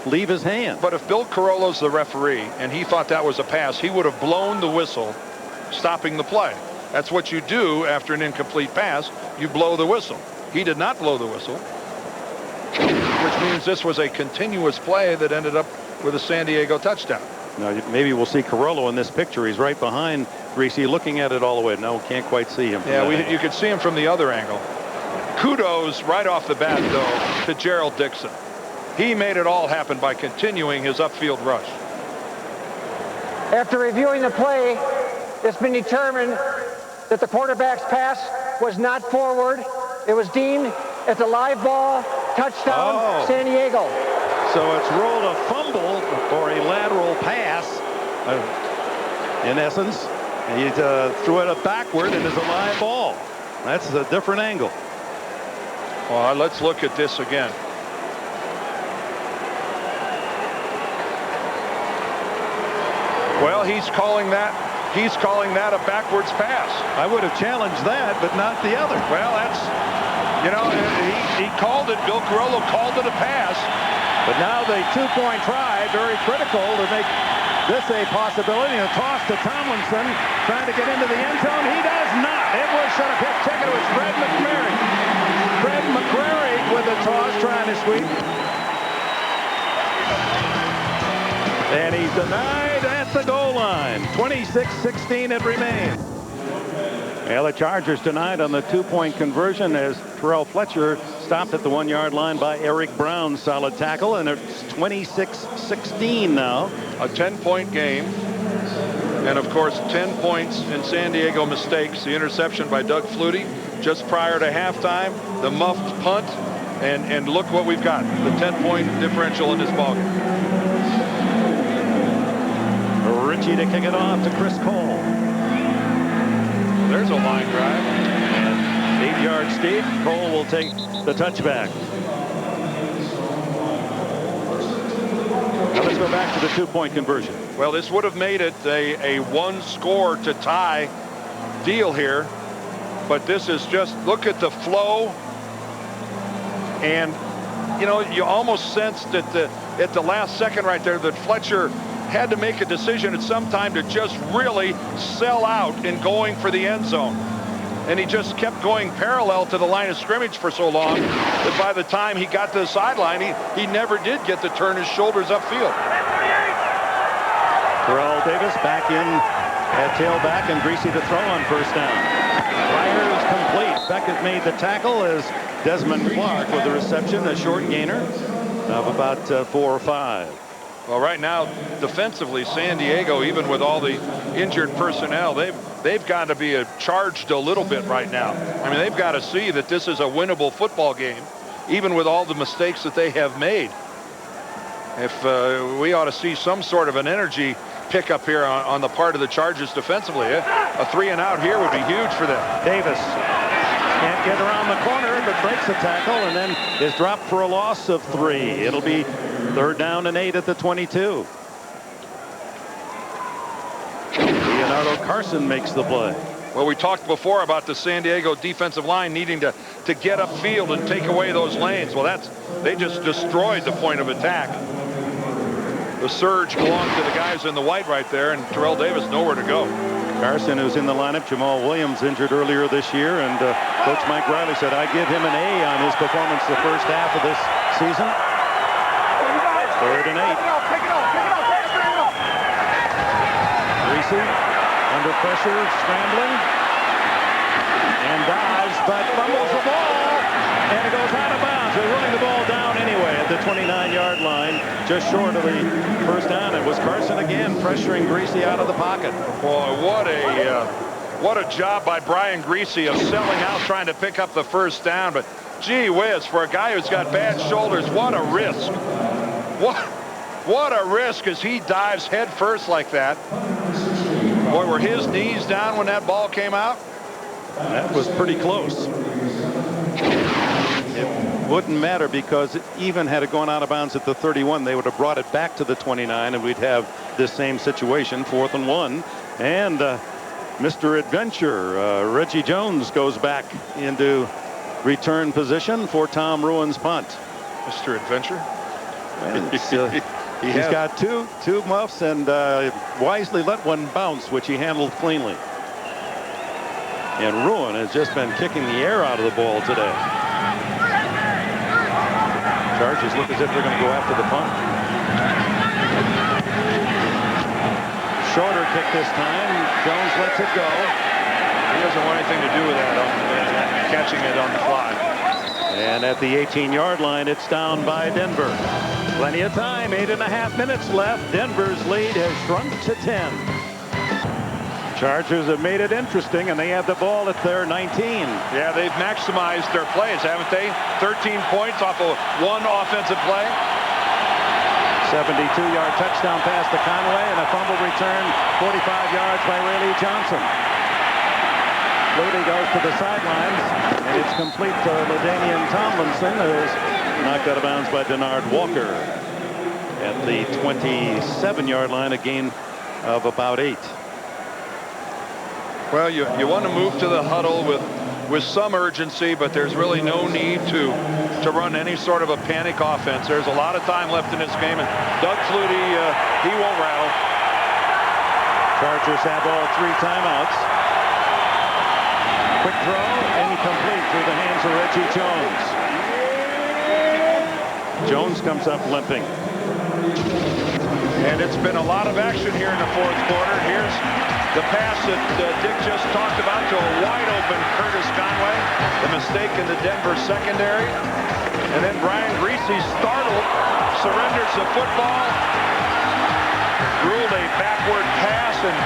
leave his hand. But if Bill Carollo's the referee and he thought that was a pass, he would have blown the whistle, stopping the play. That's what you do after an incomplete pass. You blow the whistle. He did not blow the whistle, which means this was a continuous play that ended up with a San Diego touchdown. Now, maybe we'll see Carollo in this picture. He's right behind Greise, looking at it all the way. No, can't quite see him. Yeah, you could see him from the other angle. Kudos right off the bat, though, to Gerald Dixon. He made it all happen by continuing his upfield rush. After reviewing the play, it's been determined that the quarterback's pass was not forward. It was deemed as a live ball, touchdown, San Diego. So it's ruled a fumble or a lateral pass, in essence. He threw it backward and it's a live ball. That's a different angle. Well, let's look at this again. Well, he's calling that a backwards pass. I would have challenged that, but not the other. Well, that's, you know, he called it. Bill Carollo called it a pass. But now the two-point try, very critical to make this a possibility. A toss to Tomlinson, trying to get into the end zone. He does not. It was should have hit. Check it. It was Fred McMurray. Fred McMurray with the toss, trying to sweep. And he's denied at the goal line. 26-16 it remains. Well, the Chargers denied on the two-point conversion as Terrell Fletcher stopped at the 1-yard line by Eric Brown. Solid tackle, and it's 26-16 now. A 10-point game. And, of course, 10 points in San Diego mistakes. The interception by Doug Flutie just prior to halftime. The muffed punt. And look what we've got. The 10-point differential in this ballgame. Ritchie to kick it off to Chris Cole. There's a line drive. And 8-yard Steve. Cole will take the touchback. Now let's go back to the two-point conversion. Well, this would have made it a one-score to tie deal here. But this is just, look at the flow. And, you know, you almost sensed that at the last second right there that Fletcher had to make a decision at some time to just really sell out in going for the end zone. And he just kept going parallel to the line of scrimmage for so long that by the time he got to the sideline, he never did get to turn his shoulders upfield. Terrell Davis back in at tailback, and Greise to throw on first down. Fires complete. Beckett made the tackle as Desmond Clark with the reception, a short gainer of about 4 or 5. Well, right now, defensively, San Diego, even with all the injured personnel, they've got to be charged a little bit right now. I mean, they've got to see that this is a winnable football game, even with all the mistakes that they have made. If we ought to see some sort of an energy pickup here on the part of the Chargers defensively. A 3-and-out here would be huge for them. Davis can't get around the corner, but breaks the tackle and then is dropped for a loss of 3. It'll be 3rd down and 8 at the 22. Leonardo Carson makes the play. Well, we talked before about the San Diego defensive line needing to get upfield and take away those lanes. Well, they just destroyed the point of attack. The surge belonged to the guys in the white right there, and Terrell Davis nowhere to go. Carson, who's in the lineup, Jamal Williams injured earlier this year, and Coach Mike Riley said, I give him an A on his performance the first half of this season. 3rd and 8. Greise under pressure, scrambling, and dives, but fumbles the ball, and it goes out of bounds. They're running the ball down anyway at the 29-yard line, just short of the first down. It was Carson again pressuring Greise out of the pocket. Boy, what a job by Brian Greise of selling out, trying to pick up the first down. But gee whiz, for a guy who's got bad shoulders, what a risk. What a risk as he dives head first like that. Boy, were his knees down when that ball came out? That was pretty close. It wouldn't matter because even had it gone out of bounds at the 31, they would have brought it back to the 29, and we'd have this same situation, 4th and 1. And Mr. Adventure, Reggie Jones, goes back into return position for Tom Ruin's punt. Mr. Adventure? Well, he's got two muffs and wisely let one bounce, which he handled cleanly. And Ruin has just been kicking the air out of the ball today. Chargers look as if they're going to go after the punt. Shorter kick this time. Jones lets it go. He doesn't want anything to do with that, catching it on the fly. And at the 18-yard line, it's down by Denver. Plenty of time, 8.5 minutes left. Denver's lead has shrunk to 10. Chargers have made it interesting, and they have the ball at their 19. Yeah, they've maximized their plays, haven't they? 13 points off of one offensive play. 72-yard touchdown pass to Conway, and a fumble return, 45 yards by Rayleigh Johnson. Flutie goes to the sidelines, and it's complete to LaDainian Tomlinson, who is knocked out of bounds by Denard Walker. At the 27-yard line, a gain of about 8. Well, you want to move to the huddle with some urgency, but there's really no need to run any sort of a panic offense. There's a lot of time left in this game, and Doug Flutie, he won't rattle. Chargers have all 3 timeouts. Quick throw, incomplete through the hands of Reggie Jones. Jones comes up limping. And it's been a lot of action here in the 4th quarter. Here's the pass that Dick just talked about to a wide-open Curtis Conway. The mistake in the Denver secondary. And then Brian Greise, startled, surrenders the football. Ruled a backward pass, and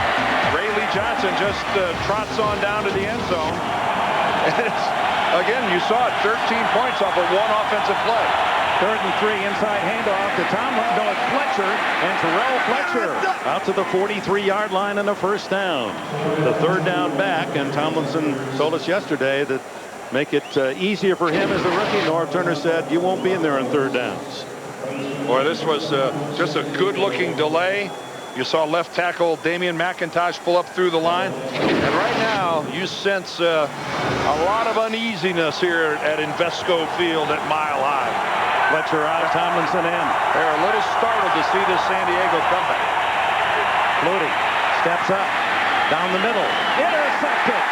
Rayleigh Johnson just trots on down to the end zone. And it's, again, you saw it, 13 points off of one offensive play. 3rd and 3, inside handoff to Fletcher, and Terrell Fletcher out to the 43-yard line and a first down. The 3rd down back, and Tomlinson told us yesterday that make it easier for him as a rookie. Norv Turner said you won't be in there on 3rd downs. Boy, this was just a good-looking delay. You saw left tackle Damian McIntosh pull up through the line. And right now, you sense a lot of uneasiness here at Invesco Field at Mile High. Fletcher out, Tomlinson in. They're a little startled to see this San Diego comeback. Flutie steps up, down the middle, intercepted,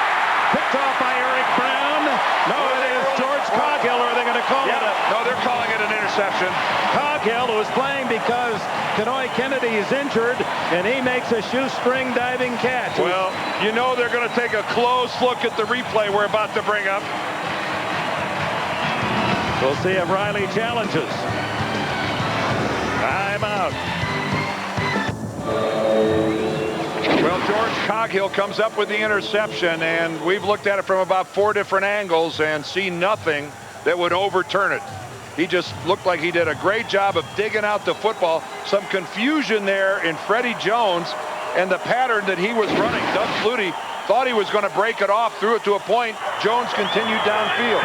picked off by Eric Brown. No, it is George Coghill, or are they going to call it a... No, they're calling it an interception. Coghill, who is playing because Kenoy Kennedy is injured, and he makes a shoestring diving catch. Well, you know they're going to take a close look at the replay we're about to bring up. We'll see if Riley challenges. Time out. Well, George Coghill comes up with the interception, and we've looked at it from about 4 different angles and see nothing that would overturn it. He just looked like he did a great job of digging out the football. Some confusion there in Freddie Jones and the pattern that he was running. Doug Flutie thought he was going to break it off, threw it to a point. Jones continued downfield.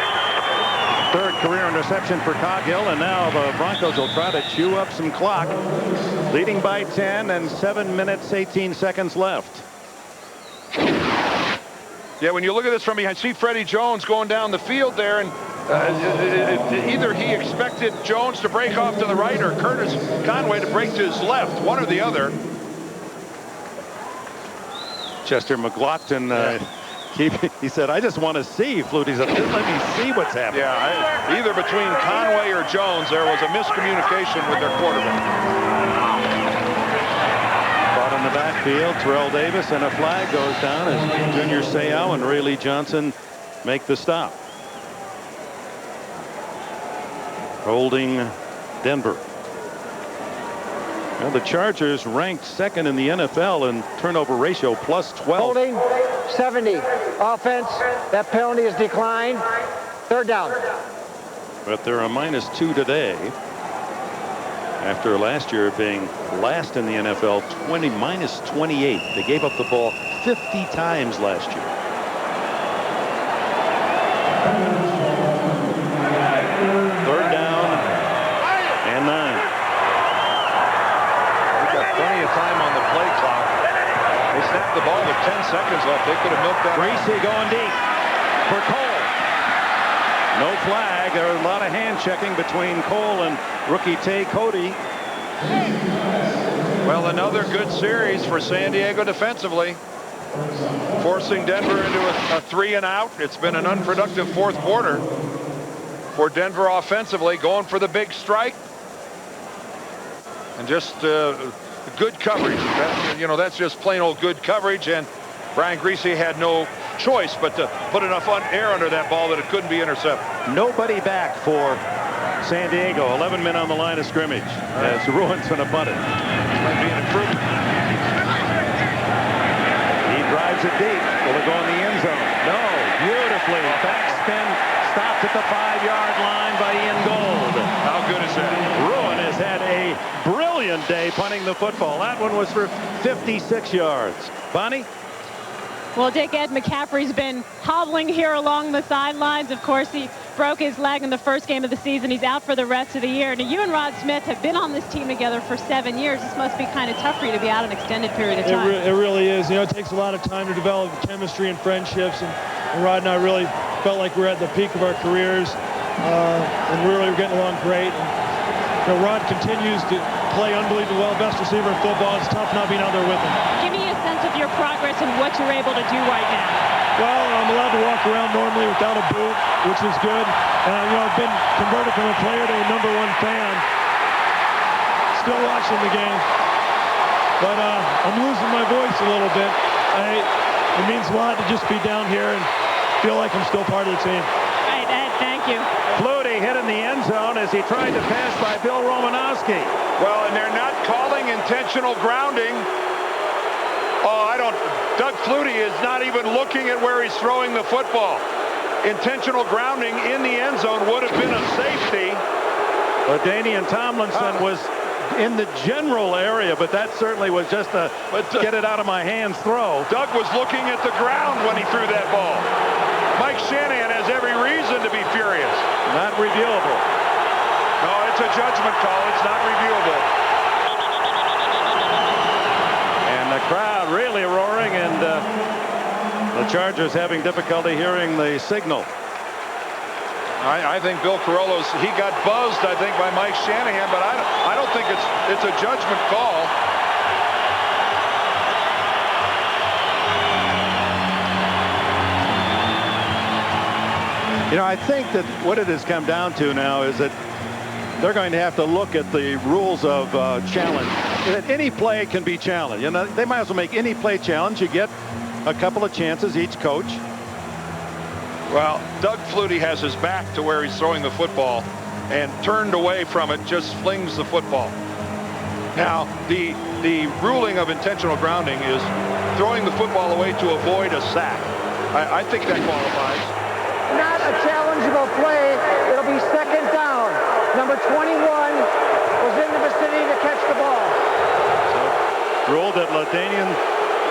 3rd career interception for Coghill, and now the Broncos will try to chew up some clock. Leading by 10 and 7 minutes, 18 seconds left. Yeah, when you look at this from behind, see Freddie Jones going down the field there, and either he expected Jones to break off to the right or Curtis Conway to break to his left, one or the other. Chester McLaughlin, he said, I just want to see. Flutie said, just let me see what's happening. Yeah, either between Conway or Jones, there was a miscommunication with their quarterback. Caught in the backfield, Terrell Davis, and a flag goes down as Junior Seau and Rayleigh Johnson make the stop. Holding Denver. Well, the Chargers ranked 2nd in the NFL in turnover ratio, plus 12. Holding 70. Offense, that penalty is declined. 3rd down. But they're a -2 today. After last year being last in the NFL, -28. They gave up the ball 50 times last year. that Greise going deep for Cole. No flag. There are a lot of hand checking between Cole and rookie Tay Cody. Well, another good series for San Diego defensively, forcing Denver into a 3-and-out. It's been an unproductive fourth quarter for Denver offensively, going for the big strike. And just good coverage. That's just plain old good coverage. And Brian Greise had no choice but to put enough air under that ball that it couldn't be intercepted. Nobody back for San Diego. 11 men on the line of scrimmage as Ruinson bunted. Might be an improvement. He drives it deep. Will it go in the end zone? No. Beautifully. Backspin stopped at the 5-yard line by Ian Gold. How good is that? Ruin has had a brilliant day punting the football. That one was for 56 yards. Bonnie? Well, Dick, Ed McCaffrey's been hobbling here along the sidelines. Of course, he broke his leg in the first game of the season. He's out for the rest of the year. Now, you and Rod Smith have been on this team together for 7 years. This must be kind of tough for you to be out an extended period of time. It really is. It takes a lot of time to develop chemistry and friendships. And Rod and I really felt like we're at the peak of our careers. And really we're getting along great. And, Rod continues to play unbelievably well. Best receiver in football. It's tough not being out there with him. Give me a sense of your progress and what you're able to do right now. Well, I'm allowed to walk around normally without a boot, which is good. And I've been converted from a player to a #1 fan. Still watching the game. But I'm losing my voice a little bit. It means a lot to just be down here and feel like I'm still part of the team. Right, Ed, thank you. Flutie hit in the end zone as he tried to pass by Bill Romanowski. Well, and they're not calling intentional grounding. Doug Flutie is not even looking at where he's throwing the football. Intentional grounding in the end zone would have been a safety. LaDainian Tomlinson was in the general area, but that certainly was just a get it out of my hands throw. Doug was looking at the ground when he threw that ball. Mike Shanahan has every reason to be furious. Not reviewable. No, it's a judgment call. It's not reviewable. And the crowd really roaring, and the Chargers having difficulty hearing the signal. I think Bill Carollo's, he got buzzed, I think, by Mike Shanahan, but I don't think it's a judgment call. I think that what it has come down to now is that they're going to have to look at the rules of challenge. That any play can be challenged. They might as well make any play challenge. You get a couple of chances each coach. Well, Doug Flutie has his back to where he's throwing the football and turned away from it, just flings the football. Now, the ruling of intentional grounding is throwing the football away to avoid a sack. I think that qualifies. Not a challengeable play. It'll be second down. Number 21 was in the vicinity to catch the ball. So, ruled that LaDainian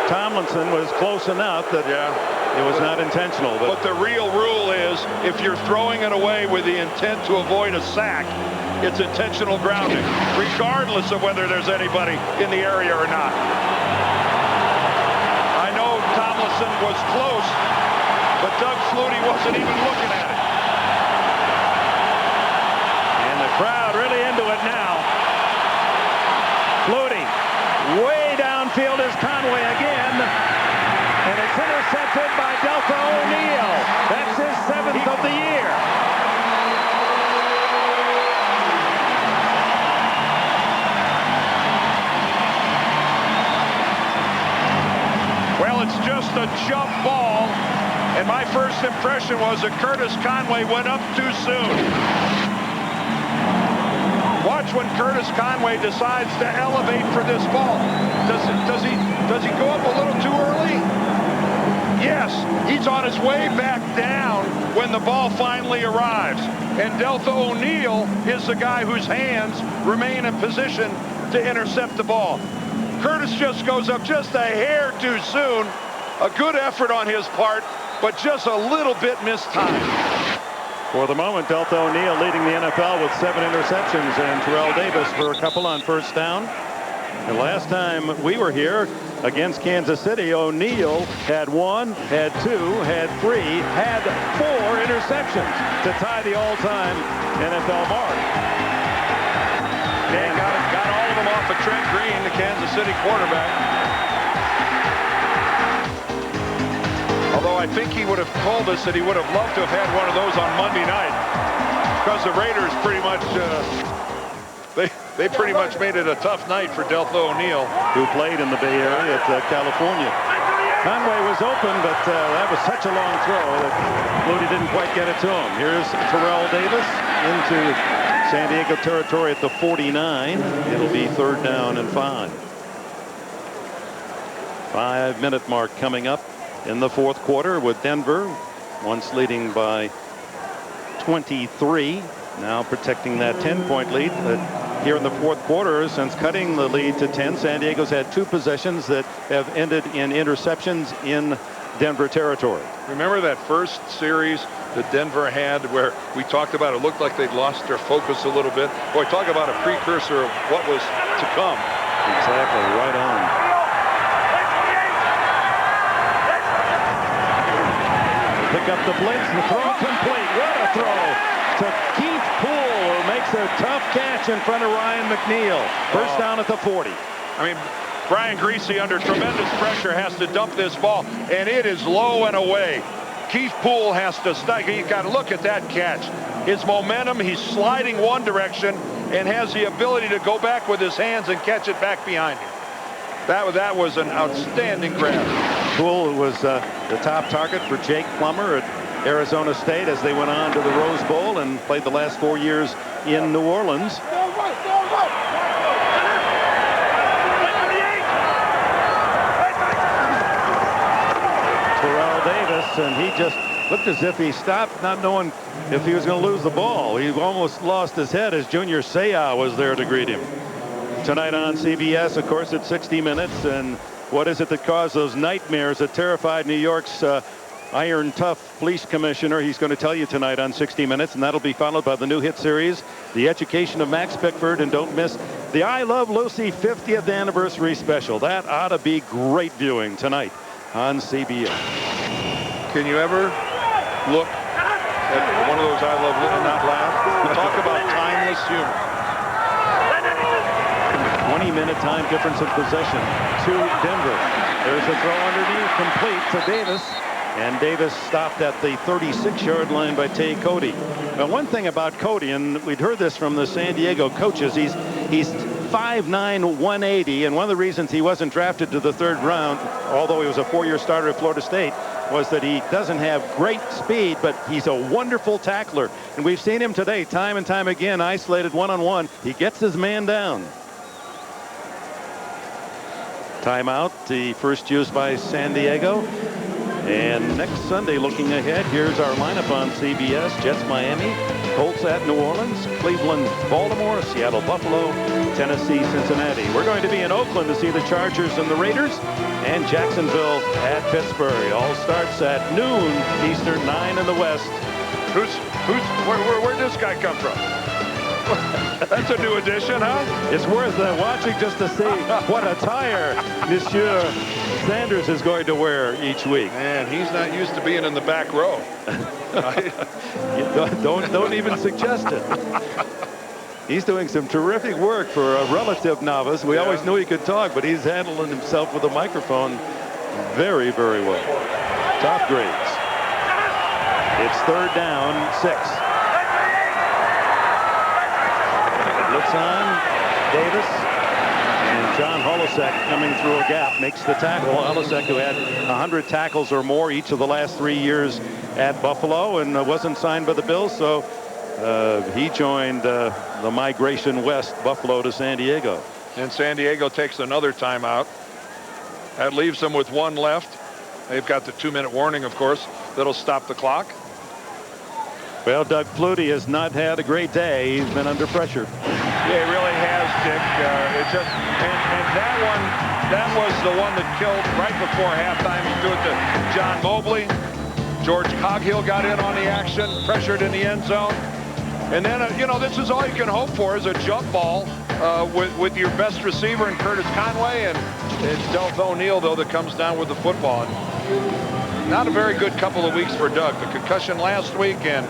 Tomlinson was close enough that it was not intentional. But the real rule is if you're throwing it away with the intent to avoid a sack, it's intentional grounding, regardless of whether there's anybody in the area or not. I know Tomlinson was close, but Doug Flutie wasn't even looking at it. And the crowd really into it now. Flutie way downfield is Conway again. And it's intercepted by Deltha O'Neal. That's his 7th of the year. Well, it's just a jump ball. And my first impression was that Curtis Conway went up too soon. Watch when Curtis Conway decides to elevate for this ball. Does he go up a little too early? Yes, he's on his way back down when the ball finally arrives. And Deltha O'Neal is the guy whose hands remain in position to intercept the ball. Curtis just goes up just a hair too soon. A good effort on his part, but just a little bit mistimed. For the moment, Deltha O'Neal leading the NFL with 7 interceptions, and Terrell Davis for a couple on first down. The last time we were here, against Kansas City. O'Neal had 1, had 2, had 3, had 4 interceptions to tie the all-time NFL mark. And got all of them off of Trent Green, the Kansas City quarterback. Although I think he would have told us that he would have loved to have had one of those on Monday night, because the Raiders pretty much they pretty much made it a tough night for Deltha O'Neal, who played in the Bay Area at California. Conway was open, but that was such a long throw that Flutie didn't quite get it to him. Here's Terrell Davis into San Diego territory at the 49. It'll be 3rd down and 5. 5-minute mark coming up in the 4th quarter with Denver once leading by 23, now protecting that 10-point lead. But here in the 4th quarter, since cutting the lead to 10, San Diego's had 2 possessions that have ended in interceptions in Denver territory. Remember that first series that Denver had where we talked about it looked like they'd lost their focus a little bit? Boy, talk about a precursor of what was to come. Exactly, right on. Pick up the blitz, the throw complete. What a throw to Keith Poole, who makes a tough catch in front of Ryan McNeil. First down at the 40. I mean, Brian Greise under tremendous pressure has to dump this ball, and it is low and away. Keith Poole has to stagger. You got to look at that catch. His momentum, he's sliding one direction and has the ability to go back with his hands and catch it back behind him. That was an outstanding grab. Poole was the top target for Jake Plummer at Arizona State as they went on to the Rose Bowl and played the last 4 years in New Orleans. Terrell Davis, and he just looked as if he stopped, not knowing if he was going to lose the ball. He almost lost his head as Junior Seau was there to greet him. Tonight on CBS, of course, it's 60 Minutes, and what is it that caused those nightmares that terrified New York's iron tough police commissioner? He's going to tell you tonight on 60 Minutes, and that'll be followed by the new hit series, The Education of Max Bickford, and don't miss the I Love Lucy 50th anniversary special. That ought to be great viewing tonight on CBS. Can you ever look at one of those I Love Lucy and not laugh? Talk about timeless humor. 20-minute time difference of possession to Denver. There's a throw underneath, complete to Davis, and Davis stopped at the 36-yard line by Tay Cody. Now, one thing about Cody, and we'd heard this from the San Diego coaches, he's 5'9", 180, and one of the reasons he wasn't drafted to the 3rd round, although he was a 4-year starter at Florida State, was that he doesn't have great speed, but he's a wonderful tackler. And we've seen him today time and time again, isolated one-on-one. He gets his man down. Timeout, the first used by San Diego. And next Sunday, looking ahead, here's our lineup on CBS. Jets, Miami, Colts at New Orleans, Cleveland, Baltimore, Seattle, Buffalo, Tennessee, Cincinnati. We're going to be in Oakland to see the Chargers and the Raiders, and Jacksonville at Pittsburgh. All starts at noon Eastern, 9 in the West. Where'd this guy come from? That's a new addition, huh? It's worth watching just to see what attire Monsieur Sanders is going to wear each week. Man, he's not used to being in the back row. Don't even suggest it. He's doing some terrific work for a relative novice. We always knew he could talk, but he's handling himself with a microphone very, very well. Top grades. It's 3rd down, 6. Blitz on Davis, and John Holisek coming through a gap makes the tackle. Holisek, who had 100 tackles or more each of the last 3 years at Buffalo and wasn't signed by the Bills, so he joined the migration west, Buffalo to San Diego. And San Diego takes another timeout. That leaves them with 1 left. They've got the 2-minute warning, of course, that'll stop the clock. Well, Doug Flutie has not had a great day. He's been under pressure. Yeah, he really has, Dick. And that was the one that killed right before halftime. He threw it to John Mobley. George Coghill got in on the action, pressured in the end zone. And then, this is all you can hope for is a jump ball with your best receiver in Curtis Conway, and it's Deltha O'Neal, though, that comes down with the football. And not a very good couple of weeks for Doug. The concussion last week and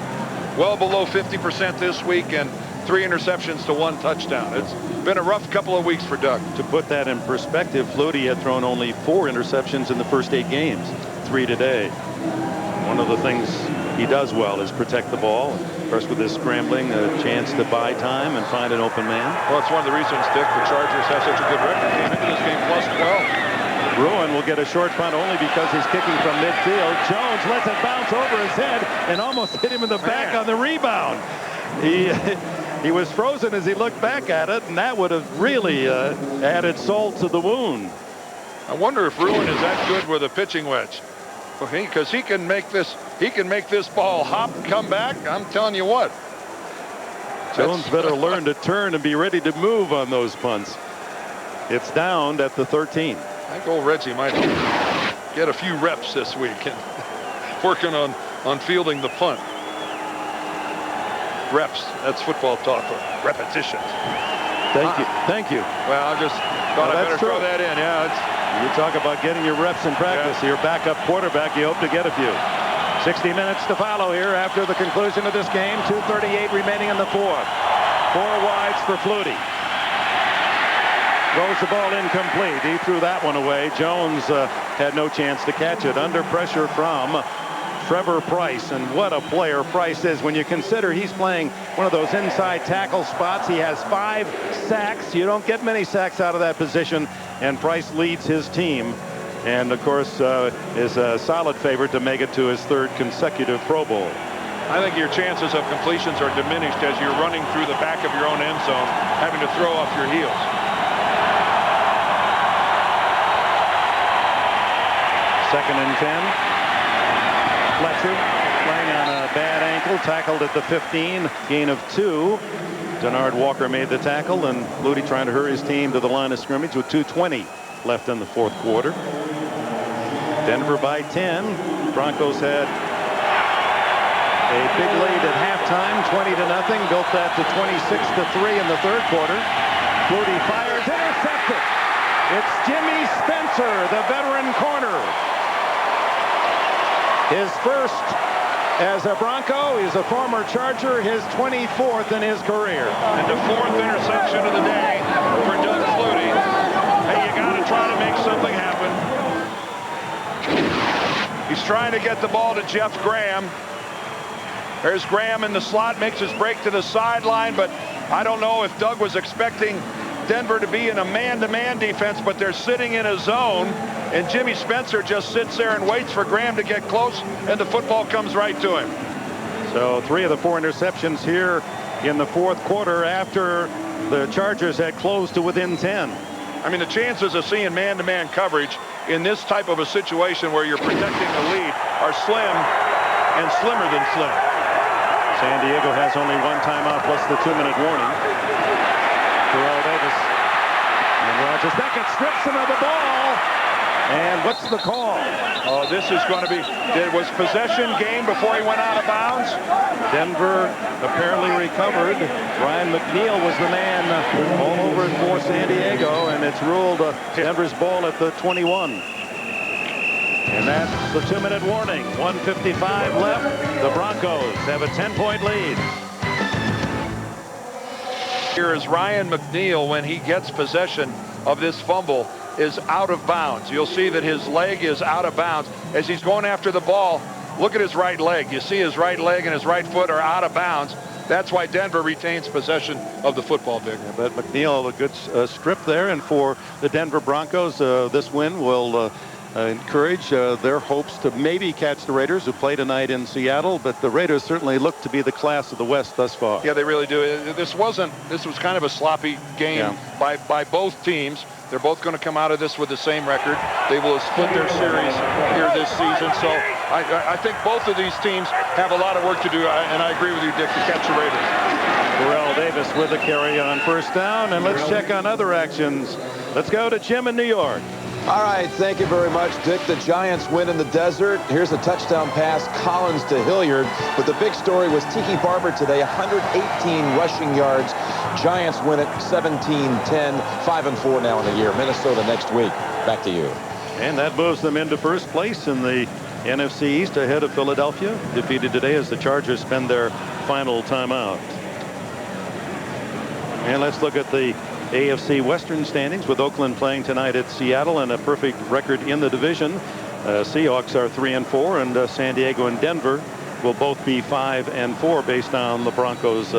well below 50% this week, and 3 interceptions to 1 touchdown. It's been a rough couple of weeks for Doug. To put that in perspective, Flutie had thrown only 4 interceptions in the first 8 games, 3 today. One of the things he does well is protect the ball. First with his scrambling, a chance to buy time and find an open man. Well, it's one of the reasons, Dick, the Chargers have such a good record. Came into this game plus 12. Bruin will get a short punt only because he's kicking from midfield. Jones lets it bounce over his head and almost hit him in the back on the rebound. He was frozen as he looked back at it, and that would have really added salt to the wound. I wonder if Bruin is that good with a pitching wedge, because he can make this ball hop, come back. I'm telling you what. Jones better learn to turn and be ready to move on those punts. It's down at the 13. I think old Reggie might get a few reps this week and working on fielding the punt. Reps, that's football talk, repetitions. Thank you. Well, I just thought I better throw that in. Yeah, you talk about getting your reps in practice. Yeah. Your backup quarterback, you hope to get a few. 60 minutes to follow here after the conclusion of this game. 2:38 remaining in the 4th. 4 wides for Flutie. Throws the ball incomplete. He threw that one away. Jones had no chance to catch it. Under pressure from Trevor Price, and what a player Price is when you consider he's playing one of those inside tackle spots. He has 5 sacks. You don't get many sacks out of that position, and Price leads his team, and of course is a solid favorite to make it to his 3rd consecutive Pro Bowl. I think your chances of completions are diminished as you're running through the back of your own end zone, having to throw off your heels. Second and 10. Fletcher playing on a bad ankle, tackled at the 15, gain of 2. Denard Walker made the tackle, and Flutie trying to hurry his team to the line of scrimmage with 2:20 left in the 4th quarter. Denver by 10. Broncos had a big lead at halftime, 20-0. Built that to 26-3 in the 3rd quarter. Flutie fires, intercepted. It's Jimmy Spencer, the veteran corner. His first as a Bronco. He's a former Charger, his 24th in his career. And the 4th interception of the day for Doug Flutie. Hey, you got to try to make something happen. He's trying to get the ball to Jeff Graham. There's Graham in the slot, makes his break to the sideline, but I don't know if Doug was expecting Denver to be in a man-to-man defense, but they're sitting in a zone, and Jimmy Spencer just sits there and waits for Graham to get close, and the football comes right to him. So 3 of the 4 interceptions here in the 4th quarter after the Chargers had closed to within 10. I mean, the chances of seeing man-to-man coverage in this type of a situation where you're protecting the lead are slim and slimmer than slim. San Diego has only 1 timeout plus the 2-minute warning. Terrell Davis and Rogers Beckett strips him of the ball. And what's the call? Oh, this is going to be, it was possession game before he went out of bounds. Denver apparently recovered. Ryan McNeil was the man all over it for San Diego, and it's ruled Denver's ball at the 21. And that's the 2-minute warning. 1:55 left. The Broncos have a 10-point lead. Here is Ryan McNeil when he gets possession of this fumble is out of bounds. You'll see that his leg is out of bounds as he's going after the ball. Look at his right leg. You see his right leg and his right foot are out of bounds. That's why Denver retains possession of the football, Dick. Yeah, but McNeil, a good strip there, and for the Denver Broncos, this win will encourage their hopes to maybe catch the Raiders, who play tonight in Seattle, but the Raiders certainly look to be the class of the West thus far. Yeah, they really do. This was kind of a sloppy game by both teams. They're both going to come out of this with the same record. They will have split their series here this season. So I think both of these teams have a lot of work to do, and I agree with you, Dick, to catch the Raiders. Terrell Davis with a carry on first down, and let's check on other actions. Let's go to Jim in New York. All right, thank you very much, Dick. The Giants win in the desert. Here's a touchdown pass, Collins to Hilliard. But the big story was Tiki Barber today, 118 rushing yards. Giants win it 17-10, 5-4 now in the year. Minnesota next week. Back to you. And that moves them into first place in the NFC East ahead of Philadelphia, defeated today as the Chargers spend their final timeout. And let's look at the AFC Western standings with Oakland playing tonight at Seattle and a perfect record in the division. Seahawks are 3-4, and San Diego and Denver will both be 5-4 based on the Broncos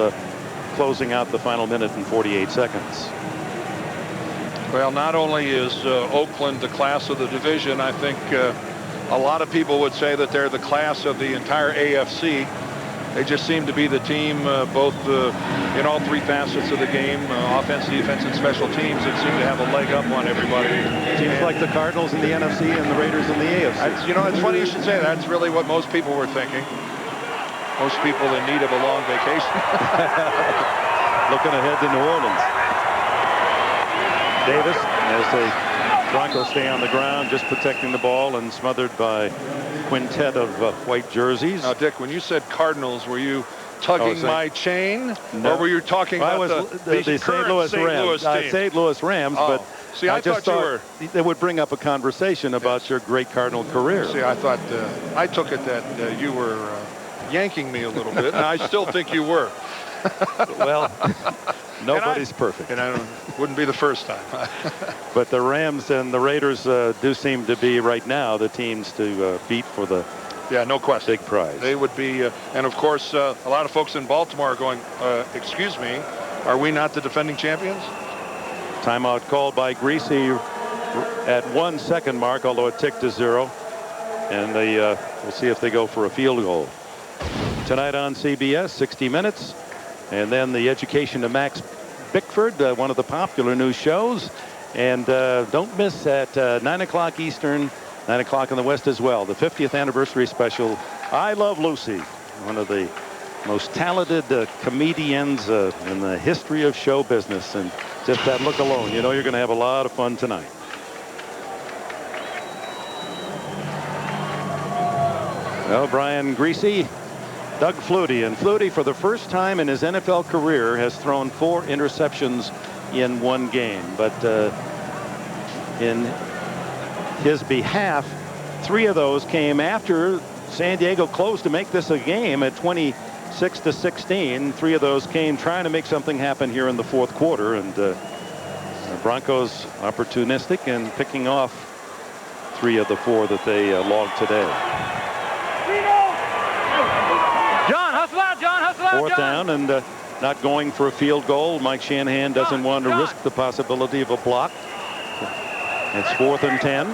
closing out the final minute and 48 seconds. Well, not only is Oakland the class of the division, I think a lot of people would say that they're the class of the entire AFC. They just seem to be the team, both in all three facets of the game, offense, defense, and special teams, that seem to have a leg up on everybody. Seems like the Cardinals in the NFC and the Raiders in the AFC. You know, it's funny you should say that. That's really what most people were thinking. Most people in need of a long vacation. Looking ahead to New Orleans. Davis, as the Broncos stay on the ground, just protecting the ball and smothered by quintet of white jerseys. Now, Dick, when you said Cardinals, were you tugging my chain? No. Or were you talking about the St. Louis Rams? St. Louis Rams, but see, I just thought it would bring up a conversation about your great Cardinal career. See, I thought, I took it that you were yanking me a little bit, and I still think you were. Well, nobody's perfect. And I wouldn't be the first time. But the Rams and the Raiders do seem to be right now the teams to beat for the no question big prize. They would be, and of course, a lot of folks in Baltimore are going, excuse me, are we not the defending champions? Timeout called by Greise at 1 second mark, although it ticked to 0. And we'll see if they go for a field goal. Tonight on CBS, 60 Minutes. And then the education of Max Bickford, one of the popular new shows. And don't miss at 9 o'clock Eastern, 9 o'clock in the West as well, the 50th anniversary special, I Love Lucy, one of the most talented comedians in the history of show business. And just that look alone, you know you're going to have a lot of fun tonight. Well, Brian Greise, Doug Flutie, and Flutie for the first time in his NFL career has thrown 4 interceptions in one game. But in his behalf, 3 of those came after San Diego closed to make this a game at 26-16. 3 of those came trying to make something happen here in the fourth quarter, and the Broncos opportunistic and picking off 3 of the 4 that they logged today. John, hustle out, John, hustle out, Fourth John. down and not going for a field goal. Mike Shanahan doesn't want to risk the possibility of a block. It's 4th and 10.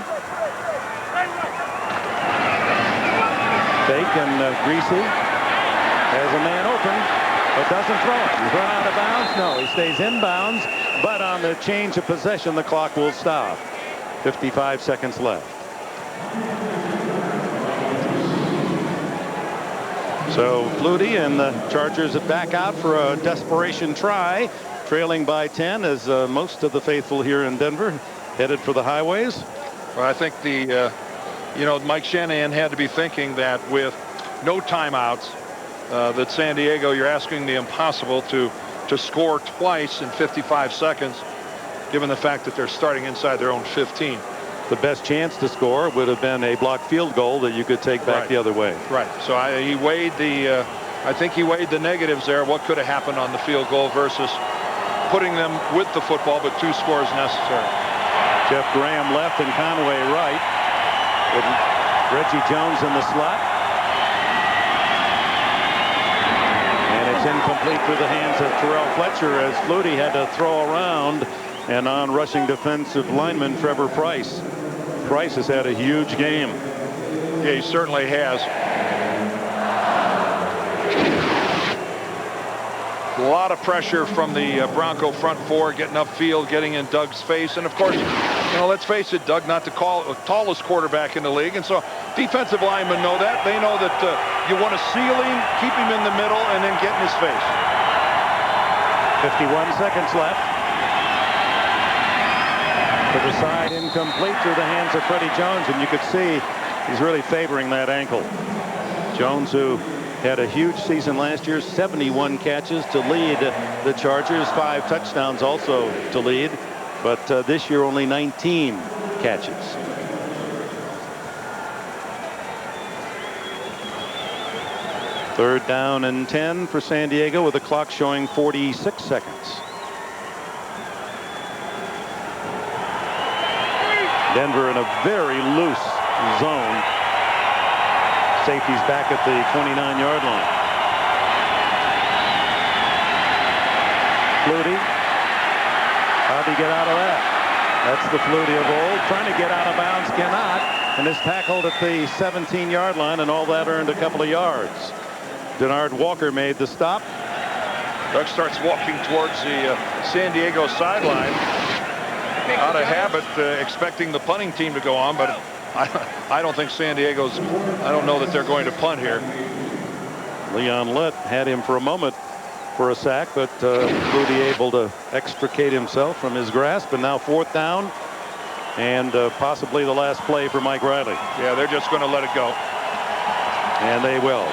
Fake, and Greise has a man open, but doesn't throw it. He's run out of bounds. No, he stays in bounds, but on the change of possession, the clock will stop. 55 seconds left. So Flutie and the Chargers are back out for a desperation try, trailing by 10 as most of the faithful here in Denver headed for the highways. Well, I think Mike Shanahan had to be thinking that with no timeouts, that San Diego, you're asking the impossible to score twice in 55 seconds, given the fact that they're starting inside their own 15. The best chance to score would have been a blocked field goal that you could take back the other way. Right. So he weighed I think he weighed the negatives there. What could have happened on the field goal versus putting them with the football, but 2 scores necessary. Jeff Graham left and Conway right, with Reggie Jones in the slot. And it's incomplete through the hands of Terrell Fletcher as Flutie had to throw around and on rushing defensive lineman Trevor Price. Price has had a huge game. Yeah, he certainly has. A lot of pressure from the Bronco front 4, getting upfield, getting in Doug's face. And of course, let's face it, Doug, not the tallest quarterback in the league. And so defensive linemen know that. They know that you want to seal him, keep him in the middle, and then get in his face. 51 seconds left. To the side, incomplete through the hands of Freddie Jones, and you could see he's really favoring that ankle. Jones, who had a huge season last year, 71 catches to lead the Chargers, 5 touchdowns also to lead, but this year only 19 catches. Third down and 10 for San Diego with the clock showing 46 seconds. Denver in a very loose zone. Safety's back at the 29-yard line. Flutie. How'd he get out of that? That's the Flutie of old. Trying to get out of bounds, cannot, and is tackled at the 17-yard line, and all that earned a couple of yards. Denard Walker made the stop. Doug starts walking towards the San Diego sideline. Out of habit, expecting the punting team to go on, but I don't think San Diego's, I don't know that they're going to punt here. Leon Lett had him for a moment for a sack, but Flutie able to extricate himself from his grasp, and now 4th down and possibly the last play for Mike Riley. Yeah, they're just going to let it go. And they will.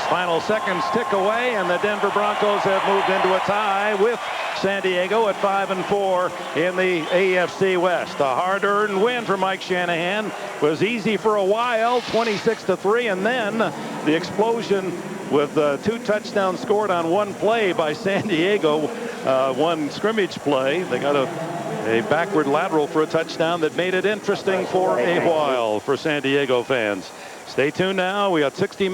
Final seconds tick away, and the Denver Broncos have moved into a tie with San Diego at 5-4 in the AFC West. A hard-earned win for Mike Shanahan. Was easy for a while, 26-3, and then the explosion with 2 touchdowns scored on 1 play by San Diego. 1 scrimmage play. They got a backward lateral for a touchdown that made it interesting for a while for San Diego fans. Stay tuned now. We got 60 minutes.